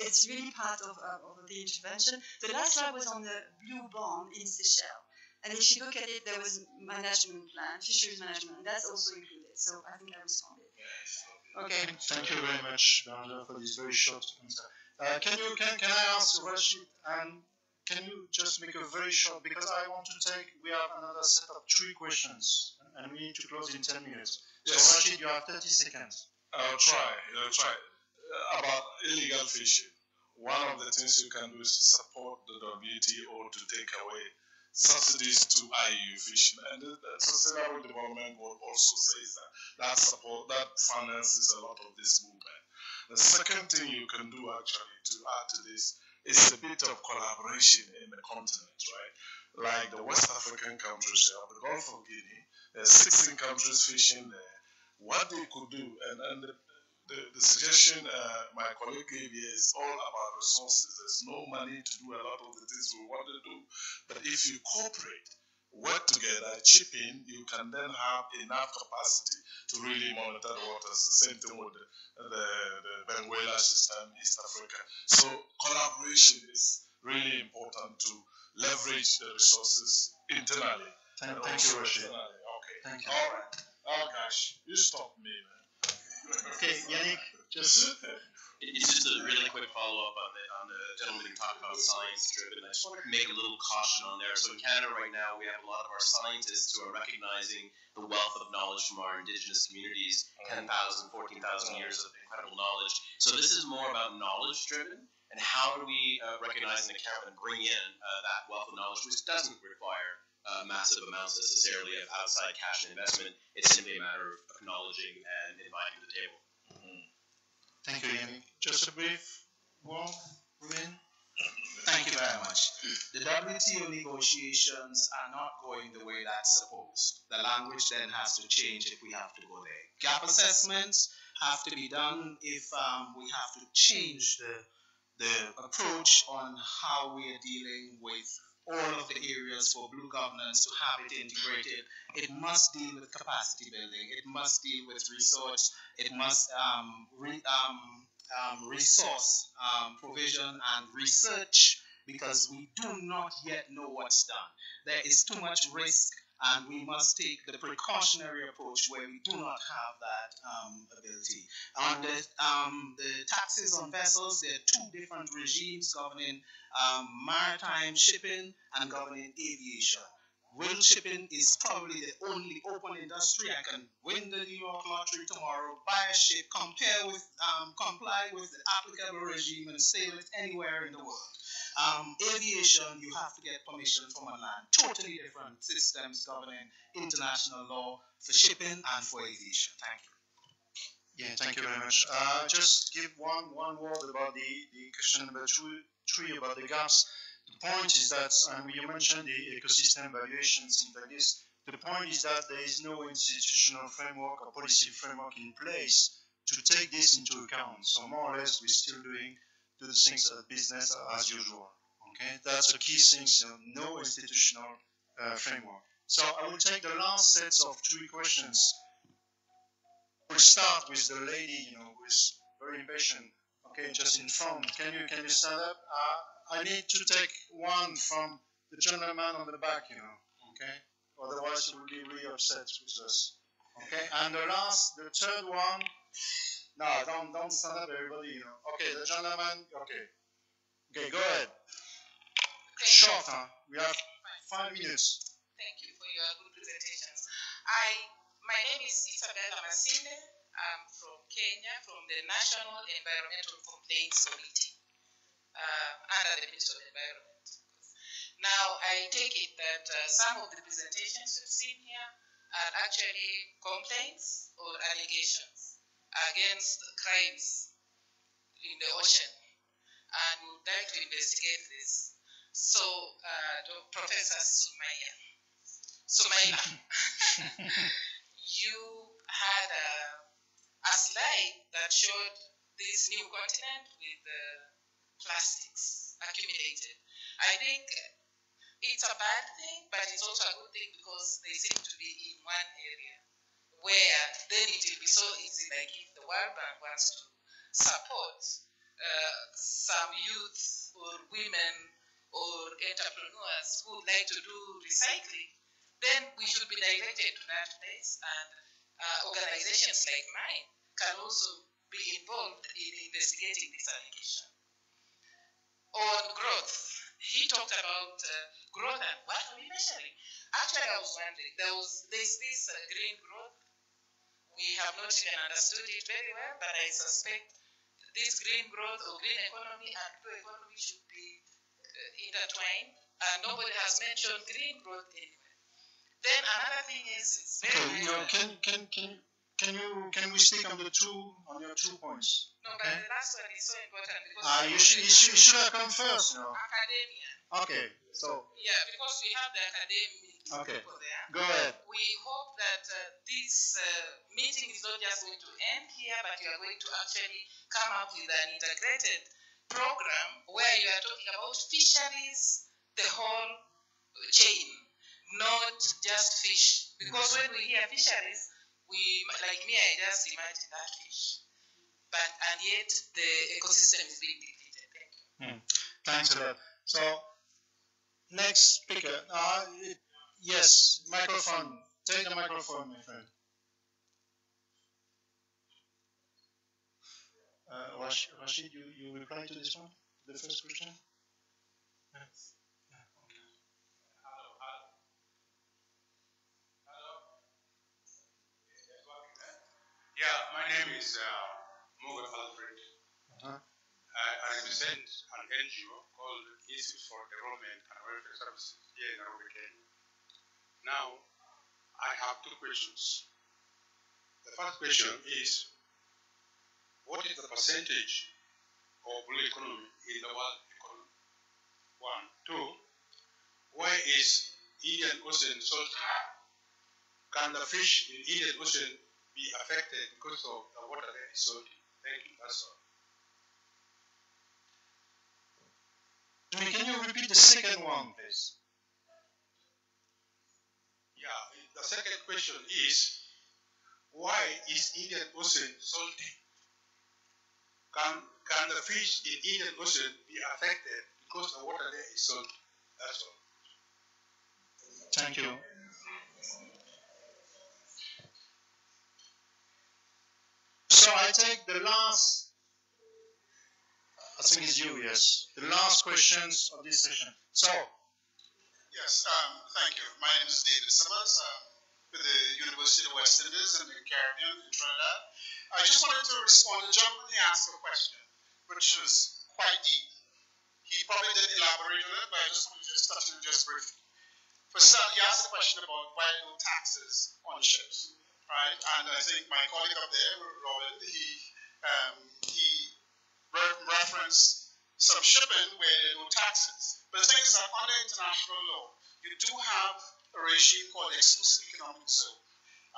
S10: It's really part of the intervention. The last slide was on the blue bond in Seychelles, and if you look at it, there was management plan, fisheries management, and that's also included. So I think I responded. Okay.
S9: Thank you very much, Bernard, for this very short answer. Can I ask Rashid, and can you just make a very short, because I want to take, we have another set of 3 questions, and we need to close in 10 minutes. Yes. So Rashid, you have 30 seconds.
S8: I'll try. About illegal fishing. One of the things you can do is support the WTO to take away subsidies to IUU fishing, and the Sustainable Development Board also says that support, that finances a lot of this movement. The second thing you can do actually to add to this is a bit of collaboration in the continent, right? Like the West African countries, you have the Gulf of Guinea, there's 16 countries fishing there. What they could do, and the suggestion my colleague gave here is all about resources. There's no money to do a lot of the things we want to do, but if you cooperate, work together, chip in, you can then have enough capacity to really monitor the waters. The same thing with the Benguela system, East Africa. So collaboration is really important to leverage the resources internally.
S9: Thank you, Rashid.
S8: Okay.
S9: Thank you.
S8: All right. Oh gosh, you stopped me, man.
S9: Okay, Yannick, just...
S11: It's just a really quick follow-up on the gentleman who talked about science-driven. I just want to make a little caution on there. So in Canada right now, we have a lot of our scientists who are recognizing the wealth of knowledge from our Indigenous communities, 10,000, 14,000 years of incredible knowledge. So this is more about knowledge-driven, and how do we recognize and account and bring in that wealth of knowledge, which doesn't require massive amounts necessarily of outside cash and investment. It's simply a matter of acknowledging and inviting to the table.
S9: Thank you, Yannick. Just a brief one, Ruben.
S12: Thank you very much. The WTO negotiations are not going the way that's supposed. The language then has to change if we have to go there. Gap assessments have to be done if we have to change the approach on how we are dealing with all of the areas for blue governance to have it integrated. It must deal with capacity building. It must deal with resource. It must resource provision and research, because we do not yet know what's done. There is too much risk, and we must take the precautionary approach where we do not have that ability. On the taxes on vessels, there are 2 different regimes governing maritime shipping and governing aviation. Will shipping is probably the only open industry. I can win the New York lottery tomorrow, buy a ship, comply with the applicable regime, and sail it anywhere in the world. Aviation, you have to get permission from a land. Totally different systems governing international law for shipping and for aviation. Thank you.
S9: Yeah, thank you very much. Just give one word about the question number 3 about the gaps. The point is that, and you mentioned the ecosystem valuation, things like this. The point is that there is no institutional framework or policy framework in place to take this into account. So more or less, we're still doing the things as business as usual. Okay, that's a key thing. So no institutional framework. So I will take the last sets of 3 questions we'll start with the lady, who is very impatient. Okay, just in front. Can you stand up? I need to take one from the gentleman on the back, okay? Otherwise, he will be really upset with us. Okay, and the third one. No, don't stand up, everybody. Okay, the gentleman. Okay, go ahead. Short, huh? We have 5 minutes.
S5: Thank you for your good presentations. My name is Isabella Masinde. I'm from Kenya, from the National Environmental Complaints Committee, under the Ministry of Environment. Now, I take it that some of the presentations we've seen here are actually complaints or allegations against crimes in the ocean, and we would like to investigate this. So, Professor Sumaila, you had a slide that showed this new continent with plastics accumulated. I think it's a bad thing, but it's also a good thing because they seem to be in one area where then it will be so easy, like if the World Bank wants to support some youth or women or entrepreneurs who would like to do recycling, then we should be directed to that place, and organizations like mine can also be involved in investigating this allegation. On growth, he talked about growth and what are we measuring? Actually, I was wondering, there's this green growth. We have not even understood it very well, but I suspect this green growth or green economy and blue economy should be intertwined, and nobody has mentioned green growth anywhere. Then another thing is, it's very
S9: Can we stick on your 2 points?
S5: No, but the last one is so important because
S9: you should have come first,
S5: academia.
S9: Okay, so
S5: Yeah, because we have the academic people there.
S9: Go ahead.
S5: We hope that this meeting is not just going to end here, but you are going to actually come up with an integrated program where you are talking about fisheries, the whole chain, not just fish. Because when we hear fisheries, like me, I just imagine that fish. And yet the ecosystem is being depleted. Thank you.
S9: Thanks a lot. So, next speaker. Yes, microphone. Take the microphone, my friend. Rashid, you reply to this one? The first question? Yes.
S18: Yeah, my name is Morgan Alfred. I represent an NGO called Institute for Development and Welfare Services here in Nairobi, Kenya. Now, I have 2 questions. The first question is, what is the percentage of blue economy in the world economy? 1. 2, why is Indian Ocean salty? Can the fish in Indian Ocean be affected because of the water that is salty? Thank you, that's all.
S9: Can you repeat the second one, please?
S18: Yeah, the second question is, why is Indian Ocean salty? Can the fish in Indian Ocean be affected because the water there is salty? That's all.
S9: Thank you. So I take the last, I think it's you, yes. The last questions of this session. So.
S19: Yes, thank you. My name is David Summers with the University of West Indies in the Caribbean in Trinidad. I just wanted to respond. The gentleman he asked a question, which was quite deep. He probably didn't elaborate on it, but I just wanted to touch on it just briefly. For some, he asked a question about why no taxes on ships, right? And I think my colleague up there, Robin, he referenced some shipping where there are no taxes. But the thing is that under international law, you do have a regime called the exclusive economic zone.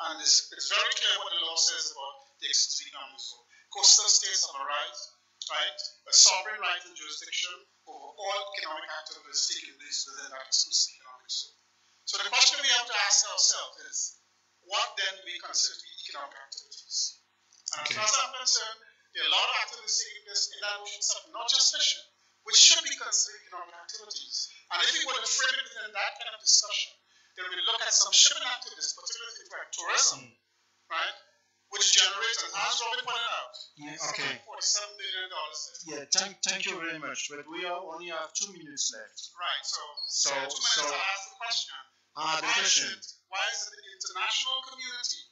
S19: And it's very clear what the law says about the exclusive economic zone. Coastal states have a right, a sovereign right and jurisdiction over all economic activities taking place within that exclusive economic zone. So the question we have to ask ourselves is, what then do we consider to be economic activities? And as far as I'm concerned, there are a lot of activities taking place in that ocean sector, not just fishing, which should be considered economic activities. And if we were to frame it within that kind of discussion, then we look at some shipping activities, particularly things like tourism, right? Which generates, as Robin pointed out,
S9: Okay.
S19: $47 billion.
S9: Yeah, thank you very much. But we only have 2 minutes left.
S19: Right. So 2 minutes
S9: so
S19: to ask the question. Why is it the international community,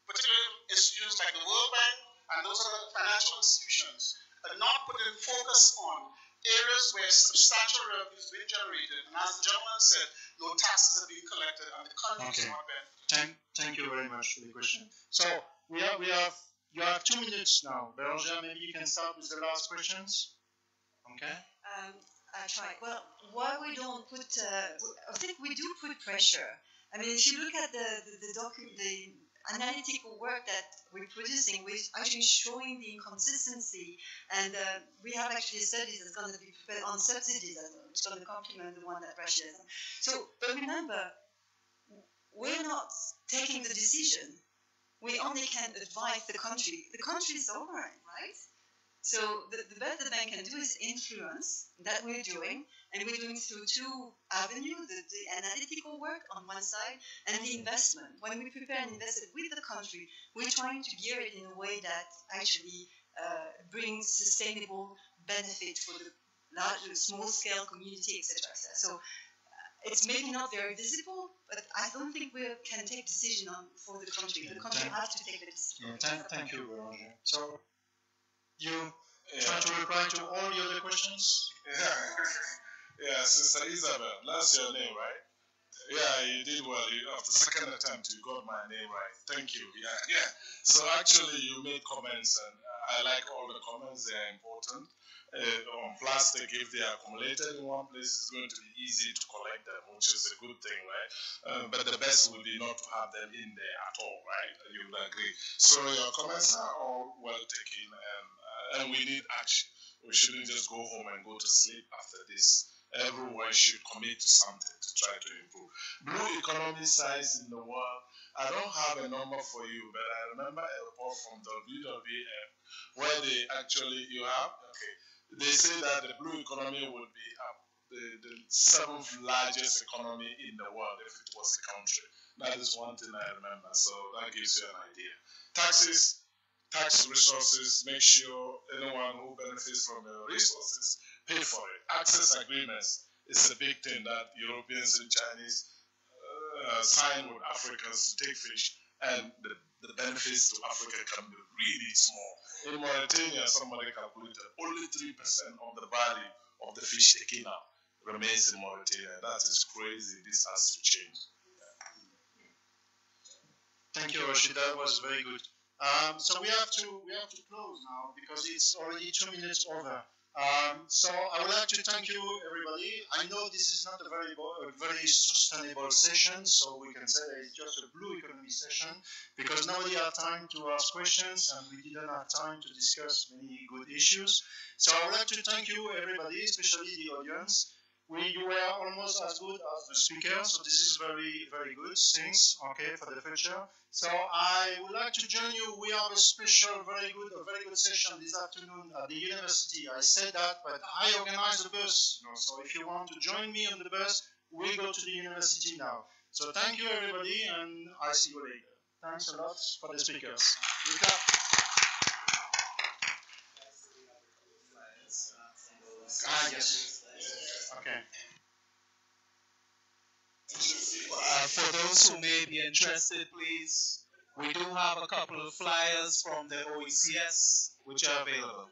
S19: particularly institutions like the World Bank and those other financial institutions, are not putting focus on areas where substantial revenue is being generated, and as the gentleman said, no taxes are being collected, and the country is not benefiting?
S9: Thank you very much for the question. So you have 2 minutes now. Berger, maybe you can start with the last questions. Okay.
S10: I try. Well, why we don't put? I think we do put pressure. I mean, if you look at the analytical work that we're producing, we're actually showing the inconsistency, and we have actually studies that's going to be prepared on subsidies as well, which is going to complement the one that Russia has. So, but remember, we're not taking the decision. We only can advise the country. The country is sovereign, right? So the best the bank can do is influence that we're doing, and we're doing through 2 avenues, the analytical work on one side and the investment. When we prepare and invest it with the country, we're trying to gear it in a way that actually brings sustainable benefit for the large, small-scale community, etc. So it's maybe not very visible, but I don't think we can take decision for the country. The country has to take the decision.
S9: Thank you, Roger. So you try to reply to all the other questions?
S8: Yeah, Sister Isabel, that's your name, right? Yeah, you did well. After the second attempt, you got my name right. Thank you. Yeah. So actually, you made comments, and I like all the comments. They are important. On plastic, if they are accumulated in one place, it's going to be easy to collect them, which is a good thing, right? But the best would be not to have them in there at all, right? You will agree. So your comments are all well taken, and we need action. We shouldn't just go home and go to sleep after this. Everyone should commit to something to try to improve. Blue economy size in the world, I don't have a number for you, but I remember a report from WWF where they actually, they say that the blue economy would be the 7th largest economy in the world if it was a country. That is one thing I remember, so that gives you an idea. Taxes, tax resources, make sure anyone who benefits from the resources pay for it. Access agreements is a big thing that Europeans and Chinese sign with Africans to take fish, and the benefits to Africa can be really small. In Mauritania, somebody calculated only 3% of the value of the fish taken out remains in Mauritania. That is crazy. This has to change.
S9: Thank you, Rashid. That was very good. So we have to close now because it's already 2 minutes over. So I would like to thank you, everybody. I know this is not a very sustainable session, so we can say it's just a blue economy session because nobody had time to ask questions and we didn't have time to discuss many good issues. So I would like to thank you, everybody, especially the audience. You were almost as good as the speaker, so this is very, very good things, okay, for the future. So I would like to join you. We have a special, very good session this afternoon at the university. I said that, but I organize the bus, so if you want to join me on the bus, we go to the university now. So thank you, everybody, and I see you later. Thanks a lot for the speakers. Yes. Okay.
S12: For those who may be interested, please, we do have a couple of flyers from the OECS which are available.